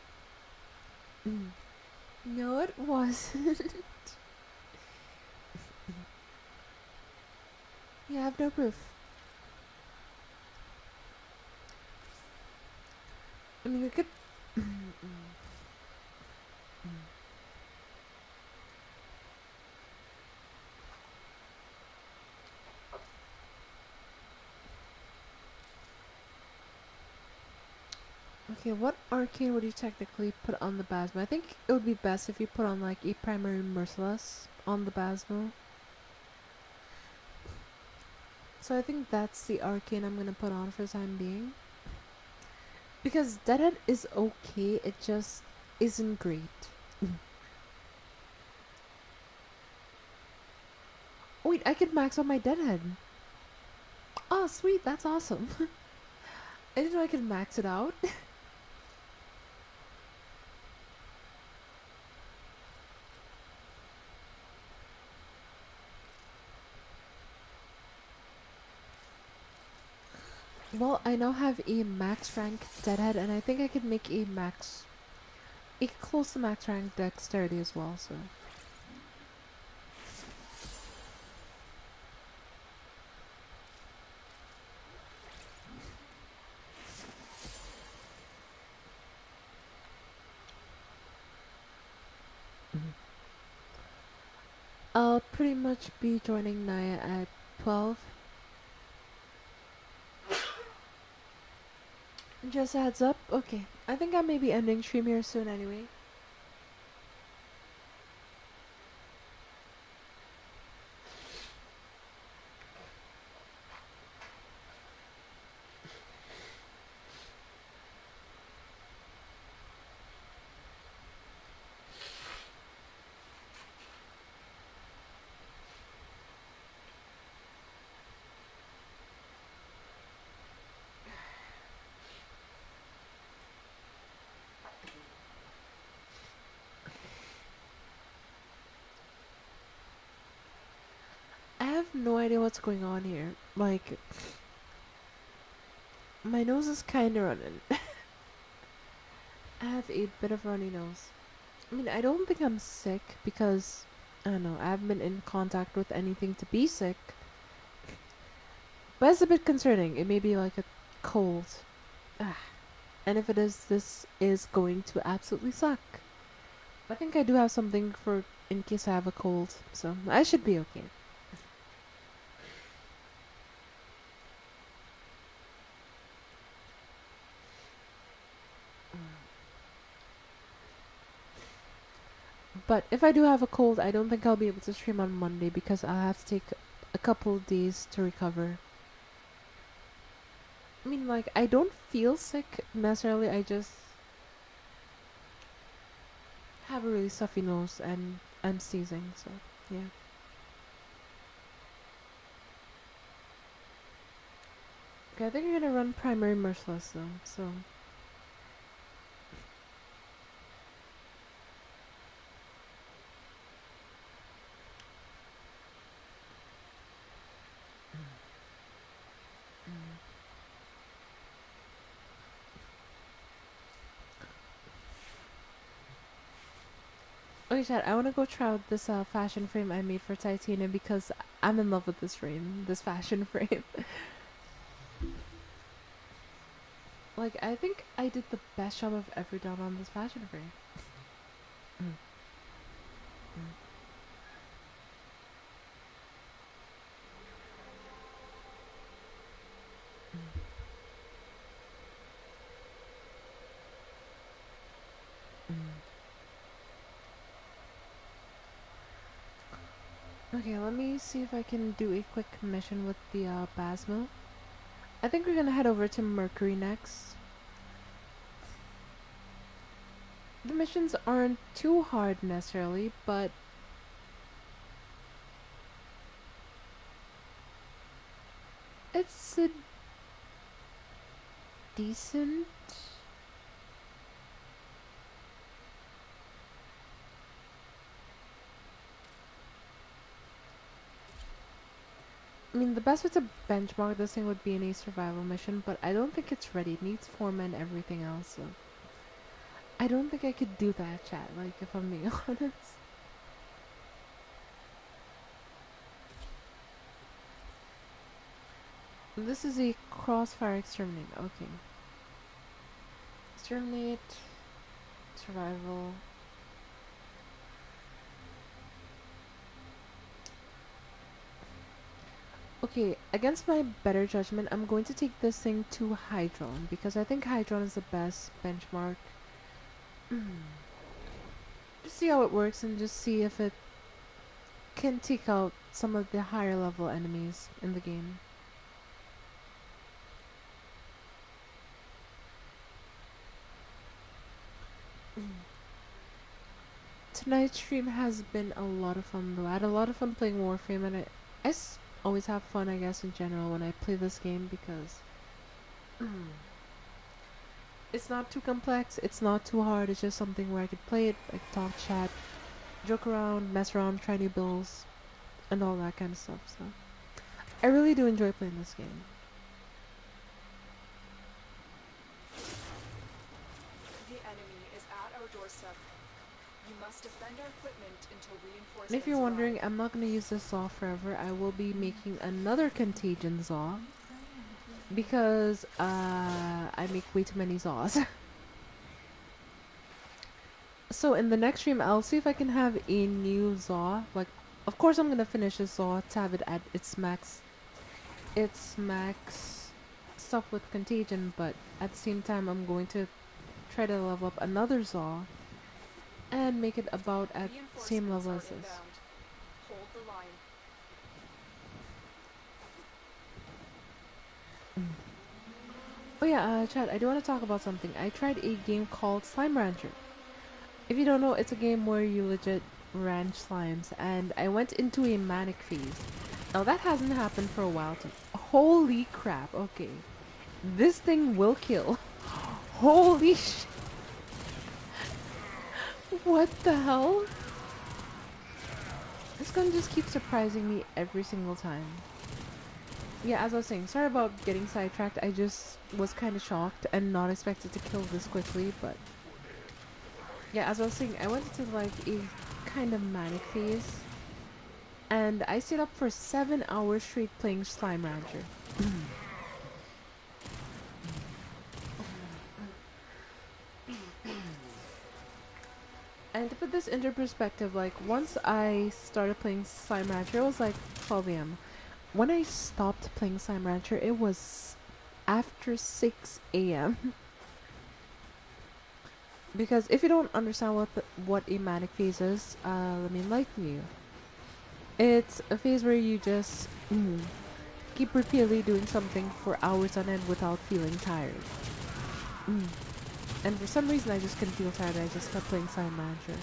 No, it wasn't. You have no proof. I mean, we could. Okay, what arcane would you technically put on the Basmo? I think it would be best if you put on like a primary merciless on the Basmo. So I think that's the arcane I'm gonna put on for the time being. Because Deadhead is okay, it just isn't great. Wait, I could max out my Deadhead. Oh, sweet, that's awesome. I didn't know I could max it out. Well, I now have a max rank Deadhead, and I think I could make a close to max rank Dexterity as well, so. I'll pretty much be joining Naya at 12. Just a heads up. Okay. I think I may be ending stream here soon anyway. I have no idea what's going on here. Like, my nose is kinda running. I have a bit of runny nose. I mean, I don't think I'm sick because, I don't know, I haven't been in contact with anything to be sick. But it's a bit concerning. It may be like a cold. Ah. And if it is, this is going to absolutely suck. I think I do have something for in case I have a cold, so I should be okay. But if I do have a cold, I don't think I'll be able to stream on Monday because I'll have to take a couple of days to recover. I mean, like, I don't feel sick necessarily, I just have a really stuffy nose and I'm sneezing, so yeah. Okay, I think I'm gonna run primary merciless though, so. Okay, Chad, I want to go try out this fashion frame I made for Titanium because I'm in love with this frame, this fashion frame. Like, I think I did the best job I've ever done on this fashion frame. Mm. Mm. Mm. Okay, let me see if I can do a quick mission with the Basmo. I think we're gonna head over to Mercury next. The missions aren't too hard necessarily, but it's a decent. I mean, the best way to benchmark this thing would be in a survival mission, but I don't think it's ready. It needs form and everything else, so I don't think I could do that, chat, like, if I'm being honest. This is a crossfire exterminate. Okay. Exterminate. Survival. Okay, against my better judgment, I'm going to take this thing to Hydron because I think Hydron is the best benchmark. Just see how it works and just see if it can take out some of the higher level enemies in the game. Tonight's stream has been a lot of fun though. I had a lot of fun playing Warframe and always have fun I guess in general when I play this game because it's not too complex, it's not too hard, it's just something where I could play it, I could talk, chat, joke around, mess around, try new builds, and all that kind of stuff, so I really do enjoy playing this game. The enemy is at our doorstep. You must defend our equipment until reinforcements And if you're wondering, arrive. I'm not going to use this Zaw forever. I will be making another Contagion Zaw because I make way too many Zaws. So in the next stream, I'll see if I can have a new Zaw. Like, of course I'm going to finish this Zaw to have it at its max stuff with Contagion, but at the same time I'm going to try to level up another Zaw and make it about at same Reinforcements level are as this. inbound. Hold the line. Oh yeah, Chad, I do want to talk about something. I tried a game called Slime Rancher. If you don't know, it's a game where you legit ranch slimes, and I went into a manic phase. Now that hasn't happened for a while to me. Holy crap, okay. This thing will kill. Holy sh... What the hell? This gun just keeps surprising me every single time. Yeah, as I was saying, sorry about getting sidetracked. I just was kind of shocked and not expected to kill this quickly, but... Yeah, as I was saying, I went into like a kind of manic phase. And I stayed up for 7 hours straight playing Slime Rancher. And to put this into perspective, like, once I started playing Slime Rancher, it was like 12 a.m. When I stopped playing Slime Rancher, it was after 6 a.m. Because if you don't understand what a manic phase is, let me enlighten you. It's a phase where you just keep repeatedly doing something for hours on end without feeling tired. And for some reason I just couldn't feel tired, I just kept playing Slime Rancher.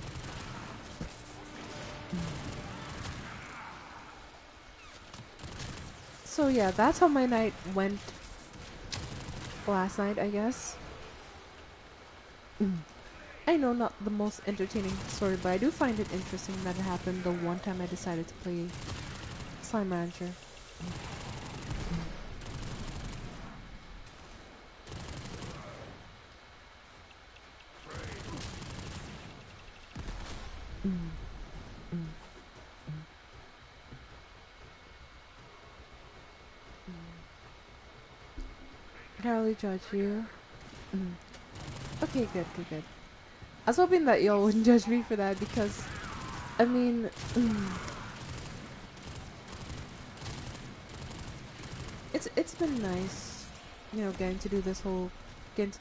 So yeah, that's how my night went last night, I guess. I know, not the most entertaining story, but I do find it interesting that it happened the one time I decided to play Slime Rancher. hardly judge you. Mm. Okay, good, good, good. I was hoping that y'all wouldn't judge me for that because, I mean, it's been nice, you know, getting to do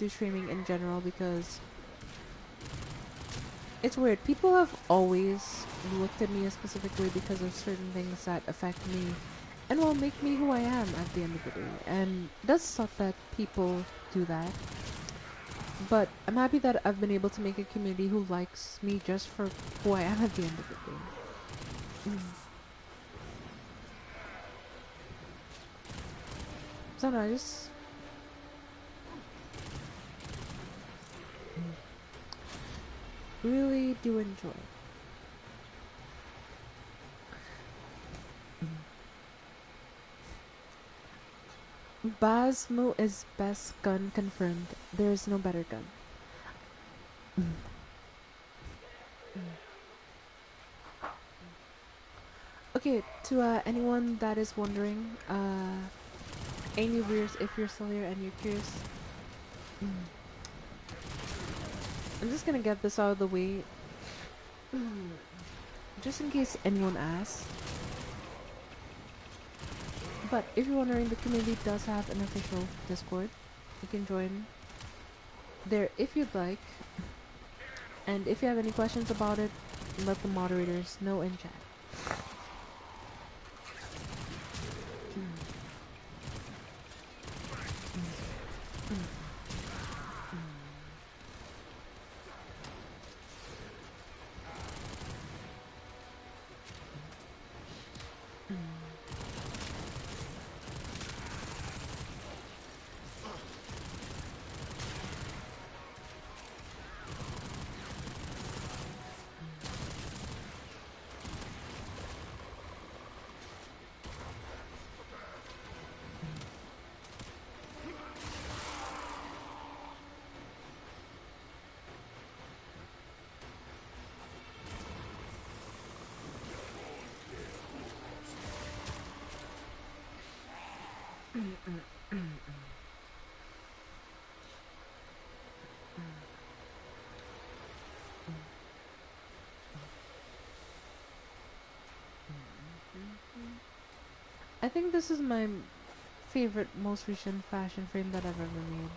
streaming in general because it's weird. People have always looked at me a specific way because of certain things that affect me and will make me who I am at the end of the day. And it does suck that people do that. But I'm happy that I've been able to make a community who likes me just for who I am at the end of the day. So no, I just really do enjoy. Basmo is best gun confirmed. There is no better gun. Okay, to anyone that is wondering, any viewers, if you're still here and you're curious, I'm just gonna get this out of the way, just in case anyone asks. But if you're wondering, the community does have an official Discord. You can join there if you'd like. And if you have any questions about it, let the moderators know in chat. I think this is my favorite, most recent fashion frame that I've ever made.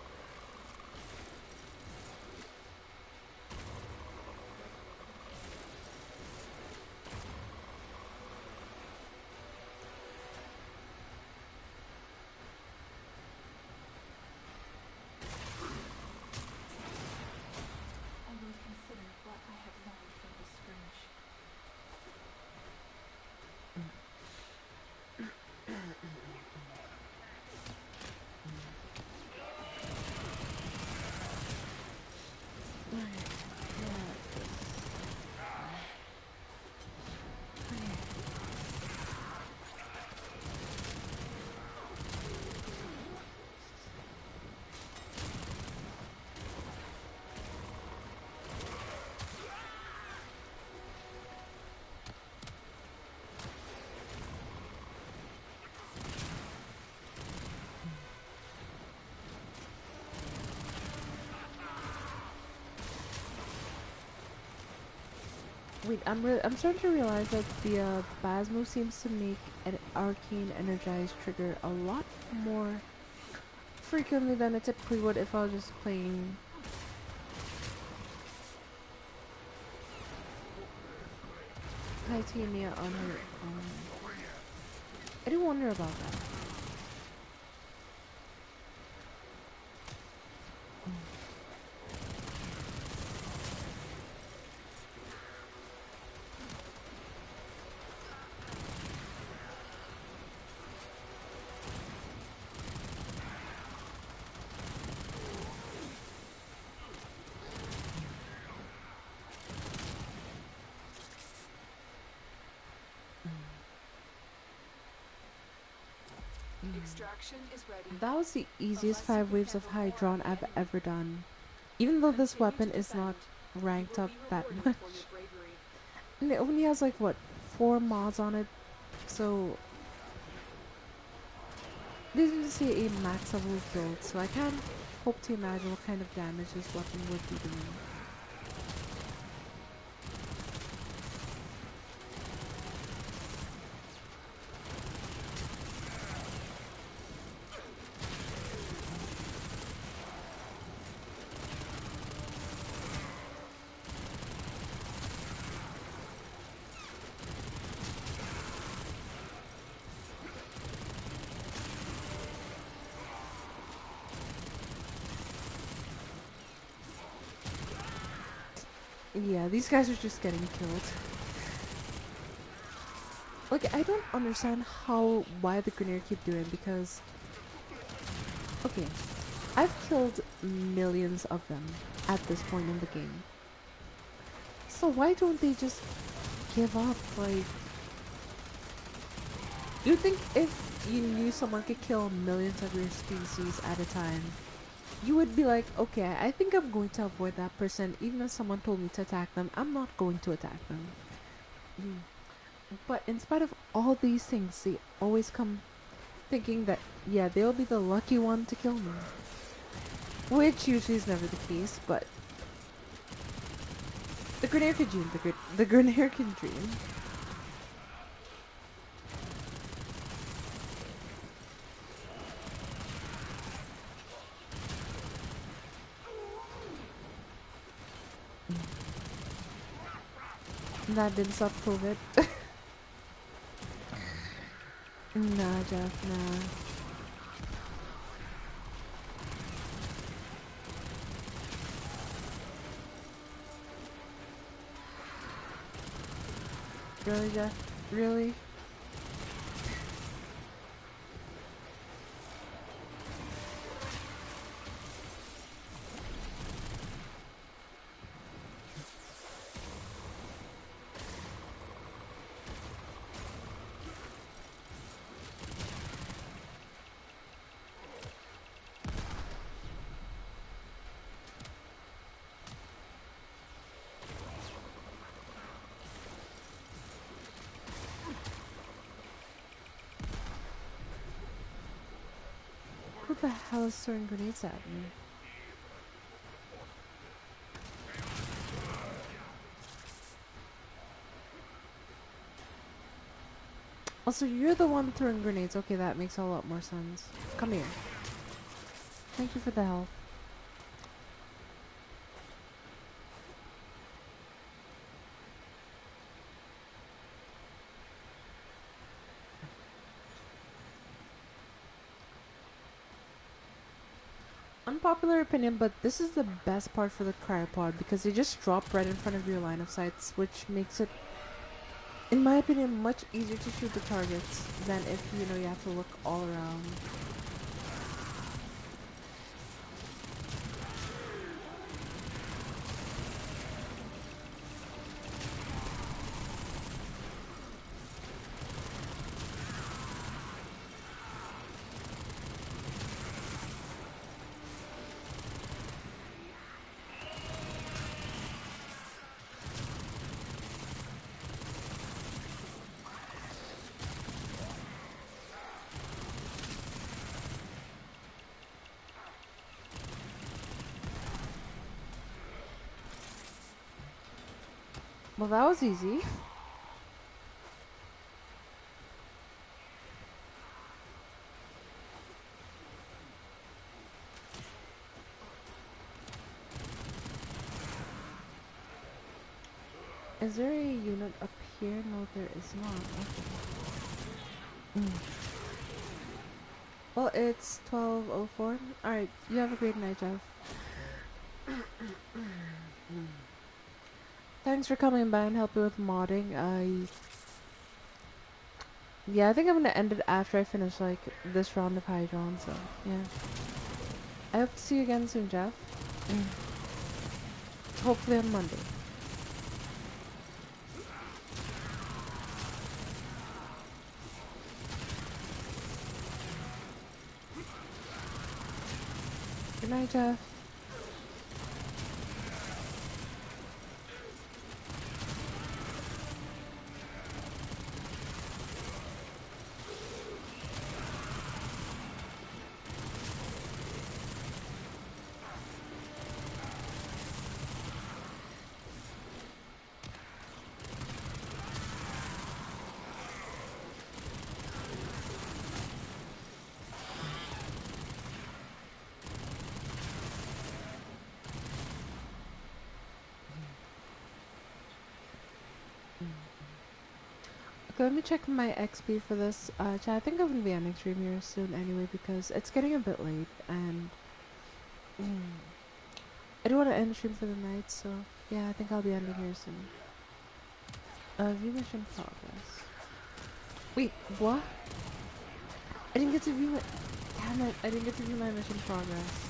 I will consider what I have learned from this skirmish. Wait, I'm starting to realize that the Basmo seems to make an arcane energized trigger a lot more frequently than it typically would if I was just playing Titania on her own. I do wonder about that. Extraction is ready. That was the easiest Unless you 5 can waves of handle high more drawn of the I've enemy. ever done. Even though this Continue weapon to is not defend. ranked You will up be that rewarded much. for your bravery. And it only has like what, 4 mods on it, so They didn't see a max level build, so I can't hope to imagine what kind of damage this weapon would be doing. Yeah, these guys are just getting killed. Like, I don't understand why the Grenadier keep doing, because okay, I've killed millions of them at this point in the game. So why don't they just give up? Like, you think if you knew someone could kill millions of your species at a time, you would be like, okay, I think I'm going to avoid that person. Even if someone told me to attack them, I'm not going to attack them. But in spite of all these things, they always come thinking that, yeah, they'll be the lucky one to kill me. Which usually is never the case, but the Grenadier can dream. The Grenadier can dream. That didn't stop COVID. Nah, Jeff, nah. Really, Jeff? Really? Who the hell is throwing grenades at me? Also, you're the one throwing grenades. Okay, that makes a lot more sense. Come here. Thank you for the help. Unpopular opinion, but this is the best part for the cryopod because they just drop right in front of your line of sights, which makes it, in my opinion, much easier to shoot the targets than if, you know, you have to look all around. Well, that was easy. Is there a unit up here? No, there is not. Okay. Well, it's 12:04. Alright, you have a great night, Jeff. Thanks for coming by and helping with modding. Yeah, I think I'm gonna end it after I finish, like, this round of Hydron, so, yeah. I hope to see you again soon, Jeff. Hopefully on Monday. Good night, Jeff. Okay, let me check my XP for this. Chat, I think I'm gonna be ending stream here soon anyway because it's getting a bit late and I do want to end stream for the night, so yeah, I think I'll be ending here soon. View mission progress. Wait, what? I didn't get to view it. Damn it, I didn't get to view my mission progress.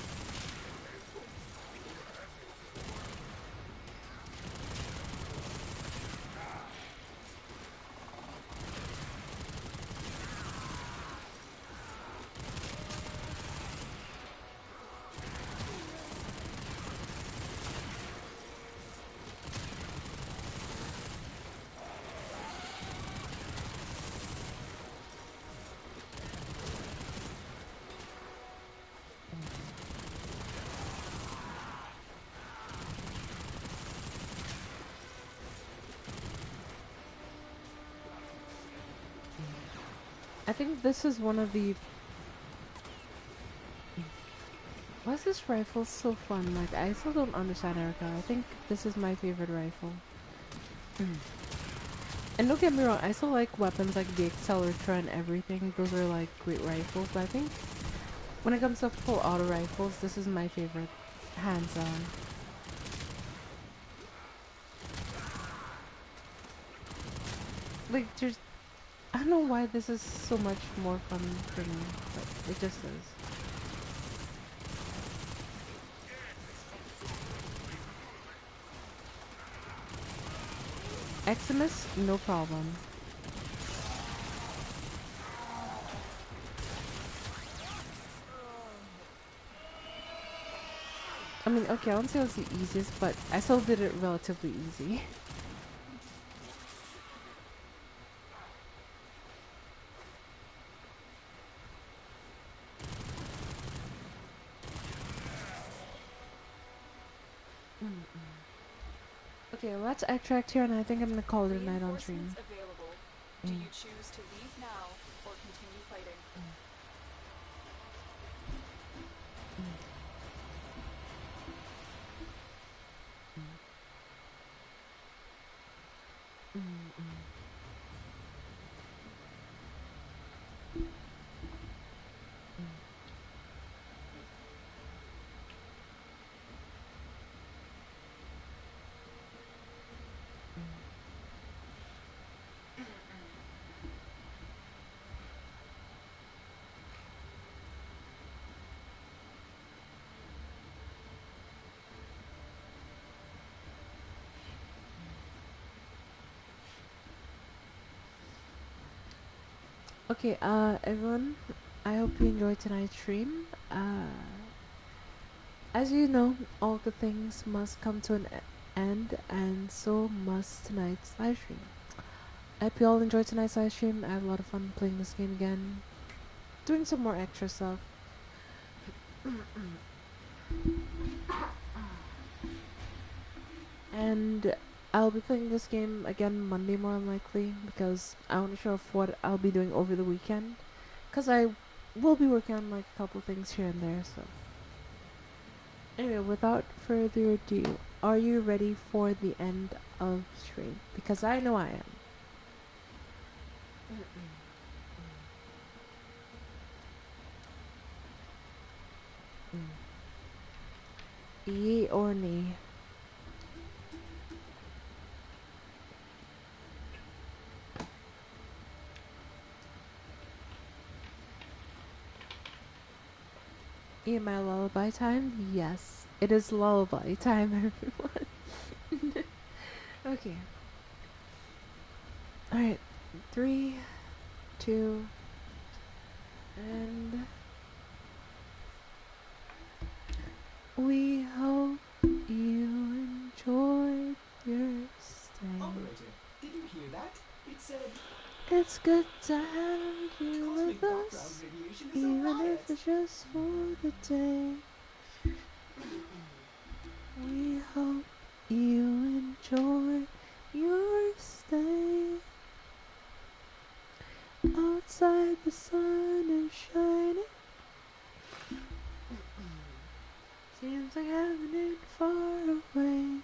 I think this is one of the... Why is this rifle so fun? Like, I still don't understand, Erica. I think this is my favorite rifle. And don't get me wrong, I still like weapons like the Accelerator and everything. Those are like great rifles, but I think when it comes to full auto rifles, this is my favorite. Hands on. Like, there's... I don't know why this is so much more fun for me, but it just is. Eximus, no problem. I mean, okay, I won't say it was the easiest, but I still did it relatively easy. Okay, let's extract here, and I think I'm gonna call it a night on stream. Available. Do you choose to leave now or continue fighting? Okay, everyone, I hope you enjoyed tonight's stream. As you know, all good things must come to an end, and so must tonight's live stream. I hope you all enjoyed tonight's live stream. I had a lot of fun playing this game again, doing some more extra stuff. And I'll be playing this game again Monday more than likely because I want to show off what I'll be doing over the weekend. Because I will be working on like a couple things here and there, so. Anyway, without further ado, are you ready for the end of stream? Because I know I am. Yea or nay? In my lullaby time? Yes, it is lullaby time, everyone. Okay. Alright, 3, 2, and we hope you enjoyed your stay. Operator, did you hear that? It said... It's good to have you Cosmic with background us, radiation is a even riot. if it's just for the day. We hope you enjoy your stay. Outside the sun is shining. Seems like heaven ain't far away.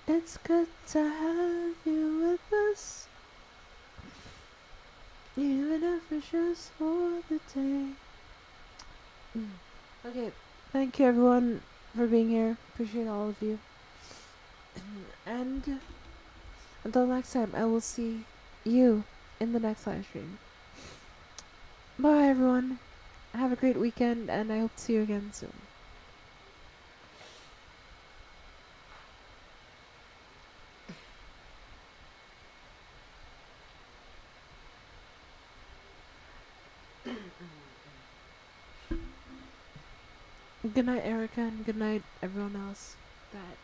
It's good to have you with us, enough is just for the day. Okay, thank you everyone for being here. Appreciate all of you. And until next time, I will see you in the next live stream. Bye everyone. Have a great weekend, and I hope to see you again soon. Good night, Erica, and good night, everyone else. That